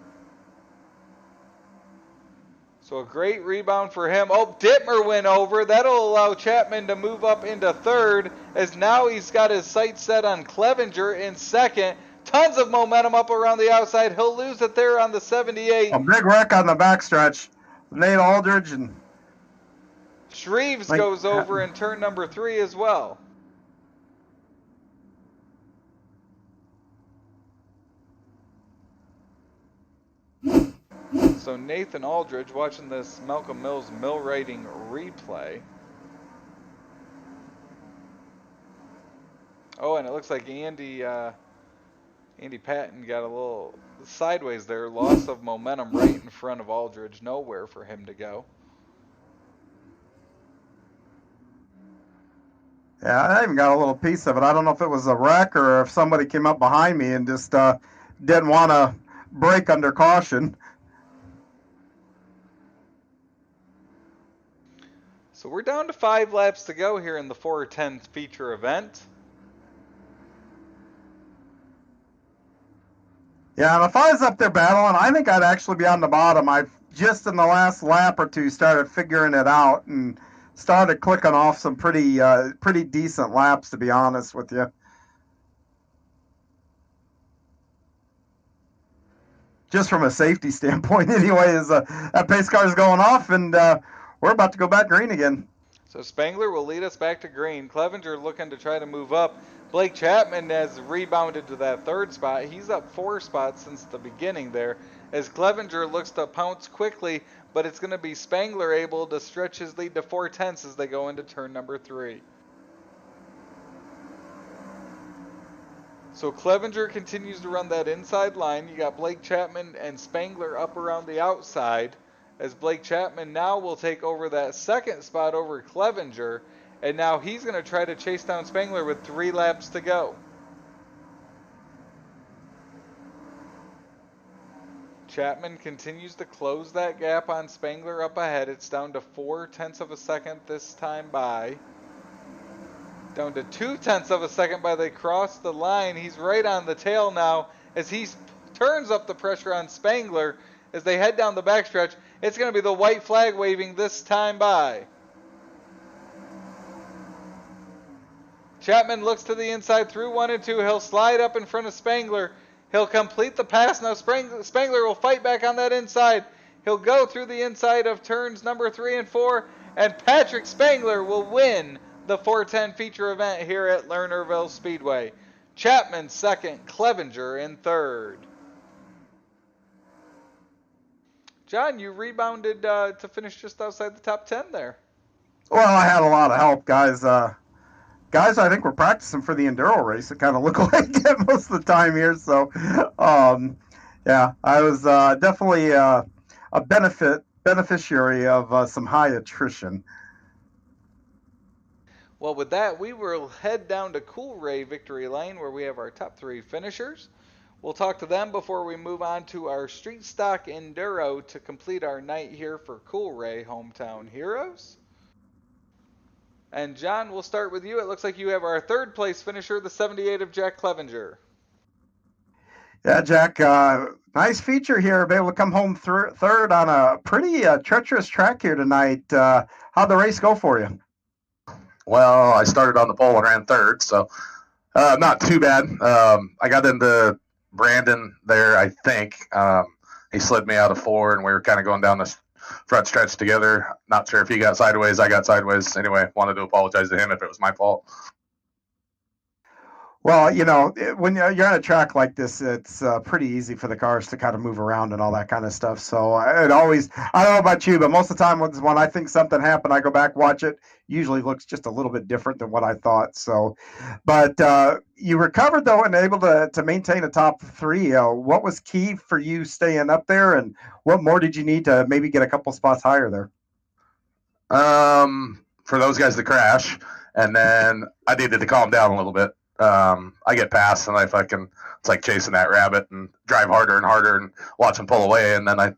So a great rebound for him. Oh, Dittmer went over. That'll allow Chapman to move up into 3rd, as now he's got his sights set on Clevenger in 2nd. Tons of momentum up around the outside. He'll lose it there on the 78. A big wreck on the backstretch. Nate Aldridge and Shreves goes over in turn number 3 as well. So Nathan Aldridge watching this Malcolm Mills mill rating replay. Oh, and it looks like Andy Patton got a little sideways there. Loss of momentum right in front of Aldridge. Nowhere for him to go. Yeah, I even got a little piece of it. I don't know if it was a wreck or if somebody came up behind me and just didn't want to brake under caution. So we're down to 5 laps to go here in the 410 feature event. Yeah, and if I was up there battling, I think I'd actually be on the bottom. I just in the last lap or two started figuring it out and started clicking off some pretty decent laps, to be honest with you. Just from a safety standpoint, anyway, is that pace car is going off, and we're about to go back green again. So Spangler will lead us back to green. Clevenger looking to try to move up. Blake Chapman has rebounded to that 3rd spot. He's up 4 spots since the beginning there, as Clevenger looks to pounce quickly, but it's going to be Spangler able to stretch his lead to 4/10 as they go into turn number 3. So Clevenger continues to run that inside line. You got Blake Chapman and Spangler up around the outside, as Blake Chapman now will take over that 2nd spot over Clevenger, and now he's going to try to chase down Spangler with 3 laps to go. Chapman continues to close that gap on Spangler up ahead. It's down to 0.4 of a second this time by. Down to 0.2 of a second by they cross the line. He's right on the tail now as he turns up the pressure on Spangler as they head down the backstretch. It's going to be the white flag waving this time by. Chapman looks to the inside through 1 and 2. He'll slide up in front of Spangler. He'll complete the pass. Now Spangler will fight back on that inside. He'll go through the inside of turns number 3 and 4. And Patrick Spangler will win the 410 feature event here at Lernerville Speedway. Chapman 2nd, Clevenger in 3rd. John, you rebounded to finish just outside the top 10 there. Well, I had a lot of help, guys. Guys, I think we're practicing for the enduro race. It kind of looked like it most of the time here. So, yeah, I was definitely a beneficiary of some high attrition. Well, with that, we will head down to Coolray Victory Lane where we have our top 3 finishers. We'll talk to them before we move on to our Street Stock Enduro to complete our night here for Coolray Hometown Heroes. And John, we'll start with you. It looks like you have our 3rd place finisher, the 78 of Jack Clevenger. Yeah, Jack, nice feature here. Be able to come home 3rd on a pretty treacherous track here tonight. How'd the race go for you? Well, I started on the pole and ran 3rd, so not too bad. I got into Brandon there, I think. He slid me out of 4, and we were kind of going down the front stretch together. Not sure if he got sideways, I got sideways. Anyway, wanted to apologize to him if it was my fault. Well, you know, when you're on a track like this, it's pretty easy for the cars to kind of move around and all that kind of stuff. So I don't know about you, but most of the time when I think something happened, I go back, watch it. Usually looks just a little bit different than what I thought. So, but you recovered though and able to maintain a top 3. What was key for you staying up there, and what more did you need to maybe get a couple spots higher there? For those guys to crash And then I needed to calm down a little bit. I get past and it's like chasing that rabbit and drive harder and harder and watch him pull away. And then I,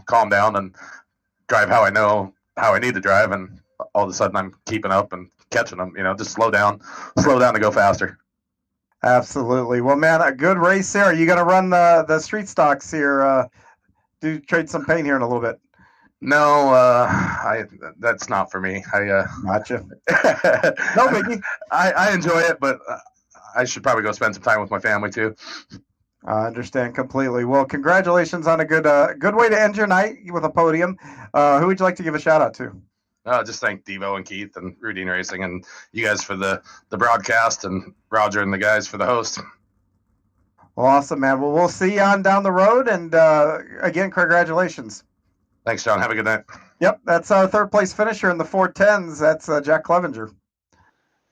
calm down and drive how I know how I need to drive. And all of a sudden I'm keeping up and catching them, just slow down to go faster. Absolutely. Well, man, a good race there. Are you going to run the street stocks here? Do trade some paint here in a little bit? No, that's not for me. Gotcha. No biggie. I enjoy it, but I should probably go spend some time with my family too. I understand completely. Well, congratulations on a good way to end your night with a podium. Who would you like to give a shout out to? Just thank Devo and Keith and Routine Racing and you guys for the broadcast and Roger and the guys for the host. Well, awesome, man. Well, we'll see you on down the road. And again, congratulations. Thanks, John. Have a good night. Yep, that's our third place finisher in the 410s. That's Jack Clevenger.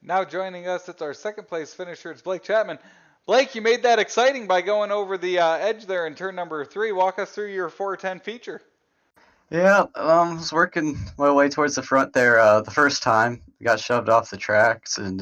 Now joining us, it's our second place finisher. It's Blake Chapman. Blake, you made that exciting by going over the edge there in turn number 3. Walk us through your 410 feature. Yeah, I was working my way towards the front there the first time. Got shoved off the tracks and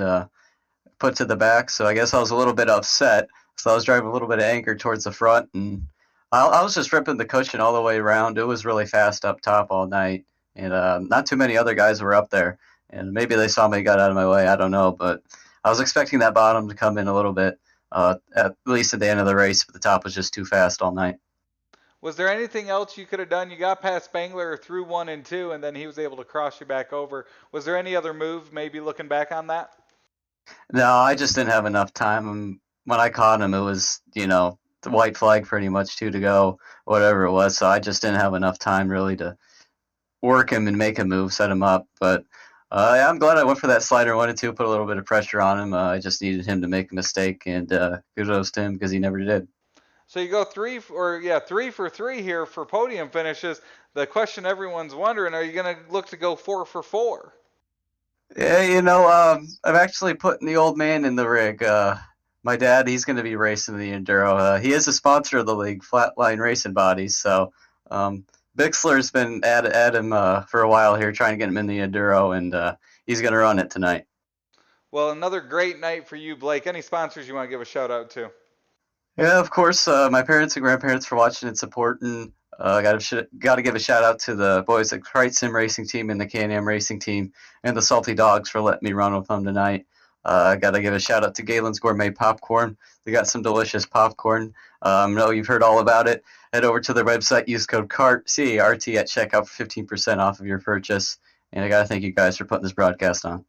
put to the back, so I guess I was a little bit upset. So I was driving a little bit of anger towards the front, and I was just ripping the cushion all the way around. It was really fast up top all night, and not too many other guys were up there. And maybe they saw me, got out of my way, I don't know. But I was expecting that bottom to come in a little bit, at least at the end of the race, but the top was just too fast all night. Was there anything else you could have done? You got past Spangler through 1 and 2, and then he was able to cross you back over. Was there any other move, maybe looking back on that? No, I just didn't have enough time. When I caught him, it was, the white flag pretty much 2 to go, whatever it was. So I just didn't have enough time really to work him and make a move, set him up. But I'm glad I went for that slider 1 and 2, put a little bit of pressure on him. I just needed him to make a mistake, and kudos to him because he never did. So you go 3 for 3 here for podium finishes. The question everyone's wondering, are you going to look to go 4 for 4? Yeah, I'm actually putting the old man in the rig. My dad, he's going to be racing the Enduro. He is a sponsor of the league, Flatline Racing Bodies. So Bixler's been at him for a while here, trying to get him in the Enduro, and he's going to run it tonight. Well, another great night for you, Blake. Any sponsors you want to give a shout out to? Yeah, of course, my parents and grandparents for watching and supporting. Got to give a shout out to the boys at Krite Sim Racing Team and the Can-Am Racing Team and the Salty Dogs for letting me run with them tonight. Got to give a shout out to Galen's Gourmet Popcorn. They got some delicious popcorn. I know you've heard all about it. Head over to their website, use code CART at checkout for 15% off of your purchase. And I got to thank you guys for putting this broadcast on.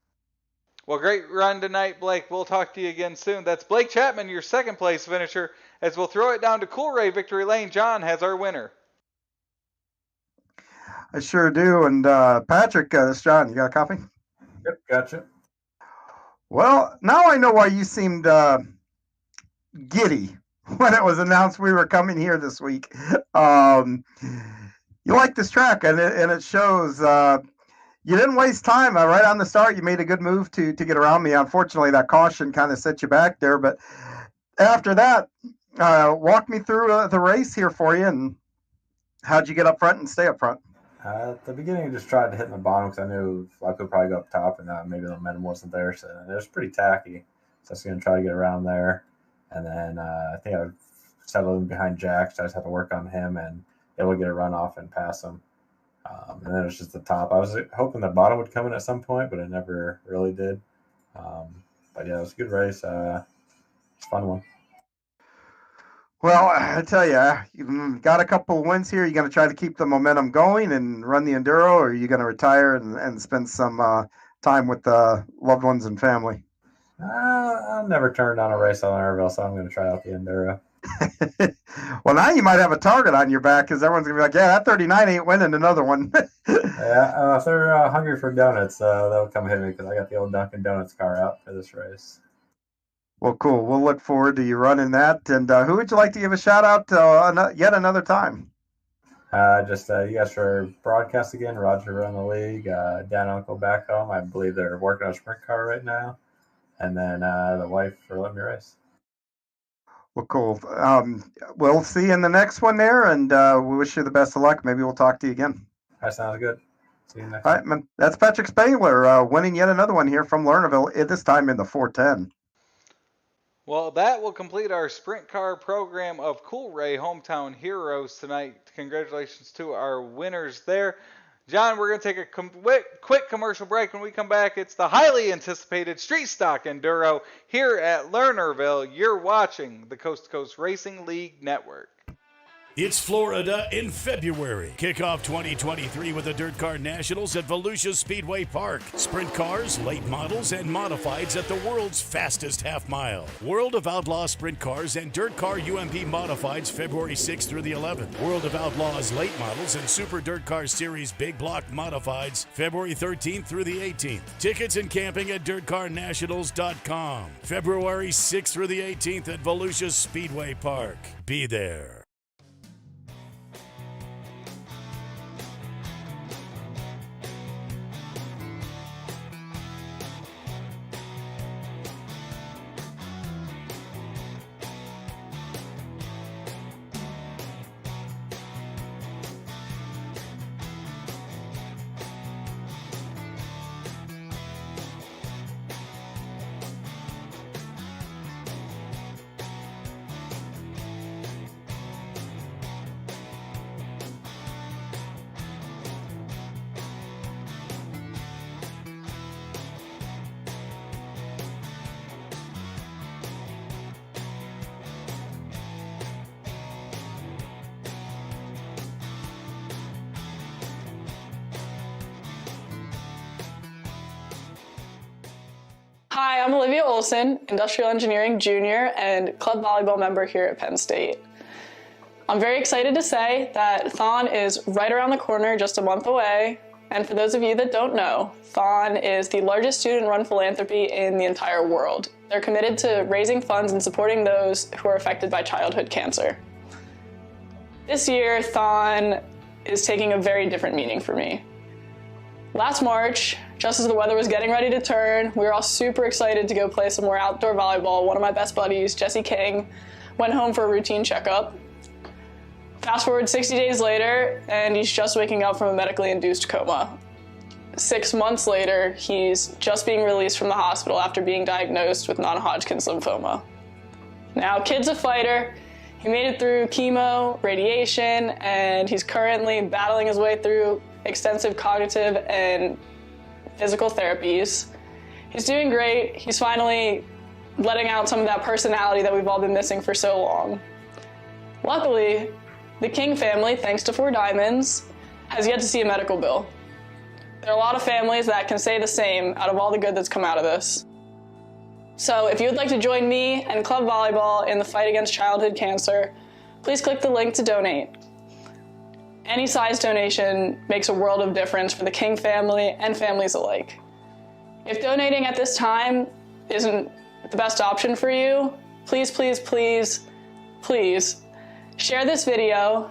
Well, great run tonight, Blake. We'll talk to you again soon. That's Blake Chapman, your second place finisher, as we'll throw it down to Cool Ray Victory Lane. John has our winner. I sure do. And Patrick, this John, you got a copy? Yep, gotcha. Well, now I know why you seemed giddy when it was announced we were coming here this week. You like this track, and it shows. You didn't waste time. Right on the start, you made a good move to get around me. Unfortunately, that caution kind of set you back there. But after that, walk me through the race here for you, and how'd you get up front and stay up front? At the beginning, I just tried to hit in the bottom because I knew I could probably go up top, and maybe the momentum wasn't there. So it was pretty tacky. So I was going to try to get around there. And then I think I settled in behind Jack, so I just had to work on him and able to get a run off and pass him. And then it was just the top. I was hoping the bottom would come in at some point, but it never really did. But yeah, it was a good race. It's a fun one. Well, I tell you, you've got a couple of wins here. You're going to try to keep the momentum going and run the Enduro, or are you going to retire and spend some time with loved ones and family? I've never turned on a race on Irville, so I'm going to try out the Enduro. Well, now you might have a target on your back because everyone's going to be like, yeah, that 39 ain't winning another one. Yeah, if they're hungry for donuts, they'll come hit me because I got the old Dunkin' Donuts car out for this race. Well, cool. We'll look forward to you running that. And who would you like to give a shout out to yet another time? Just you guys for broadcast again. Roger run the league. Dad and Uncle back home. I believe they're working on a sprint car right now. And then the wife for letting me race. Well, cool. We'll see you in the next one there, and we wish you the best of luck. Maybe we'll talk to you again. That sounds good. See you next All right, man. That's Patrick Spangler winning yet another one here from Lernerville, this time in the 410. Well, that will complete our sprint car program of Coolray Hometown Heroes tonight. Congratulations to our winners there. John, we're going to take a quick commercial break. When we come back, it's the highly anticipated Street Stock Enduro here at Lernerville. You're watching the Coast to Coast Racing League Network. It's Florida in February. Kick off 2023 with the Dirt Car Nationals at Volusia Speedway Park. Sprint cars, late models, and modifieds at the world's fastest half mile. World of Outlaw Sprint Cars and Dirt Car UMP Modifieds February 6th through the 11th. World of Outlaws Late Models and Super Dirt Car Series Big Block Modifieds February 13th through the 18th. Tickets and camping at dirtcarnationals.com. February 6th through the 18th at Volusia Speedway Park. Be there. Hi, I'm Olivia Olson, Industrial Engineering Junior and club volleyball member here at Penn State. I'm very excited to say that Thon is right around the corner, just a month away. And for those of you that don't know, Thon is the largest student-run philanthropy in the entire world. They're committed to raising funds and supporting those who are affected by childhood cancer. This year, Thon is taking a very different meaning for me. Last March, just as the weather was getting ready to turn, we were all super excited to go play some more outdoor volleyball. One of my best buddies, Jesse King, went home for a routine checkup. Fast forward 60 days later, and he's just waking up from a medically induced coma. 6 months later, he's just being released from the hospital after being diagnosed with non-Hodgkin's lymphoma. Now, kid's a fighter. He made it through chemo, radiation, and he's currently battling his way through extensive cognitive and physical therapies. He's doing great. He's finally letting out some of that personality that we've all been missing for so long. Luckily, the King family, thanks to 4 Diamonds, has yet to see a medical bill. There are a lot of families that can say the same out of all the good that's come out of this. So if you would like to join me and club volleyball in the fight against childhood cancer, please click the link to donate. Any size donation makes a world of difference for the King family and families alike. If donating at this time isn't the best option for you, please, please, please, please share this video,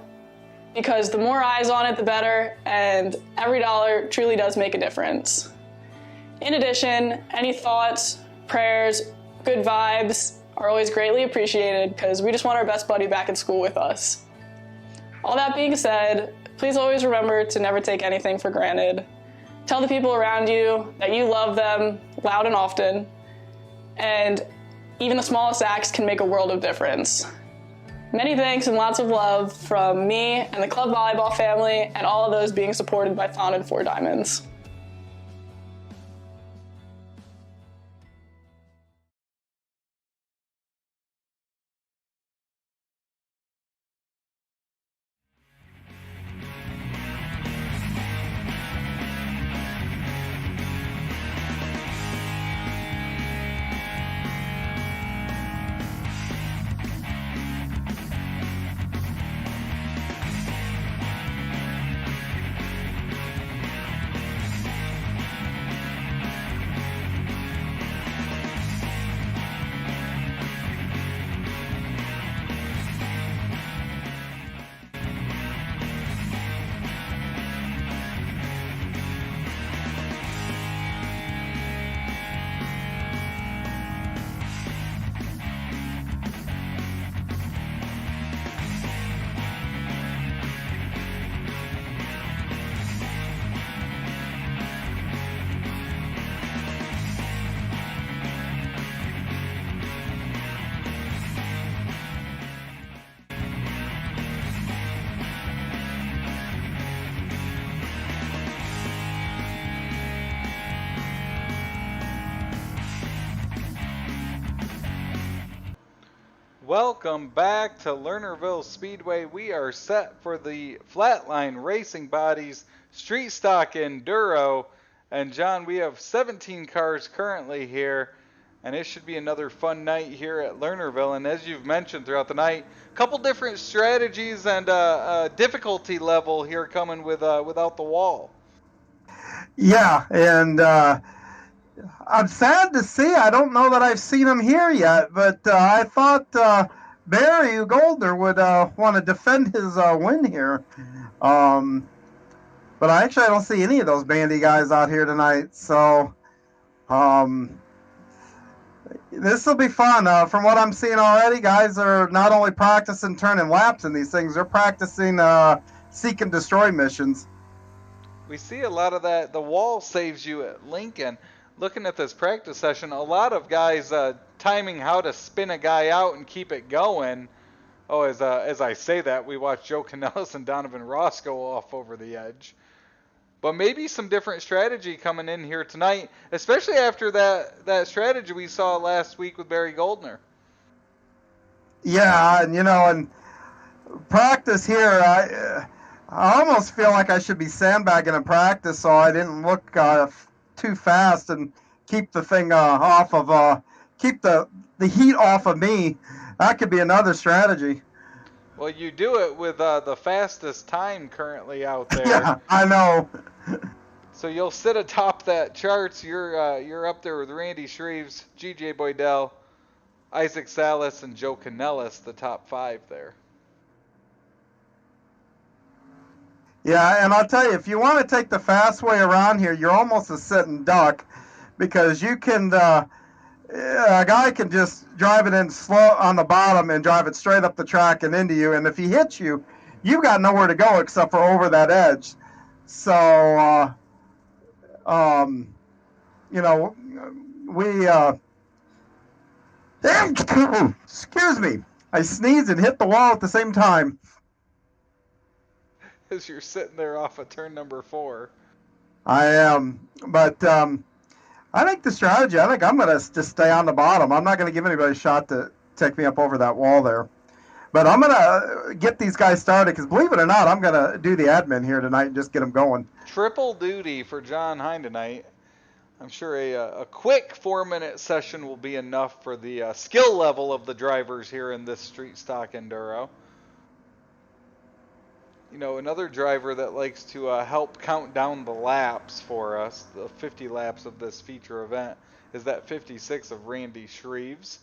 because the more eyes on it, the better, and every dollar truly does make a difference. In addition, any thoughts, prayers, good vibes are always greatly appreciated, because we just want our best buddy back at school with us. All that being said, please always remember to never take anything for granted. Tell the people around you that you love them loud and often, and even the smallest acts can make a world of difference. Many thanks and lots of love from me and the club volleyball family and all of those being supported by Thon and 4 Diamonds. Welcome back to Lernerville Speedway. We are set for the Flatline Racing Bodies Street Stock Enduro. And John, we have 17 cars currently here, and it should be another fun night here at Lernerville. And as you've mentioned throughout the night, a couple different strategies and difficulty level here coming with without the wall. Yeah, and I'm sad to see. I don't know that I've seen him here yet, but I thought Barry Goldner would want to defend his win here. But I don't see any of those bandy guys out here tonight. So this will be fun. From what I'm seeing already, guys are not only practicing turning laps in these things, they're practicing seek and destroy missions. We see a lot of that. The wall saves you at Lincoln. Looking at this practice session, a lot of guys timing how to spin a guy out and keep it going. Oh, as I say that, we watched Joe Canellis and Donovan Ross go off over the edge. But maybe some different strategy coming in here tonight, especially after that strategy we saw last week with Barry Goldner. Yeah, and and practice here, I almost feel like I should be sandbagging in practice so I didn't look too fast and keep the thing off of keep the heat off of me. That could be another strategy. Well, you do it with the fastest time currently out there. Yeah, I know. So you'll sit atop that charts. You're up there with Randy Shreves, G.J. Boydell, Isaac Salas, and Joe Canellis, the top 5 there. Yeah, and I'll tell you, if you want to take the fast way around here, you're almost a sitting duck, because you can a guy can just drive it in slow on the bottom and drive it straight up the track and into you, and if he hits you, you've got nowhere to go except for over that edge. So we excuse me, I sneezed and hit the wall at the same time. As you're sitting there off of turn number 4. I am, but I think the strategy, I think I'm going to just stay on the bottom. I'm not going to give anybody a shot to take me up over that wall there. But I'm going to get these guys started, because believe it or not, I'm going to do the admin here tonight and just get them going. Triple duty for John Hine tonight. I'm sure a quick 4-minute session will be enough for the skill level of the drivers here in this street stock enduro. Another driver that likes to help count down the laps for us, the 50 laps of this feature event, is that 56 of Randy Shreves.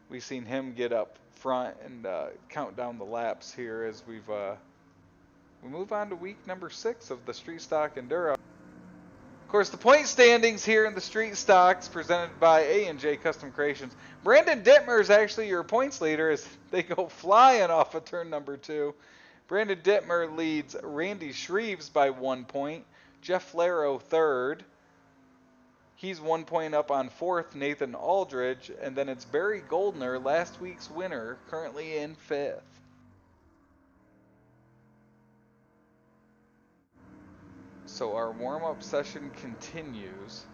We've seen him get up front and count down the laps here as we move on to week number 6 of the Street Stock Enduro. Of course, the point standings here in the Street Stocks presented by A&J Custom Creations. Brandon Dittmer is actually your points leader as they go flying off of turn number 2. Brandon Dittmer leads Randy Shreves by 1 point. Jeff Flaro 3rd. He's 1 point up on 4th, Nathan Aldridge. And then it's Barry Goldner, last week's winner, currently in 5th. So our warm-up session continues.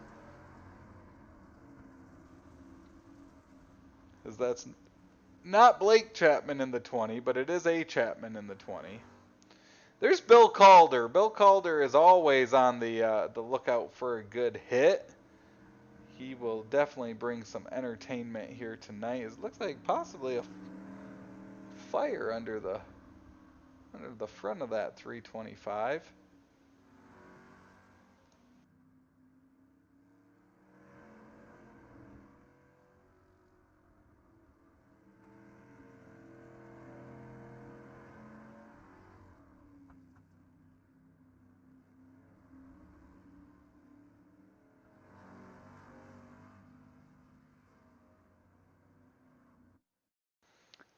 As that's not Blake Chapman in the 20, but it is A. Chapman in the 20. There's Bill Calder. Bill Calder is always on the lookout for a good hit. He will definitely bring some entertainment here tonight. It looks like possibly a fire under the front of that 325.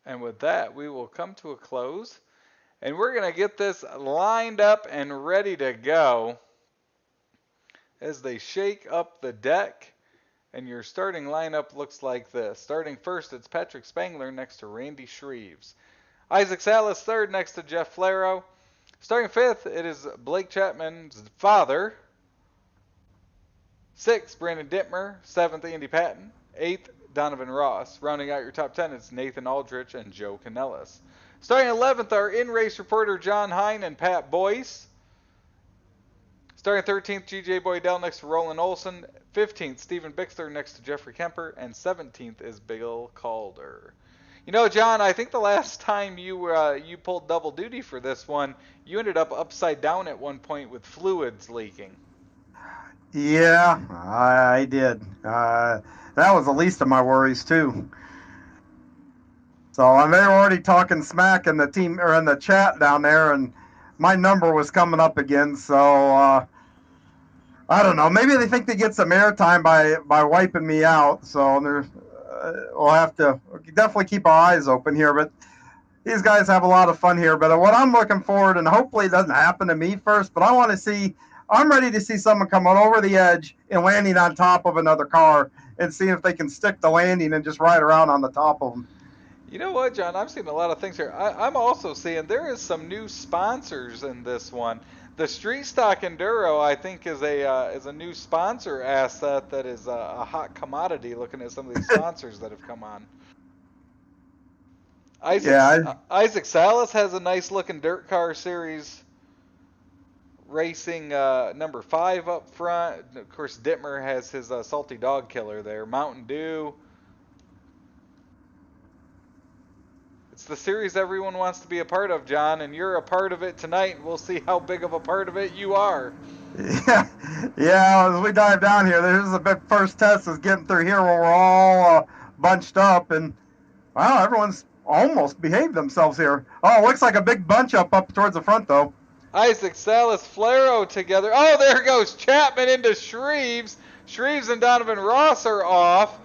And with that, we will come to a close. And we're going to get this lined up and ready to go as they shake up the deck. And your starting lineup looks like this. Starting first, it's Patrick Spangler next to Randy Shreves. Isaac Salas third next to Jeff Flaro. Starting fifth, it is Blake Chapman's father. Sixth, Brandon Dittmer. Seventh, Andy Patton. Eighth, Donovan Ross. Rounding out your top 10, it's Nathan Aldrich and Joe Canellis. Starting 11th are in-race reporter John Hine and Pat Boyce. Starting 13th, GJ Boydell next to Roland Olson. 15th, Stephen Bixler next to Jeffrey Kemper. And 17th is Bill Calder. You know, John, I think the last time you pulled double duty for this one, you ended up upside down at one point with fluids leaking. Yeah, I did. That was the least of my worries too. So they were already talking smack in the team or in the chat down there, and my number was coming up again. So I don't know. Maybe they think they get some airtime by wiping me out. So we'll have to definitely keep our eyes open here. But these guys have a lot of fun here. But what I'm looking forward, and hopefully it doesn't happen to me first, but I'm ready to see someone coming over the edge and landing on top of another car and see if they can stick the landing and just ride around on the top of them. You know what, John? I'm seeing a lot of things here. I'm also seeing there is some new sponsors in this one. The Street Stock Enduro, I think, is a new sponsor asset that is a hot commodity. Looking at some of these sponsors that have come on. Isaac Salas has a nice looking dirt car series racing number 5 up front. Of course, Dittmer has his Salty Dog Killer there. Mountain Dew. It's the series everyone wants to be a part of, John, and you're a part of it tonight. We'll see how big of a part of it you are. Yeah. As we dive down here, there's the big first test is getting through here where we're all bunched up, and wow, everyone's almost behaved themselves here. Oh, it looks like a big bunch up towards the front, though. Isaac Salas, Flaro together. Oh, there goes Chapman into Shreves. Shreves and Donovan Ross are off.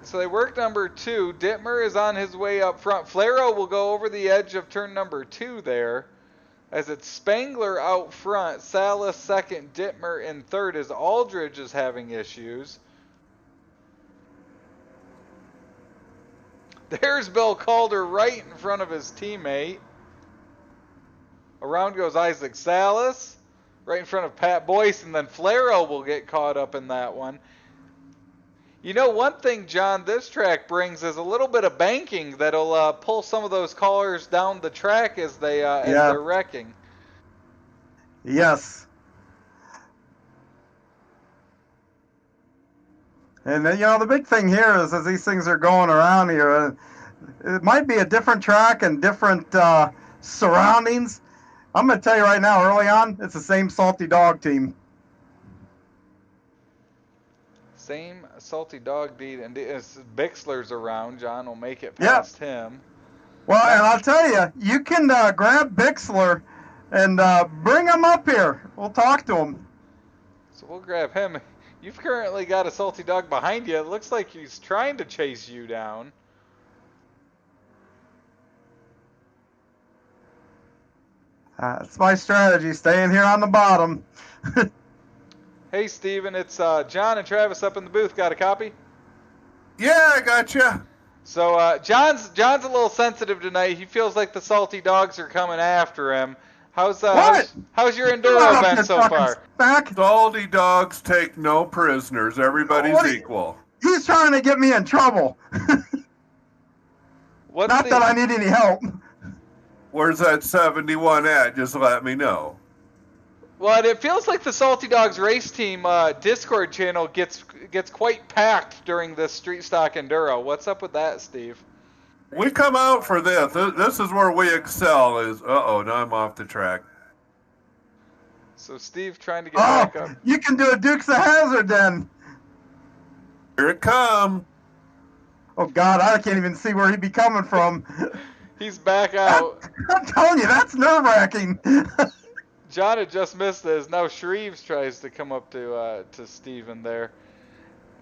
So they work number 2. Dittmer is on his way up front. Flaro will go over the edge of turn number 2 there. As it's Spangler out front. Salas second. Dittmer in third as Aldridge is having issues. There's Bill Calder right in front of his teammate. Around goes Isaac Salas. Right in front of Pat Boyce. And then Flaro will get caught up in that one. You know, one thing, John, this track brings is a little bit of banking that'll pull some of those cars down the track as they're wrecking. Yes. And the big thing here is as these things are going around here, it might be a different track and different surroundings. I'm going to tell you right now, early on, it's the same Salty Dog team. Same Salty Dog deed, and Bixler's around. John will make it past him. Well, and I'll tell you, you can grab Bixler and bring him up here. We'll talk to him. So we'll grab him. You've currently got a Salty Dog behind you. It looks like he's trying to chase you down. That's my strategy, staying here on the bottom. Hey, Steven, it's John and Travis up in the booth. Got a copy? Yeah, I gotcha. So John's a little sensitive tonight. He feels like the Salty Dogs are coming after him. How's your enduro event so far? Salty Dogs take no prisoners. Everybody's equal. He's trying to get me in trouble. Not that I need any help. Where's that 71 at? Just let me know. Well, it feels like the Salty Dogs race team Discord channel gets quite packed during this Street Stock Enduro. What's up with that, Steve? We come out for this. This is where we excel. Now I'm off the track. So Steve trying to get back up. You can do a Dukes of Hazzard then. Here it comes. Oh God, I can't even see where he'd be coming from. He's back out. I'm telling you, that's nerve-wracking. John had just missed this. Now Shreves tries to come up to Steven there.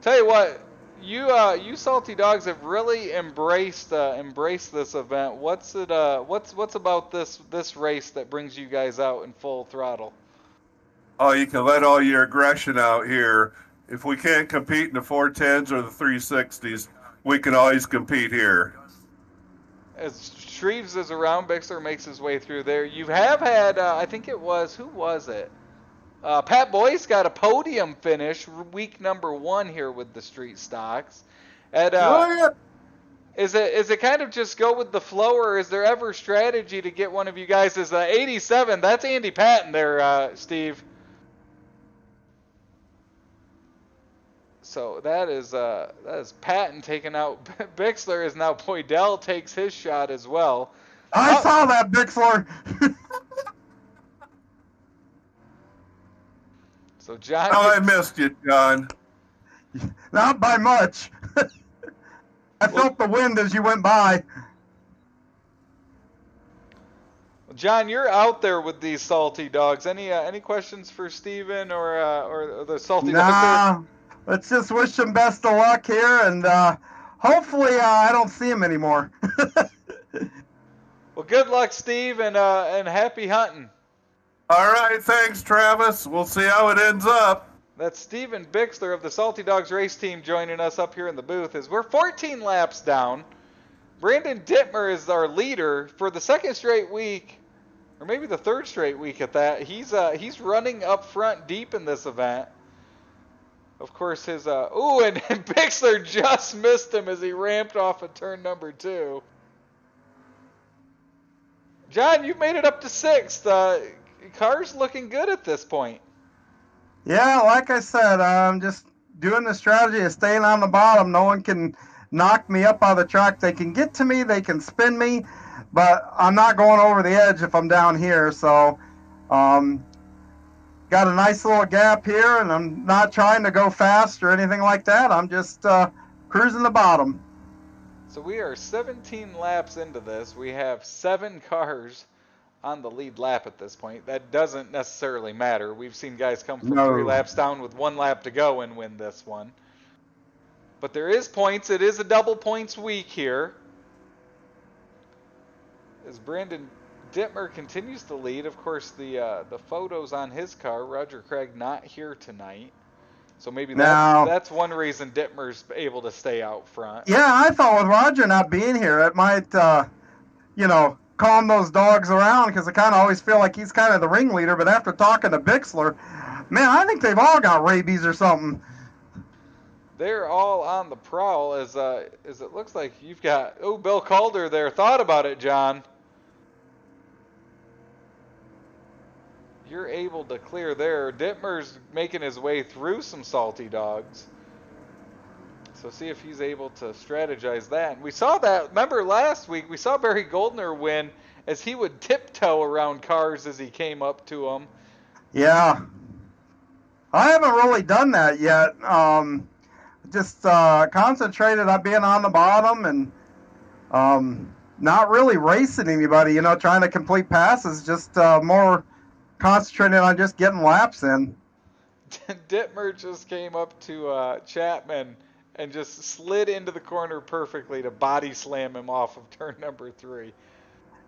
Tell you what, you Salty Dogs have really embraced this event. What's about this race that brings you guys out in full throttle? Oh, you can let all your aggression out here. If we can't compete in the 410s or the 360s, we can always compete here. As Shreves is around, Bixler makes his way through there. You have had, I think it was, who was it? Pat Boyce got a podium finish week number 1 here with the street stocks. And is it kind of just go with the flow, or is there ever strategy to get one of you guys? Is 87? That's Andy Patton there, Steve. So that is Patton taking out Bixler. Is now Poydell takes his shot as well. I saw that, Bixler. So John. Oh, I missed you, John. Not by much. I felt the wind as you went by. John, you're out there with these salty dogs. Any questions for Steven or the salty dogs? Let's just wish them best of luck here, and hopefully I don't see them anymore. Well, good luck, Steve, and happy hunting. All right, thanks, Travis. We'll see how it ends up. That's Steven Bixler of the Salty Dogs race team joining us up here in the booth. As we're 14 laps down, Brandon Dittmer is our leader for the second straight week, or maybe the third straight week at that. He's running up front deep in this event. Of course, his and Bixler just missed him as he ramped off of turn number 2. John, you made it up to 6th. Car's looking good at this point. Yeah, like I said, I'm just doing the strategy of staying on the bottom. No one can knock me up on the track. They can get to me, they can spin me, but I'm not going over the edge if I'm down here. So, got a nice little gap here, and I'm not trying to go fast or anything like that. I'm just cruising the bottom. So we are 17 laps into this. We have 7 cars on the lead lap at this point. That doesn't necessarily matter. We've seen guys come from 3 laps down with 1 lap to go and win this one. But there is points. It is a double points week here. As Brandon Dittmer continues to lead. Of course, the photos on his car, Roger Craig not here tonight. So maybe that's one reason Dittmer's able to stay out front. Yeah, I thought with Roger not being here, it might, calm those dogs around, because I kind of always feel like he's kind of the ringleader. But after talking to Bixler, man, I think they've all got rabies or something. They're all on the prowl as it looks like you've got, Bill Calder there. Thought about it, John. You're able to clear there. Dittmer's making his way through some salty dogs. So see if he's able to strategize that. And we saw that, remember last week, we saw Barry Goldner win as he would tiptoe around cars as he came up to them. Yeah. I haven't really done that yet. Just concentrated on being on the bottom and not really racing anybody, trying to complete passes, just more concentrated on just getting laps in. Dittmer just came up to Chapman and just slid into the corner perfectly to body slam him off of turn number 3.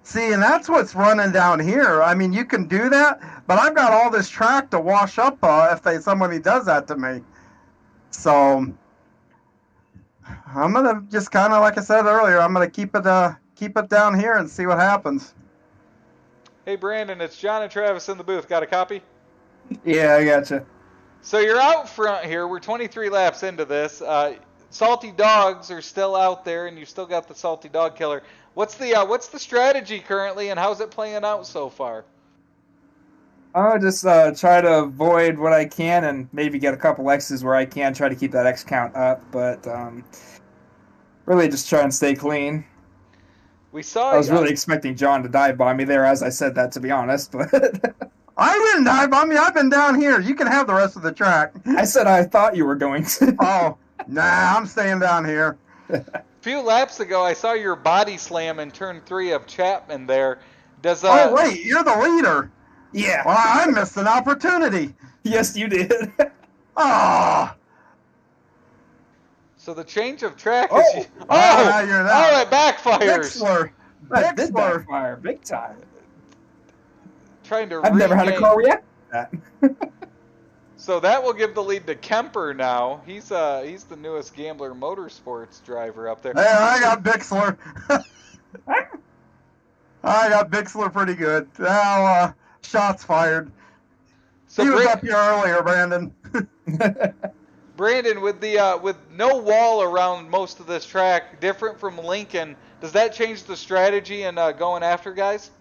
See, and that's what's running down here. I mean, you can do that, but I've got all this track to wash up if somebody does that to me. So I'm gonna just kind of, like I said earlier, I'm gonna keep it down here and see what happens. Hey Brandon, it's John and Travis in the booth. Got a copy? Yeah, I gotcha. So you're out front here. We're 23 laps into this. Salty dogs are still out there, and you still got the salty dog killer. What's the strategy currently, and how's it playing out so far? I'll just try to avoid what I can, and maybe get a couple X's where I can. Try to keep that X count up, but really just try and stay clean. I was really expecting John to dive bomb me there as I said that, to be honest, but. I didn't dive bomb you. I've been down here. You can have the rest of the track. I said I thought you were going to. Oh, nah, I'm staying down here. A few laps ago, I saw your body slam in turn 3 of Chapman there. Oh, wait, you're the leader. Yeah. Well, I missed an opportunity. Yes, you did. Ah. So the change of track is... it backfires. That did backfire big time. I've never had a car react to that. So that will give the lead to Kemper now. He's the newest Gambler Motorsports driver up there. Hey, I got Bixler. I got Bixler pretty good. Now, shots fired. So he was up here earlier, Brandon. Brandon, with no wall around most of this track, different from Lincoln, does that change the strategy in going after guys?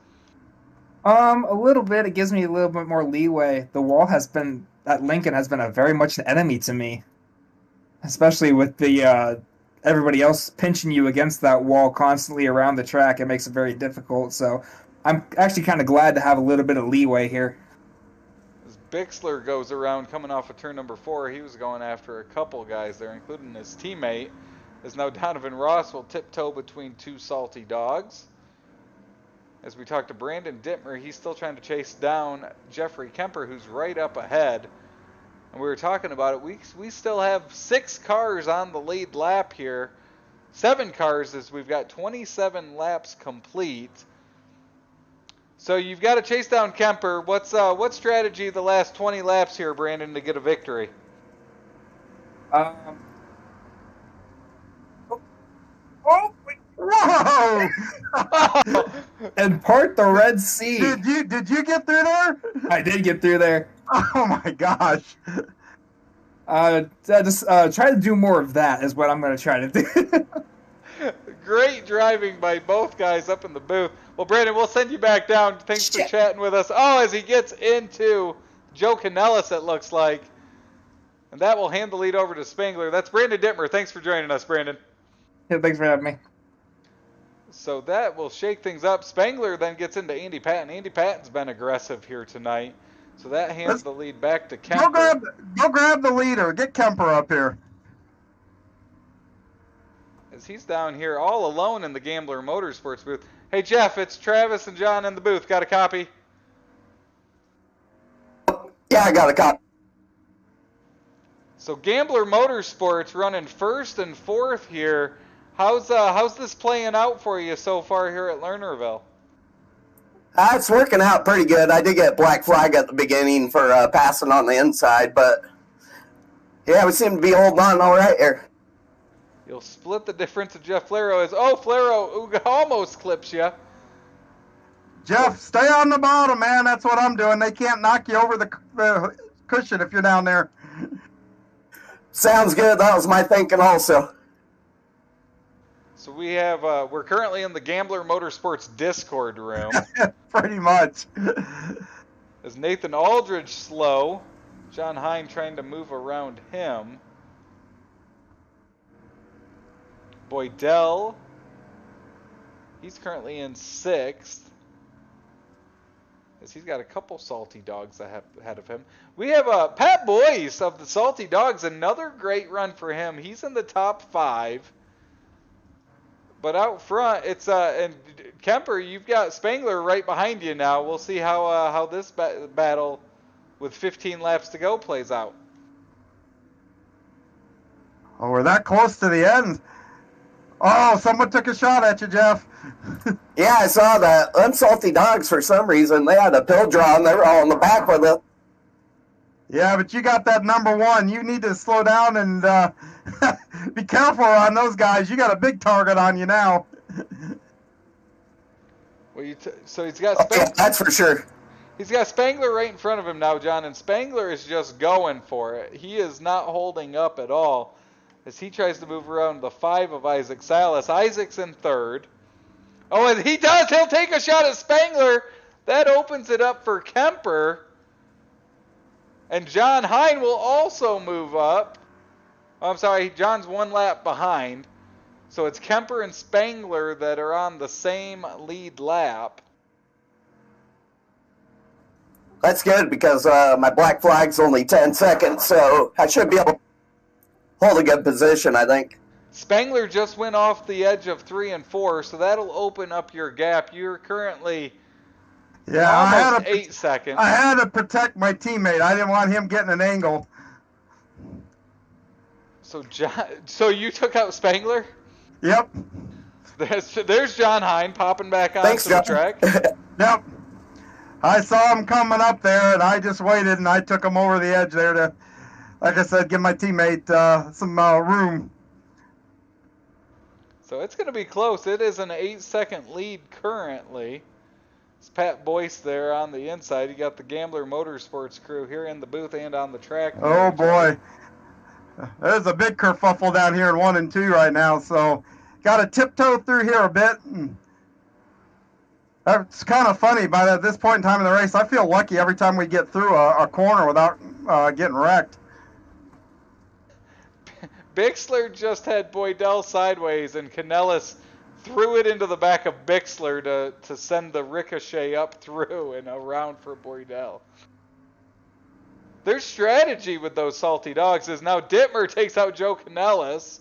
A little bit. It gives me a little bit more leeway. The wall at Lincoln has been a very much an enemy to me, especially with the everybody else pinching you against that wall constantly around the track. It makes it very difficult. So I'm actually kind of glad to have a little bit of leeway here. As Bixler goes around coming off of turn number 4, he was going after a couple guys there, including his teammate. As now Donovan Ross will tiptoe between two salty dogs. As we talk to Brandon Dittmer, he's still trying to chase down Jeffrey Kemper, who's right up ahead. And we were talking about it. We still have 6 cars on the lead lap here. 7 cars as we've got 27 laps complete. So you've got to chase down Kemper. What strategy the last 20 laps here, Brandon, to get a victory? Whoa! And part the Red Sea. Did you get through there? I did get through there. Oh my gosh. Just try to do more of that is what I'm going to try to do. Great driving by both guys up in the booth. Well, Brandon, we'll send you back down. Thanks for chatting with us. Oh, as he gets into Joe Canellis, it looks like. And that will hand the lead over to Spangler. That's Brandon Dittmer. Thanks for joining us, Brandon. Yeah, thanks for having me. So that will shake things up. Spangler then gets into Andy Patton. Andy Patton's been aggressive here tonight. So that hands the lead back to Kemper. Go grab the leader. Get Kemper up here. As he's down here all alone in the Gambler Motorsports booth. Hey, Jeff, it's Travis and John in the booth. Got a copy? Yeah, I got a copy. So Gambler Motorsports running 1st and 4th here. How's this playing out for you so far here at Lernerville? It's working out pretty good. I did get black flag at the beginning for passing on the inside, but yeah, we seem to be holding on all right here. You'll split the difference of Jeff Flero Flero almost clips you. Jeff, stay on the bottom, man. That's what I'm doing. They can't knock you over the cushion if you're down there. Sounds good. That was my thinking also. So we have, we're currently in the Gambler Motorsports Discord room. Pretty much. As Nathan Aldridge slow, John Hine trying to move around him. Boydell, he's currently in 6th. As he's got a couple salty dogs ahead of him. We have Pat Boyce of the Salty Dogs, another great run for him. He's in the top 5. But out front, it's and Kemper, you've got Spangler right behind you now. We'll see how this battle with 15 laps to go plays out. Oh, we're that close to the end. Oh, someone took a shot at you, Jeff. Yeah, I saw that. Unsalty Dogs, for some reason, they had a pill draw and they were all in the back with it. Yeah, but you got that number 1. You need to slow down and be careful on those guys. You got a big target on you now. Well, so he's got Spangler. Okay, that's for sure. He's got Spangler right in front of him now, John, and Spangler is just going for it. He is not holding up at all as he tries to move around the 5 of Isaac Salas. Isaac's in 3rd. Oh, and he does. He'll take a shot at Spangler. That opens it up for Kemper. And John Hine will also move up. Oh, I'm sorry, John's 1 lap behind. So it's Kemper and Spangler that are on the same lead lap. That's good because my black flag's only 10 seconds, so I should be able to hold a good position, I think. Spangler just went off the edge of 3 and 4, so that'll open up your gap. You're currently almost 8 seconds. I had to protect my teammate. I didn't want him getting an angle. So you took out Spangler? Yep. There's John Hine popping back onto the track. Yep. I saw him coming up there, and I just waited, and I took him over the edge there to, like I said, give my teammate some room. So it's going to be close. It is an 8-second lead currently. It's Pat Boyce there on the inside. You got the Gambler Motorsports crew here in the booth and on the track. Oh boy, there's a big kerfuffle down here in 1 and 2 right now. So got to tiptoe through here a bit. It's kind of funny, but at this point in time in the race, I feel lucky every time we get through a corner without getting wrecked. Bixler just had Boydell sideways, and Canellis threw it into the back of Bixler to send the ricochet up through and around for Boydell. Their strategy with those salty dogs is now Dittmer takes out Joe Canellis.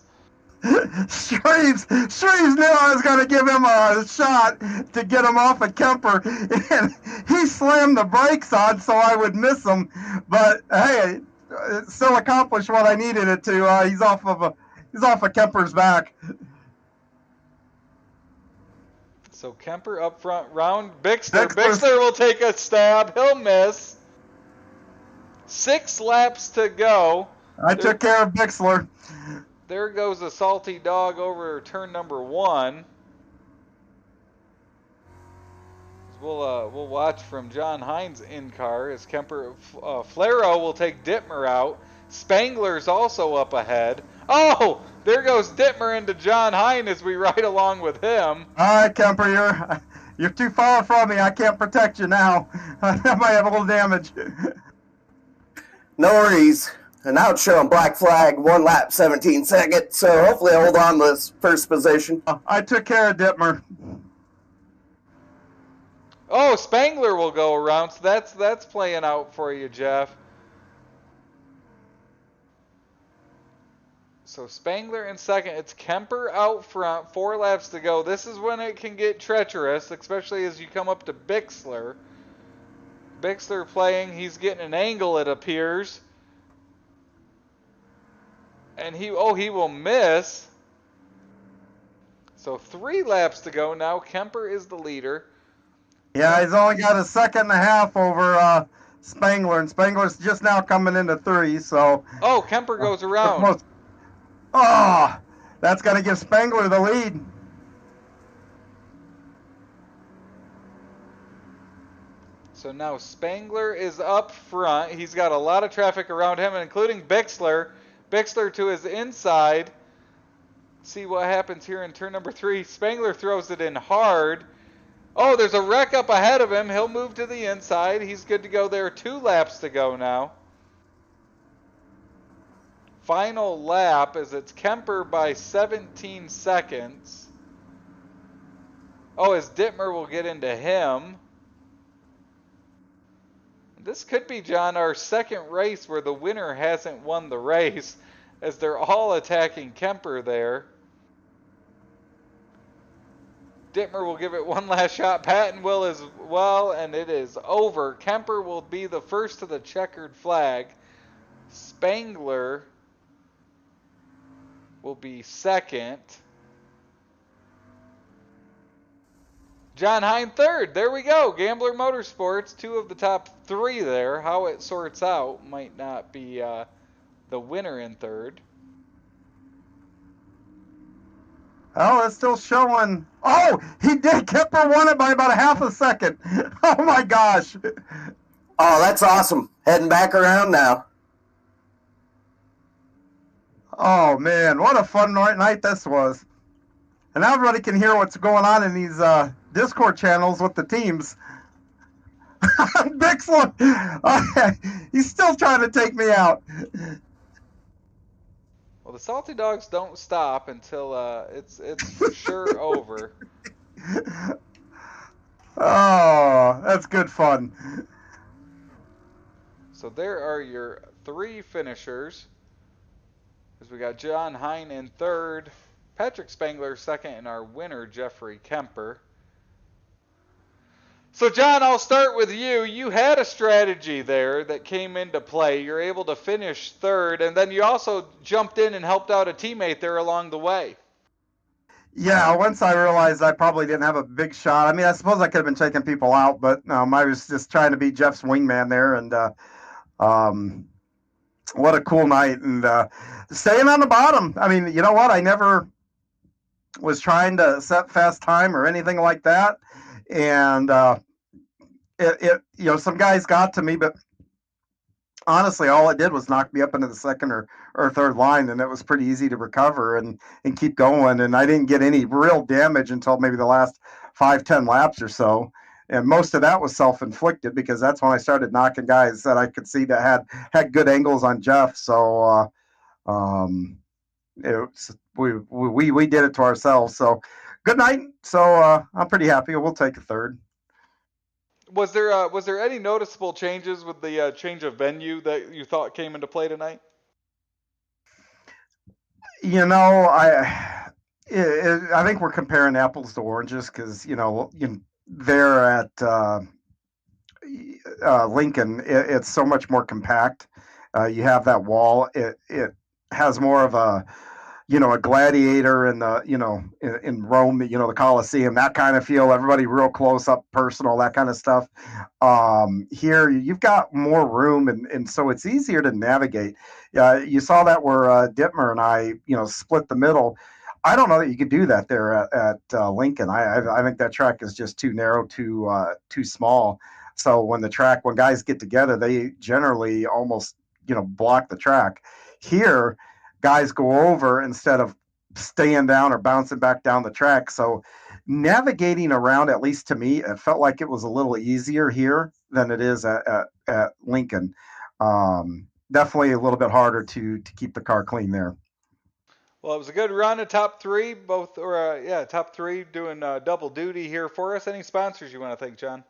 Shreves knew I was going to give him a shot to get him off of Kemper, and he slammed the brakes on so I would miss him. But hey, it still accomplished what I needed it to. He's off of Kemper's back. So Kemper up front, round Bixler. Bixler will take a stab. He'll miss. 6 laps to go. I took care of Bixler. There goes a salty dog over turn number 1. We'll watch from John Hines in car as Kemper Flaro will take Dittmer out. Spangler's also up ahead. Oh, there goes Dittmer into John Hines as we ride along with him. All right, Kemper, you're too far from me. I can't protect you now. I might have a little damage. No worries. And now it's showing black flag, 1 lap, 17 seconds. So hopefully I'll hold on to this first position. I took care of Dittmer. Oh, Spangler will go around. So that's playing out for you, Jeff. So Spangler in second. It's Kemper out front. 4 laps to go. This is when it can get treacherous, especially as you come up to Bixler. Bixler playing. He's getting an angle, it appears. And he will miss. So 3 laps to go now. Kemper is the leader. Yeah, he's only got a 1.5 seconds over Spangler, and Spangler's just now coming into 3. So. Oh, Kemper goes around. Oh, that's going to give Spangler the lead. So now Spangler is up front. He's got a lot of traffic around him, including Bixler. Bixler to his inside. See what happens here in turn number 3. Spangler throws it in hard. Oh, there's a wreck up ahead of him. He'll move to the inside. He's good to go there. 2 laps to go now. Final lap as it's Kemper by 17 seconds. Oh, as Dittmer will get into him. This could be, John, our second race where the winner hasn't won the race, as they're all attacking Kemper there. Dittmer will give it one last shot. Patton will as well, and it is over. Kemper will be the first to the checkered flag. Spangler will be second. John Hine third. There we go. Gambler Motorsports, 2 of the top 3 there. How it sorts out might not be the winner in third. Oh, it's still showing. Oh, he did. Kemper won it by about a 1/2 second. Oh, my gosh. Oh, that's awesome. Heading back around now. Oh, man. What a fun night this was. And now everybody can hear what's going on in these Discord channels with the teams. Bixler, he's still trying to take me out. Well, the Salty Dogs don't stop until it's for sure over. Oh, that's good fun. So there are your 3 finishers. As we got John Hine in third, Patrick Spangler second, and our winner, Jeffrey Kemper. So, John, I'll start with you. You had a strategy there that came into play. You're able to finish third, and then you also jumped in and helped out a teammate there along the way. Yeah, once I realized I probably didn't have a big shot. I mean, I suppose I could have been taking people out, but I was just trying to be Jeff's wingman there, and what a cool night. And staying on the bottom. I mean, you know what? I never was trying to set fast time or anything like that. And some guys got to me, but honestly, all it did was knock me up into the second or third line, and it was pretty easy to recover and keep going. And I didn't get any real damage until maybe the last 5-10 laps or so. And most of that was self-inflicted because that's when I started knocking guys that I could see that had good angles on Jeff. So we did it to ourselves. So good night. So I'm pretty happy. We'll take a third. Was there any noticeable changes with the change of venue that you thought came into play tonight? I think we're comparing apples to oranges because they're at Lincoln. It's so much more compact. You have that wall. It has more of a gladiator in in Rome, the Colosseum, that kind of feel, everybody real close up, personal, that kind of stuff. Here you've got more room, and so it's easier to navigate. You saw that where Dittmer and I, split the middle. I don't know that you could do that there at Lincoln. I think that track is just too narrow, too small. So when guys get together, they generally almost, block the track. Here, guys go over instead of staying down or bouncing back down the track. So navigating around, at least to me, it felt like it was a little easier here than it is at Lincoln. Definitely a little bit harder to keep the car clean there. Well, it was a good run of top three, top three doing double duty here for us. Any sponsors you want to thank, John?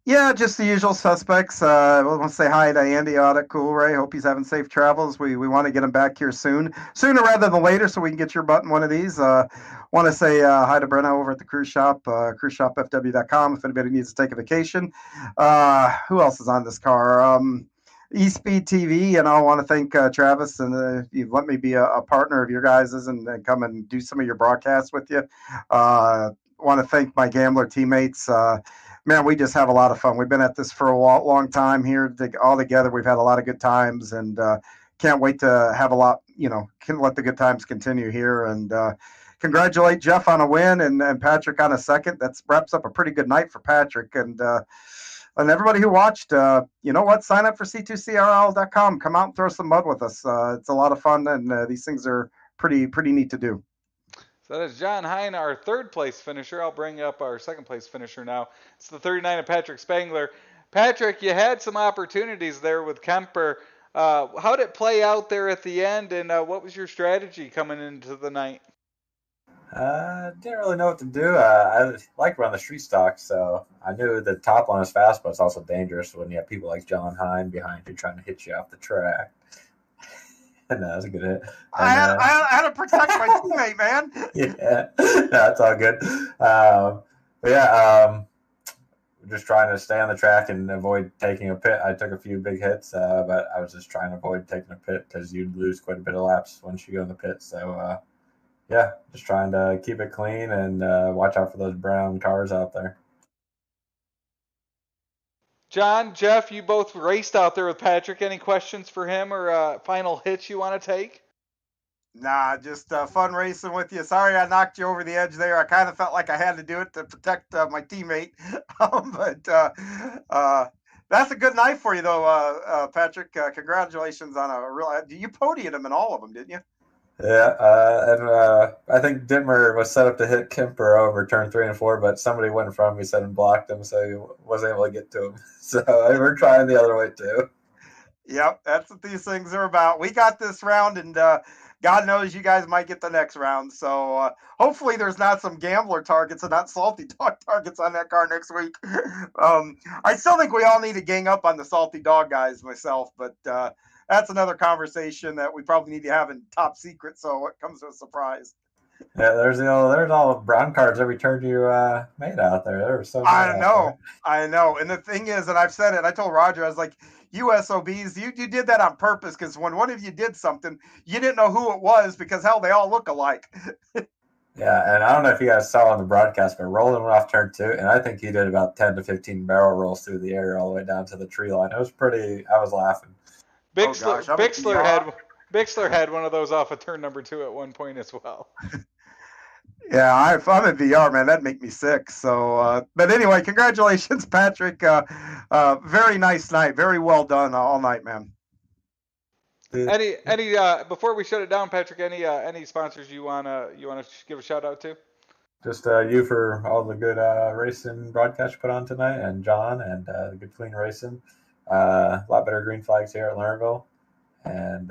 Yeah, just the usual suspects. I want to say hi to Andy out at Cool Ray. Hope he's having safe travels. We want to get him back here sooner rather than later, so we can get your butt in one of these. Want to say hi to Brenna over at the cruise shop, cruiseshopfw.com if anybody needs to take a vacation. Who else is on this car? eSpeed TV, and I want to thank Travis, and you let me be a partner of your guys's and come and do some of your broadcasts with you. Want to thank my Gambler teammates. Man, we just have a lot of fun. We've been at this for a long time here all together. We've had a lot of good times, and can't wait to have a lot, can let the good times continue here. And congratulate Jeff on a win and Patrick on a second. That wraps up a pretty good night for Patrick. And everybody who watched, you know what? Sign up for C2CRL.com. Come out and throw some mud with us. It's a lot of fun, and these things are pretty neat to do. So that is John Hine, our third place finisher. I'll bring up our second place finisher now. It's the 39 of Patrick Spangler. Patrick, you had some opportunities there with Kemper. How did it play out there at the end, and what was your strategy coming into the night? Didn't really know what to do. I like running the street stock, so I knew the top line was fast, but it's also dangerous when you have people like John Hine behind you trying to hit you off the track. No, that was a good hit. I had to protect my teammate, man. Yeah, that's all good. Just trying to stay on the track and avoid taking a pit. I took a few big hits, but I was just trying to avoid taking a pit because you'd lose quite a bit of laps once you go in the pit. So, just trying to keep it clean and watch out for those brown cars out there. John, Jeff, you both raced out there with Patrick. Any questions for him or final hits you want to take? Nah, just fun racing with you. Sorry I knocked you over the edge there. I kind of felt like I had to do it to protect my teammate. But that's a good night for you, though, Patrick. Congratulations on a real. You podiumed him in all of them, didn't you? Yeah, I think Dittmer was set up to hit Kemper over turn 3 and 4, but somebody went in front of me, said and blocked him, so he wasn't able to get to him. So we're trying the other way too. Yep, that's what these things are about. We got this round, and God knows you guys might get the next round. So hopefully there's not some gambler targets and not salty dog targets on that car next week. I still think we all need to gang up on the salty dog guys myself, but that's another conversation that we probably need to have in top secret, so it comes as a surprise. Yeah, there's all the brown cards every turn you made out there. There were so many. I know. And the thing is, and I've said it, I told Roger, I was like, USOBs, you did that on purpose because when one of you did something, you didn't know who it was because, hell, they all look alike. Yeah, and I don't know if you guys saw on the broadcast, but Roland went off turn 2, and I think he did about 10 to 15 barrel rolls through the air all the way down to the tree line. It was I was laughing. Bixler had one of those off of turn number 2 at one point as well. Yeah, I'm in VR, man. That'd make me sick. So, but anyway, congratulations, Patrick. Very nice night. Very well done all night, man. Any before we shut it down, Patrick, any sponsors you wanna give a shout out to? Just you for all the good racing broadcast you put on tonight, and John and the good clean racing. A lot better green flags here at Lernerville. And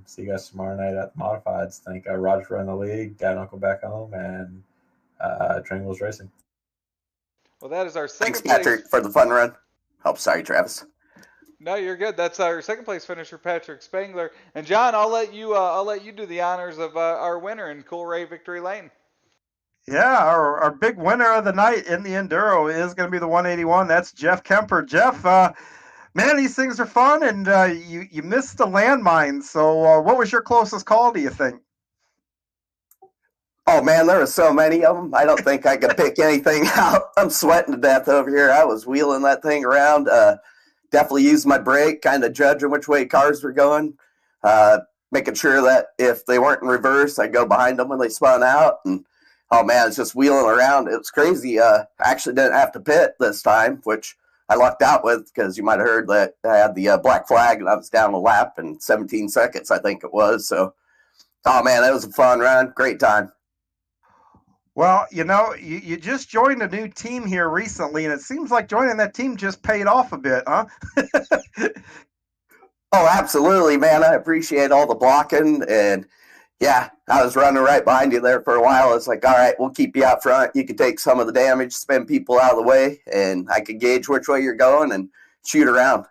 see you guys tomorrow night at the Modifieds. Thank Roger for running the league, Dad and Uncle back home, and Triangles Racing. Well, that is our Thanks, second place. Patrick, for the fun run. Oh, sorry, Travis. No, you're good. That's our second place finisher, Patrick Spangler. And John, I'll let you do the honors of our winner in Cool Ray Victory Lane. Yeah, our big winner of the night in the Enduro is going to be the 181. That's Jeff Kemper. Jeff, man, these things are fun, and you missed the landmine. So what was your closest call, do you think? Oh, man, there were so many of them. I don't think I could pick anything out. I'm sweating to death over here. I was wheeling that thing around. Definitely used my brake, kind of judging which way cars were going, making sure that if they weren't in reverse, I'd go behind them when they spun out. And, oh, man, it's just wheeling around. It was crazy. I actually didn't have to pit this time, which I lucked out with because you might have heard that I had the black flag and I was down a lap in 17 seconds, I think it was. So, oh, man, that was a fun run. Great time. Well, you just joined a new team here recently, and it seems like joining that team just paid off a bit, huh? Oh, absolutely, man. I appreciate all the blocking. And, yeah, I was running right behind you there for a while. It's like, all right, we'll keep you out front. You can take some of the damage, spin people out of the way, and I can gauge which way you're going and shoot around.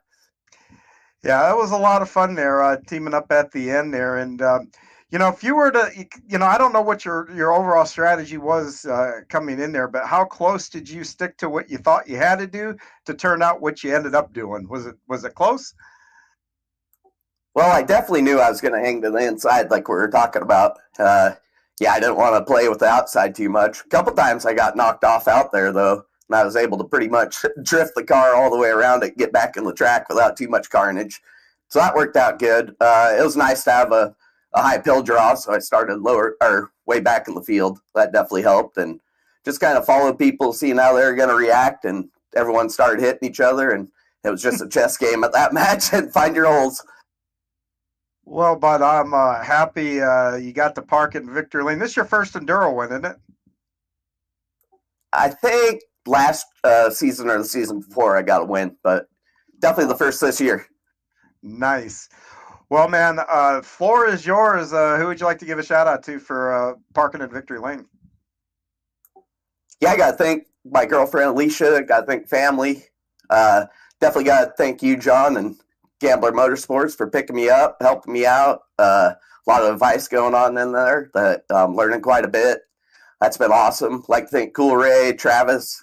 Yeah, that was a lot of fun there, teaming up at the end there. And, if you were to, I don't know what your overall strategy was coming in there, but how close did you stick to what you thought you had to do to turn out what you ended up doing? Was it close? Well, I definitely knew I was going to hang to the inside like we were talking about. Yeah, I didn't want to play with the outside too much. A couple times I got knocked off out there, though, and I was able to pretty much drift the car all the way around it, get back in the track without too much carnage. So that worked out good. It was nice to have a high pill draw, so I started way back in the field. That definitely helped, and just kind of followed people, seeing how they were going to react, and everyone started hitting each other, and it was just a chess game at that match, and find your holes. Well, but I'm happy you got to park it in Victory Lane. This is your first Enduro win, isn't it? I think last season or the season before I got a win, but definitely the first this year. Nice. Well, man, floor is yours. Who would you like to give a shout out to for parking in Victory Lane? Yeah, I got to thank my girlfriend, Alicia. Got to thank family. Definitely got to thank you, John, and Gambler Motorsports for picking me up, helping me out. A lot of advice going on in there that I'm learning quite a bit. That's been awesome. Like to thank Cool Ray, Travis.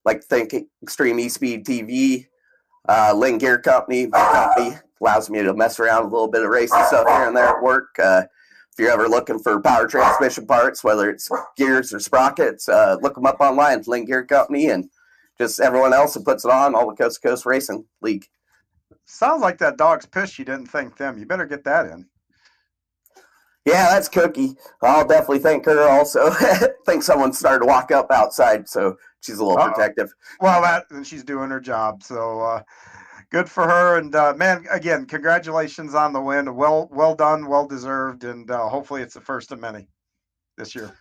Like to thank Extreme eSpeed TV, Lynn Gear Company. My company allows me to mess around with a little bit of racing stuff here and there at work. If you're ever looking for power transmission parts, whether it's gears or sprockets, look them up online, Lynn Gear Company, and just everyone else who puts it on, all the Coast2Coast Racing League. Sounds like that dog's pissed you didn't thank them. You better get that in. Yeah, that's Cookie. I'll definitely thank her also. I think someone started to walk up outside, so she's a little protective. Well, she's doing her job, so good for her. And, man, again, congratulations on the win. Well done, well deserved, and hopefully it's the first of many this year.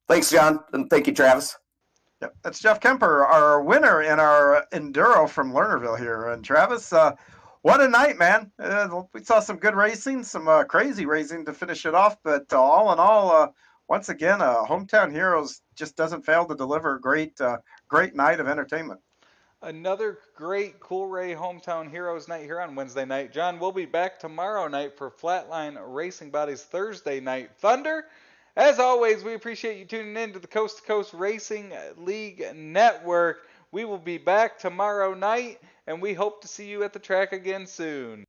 Thanks, John, and thank you, Travis. Yep, that's Jeff Kemper, our winner in our Enduro from Lernerville here. And Travis, what a night, man. We saw some good racing, some crazy racing to finish it off. But all in all, once again, Hometown Heroes just doesn't fail to deliver a great night of entertainment. Another great Cool Ray Hometown Heroes night here on Wednesday night. John, we'll be back tomorrow night for Flatline Racing Body's Thursday night Thunder. As always, we appreciate you tuning in to the Coast2Coast Racing League Network. We will be back tomorrow night, and we hope to see you at the track again soon.